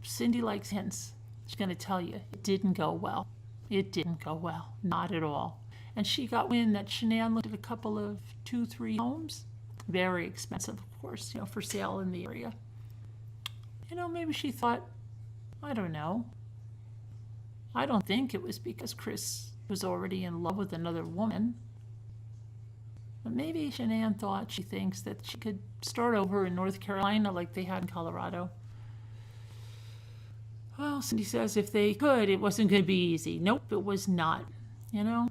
Speaker 1: Cindy likes hints. She's going to tell you, it didn't go well. It didn't go well, not at all. And she got wind that Shanann looked at a couple of 2-3 homes. Very expensive, of course, for sale in the area. Maybe she thought, I don't know. I don't think it was because Chris was already in love with another woman. But maybe Shanann thought she thinks that she could start over in North Carolina like they had in Colorado. Well, Cindy says if they could, it wasn't going to be easy. Nope, it was not. The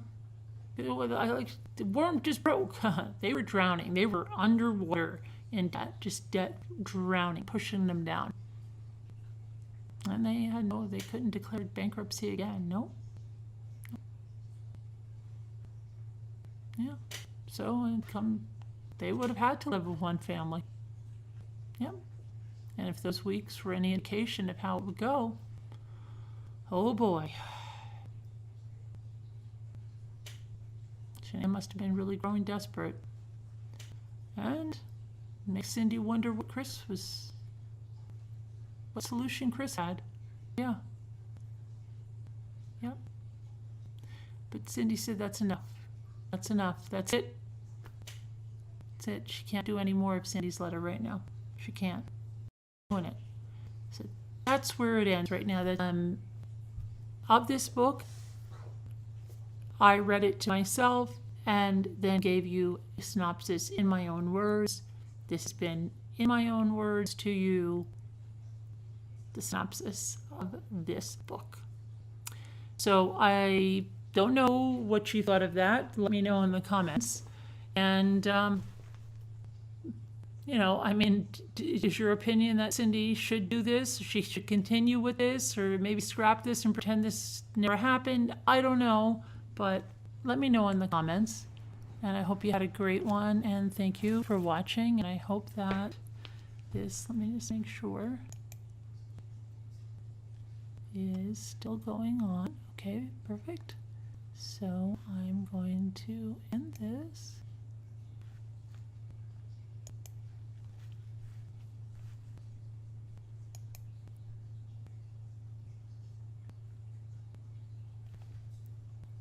Speaker 1: worm just broke. They were drowning. They were underwater in debt, drowning, pushing them down. And they couldn't declare bankruptcy again. Nope. Yeah. So they would have had to live with one family. Yep. And if those weeks were any indication of how it would go, oh boy. Shanann must have been really growing desperate. And Makes Cindy wonder what solution Chris had. Yeah. Yep. But Cindy said that's enough. That's enough. That's it. That's it. She can't do any more of Cindy's letter right now. She can't. Doing it. So that's where it ends right now. That of this book, I read it to myself and then gave you a synopsis in my own words. This has been, in my own words, to you, the synopsis of this book. So I don't know what you thought of that. Let me know in the comments. And, I mean, is your opinion that Cindy should do this? She should continue with this, or maybe scrap this and pretend this never happened? I don't know, but let me know in the comments. And I hope you had a great one, and thank you for watching. And I hope that this, let me just make sure, is still going on. Okay, perfect. So I'm going to end this.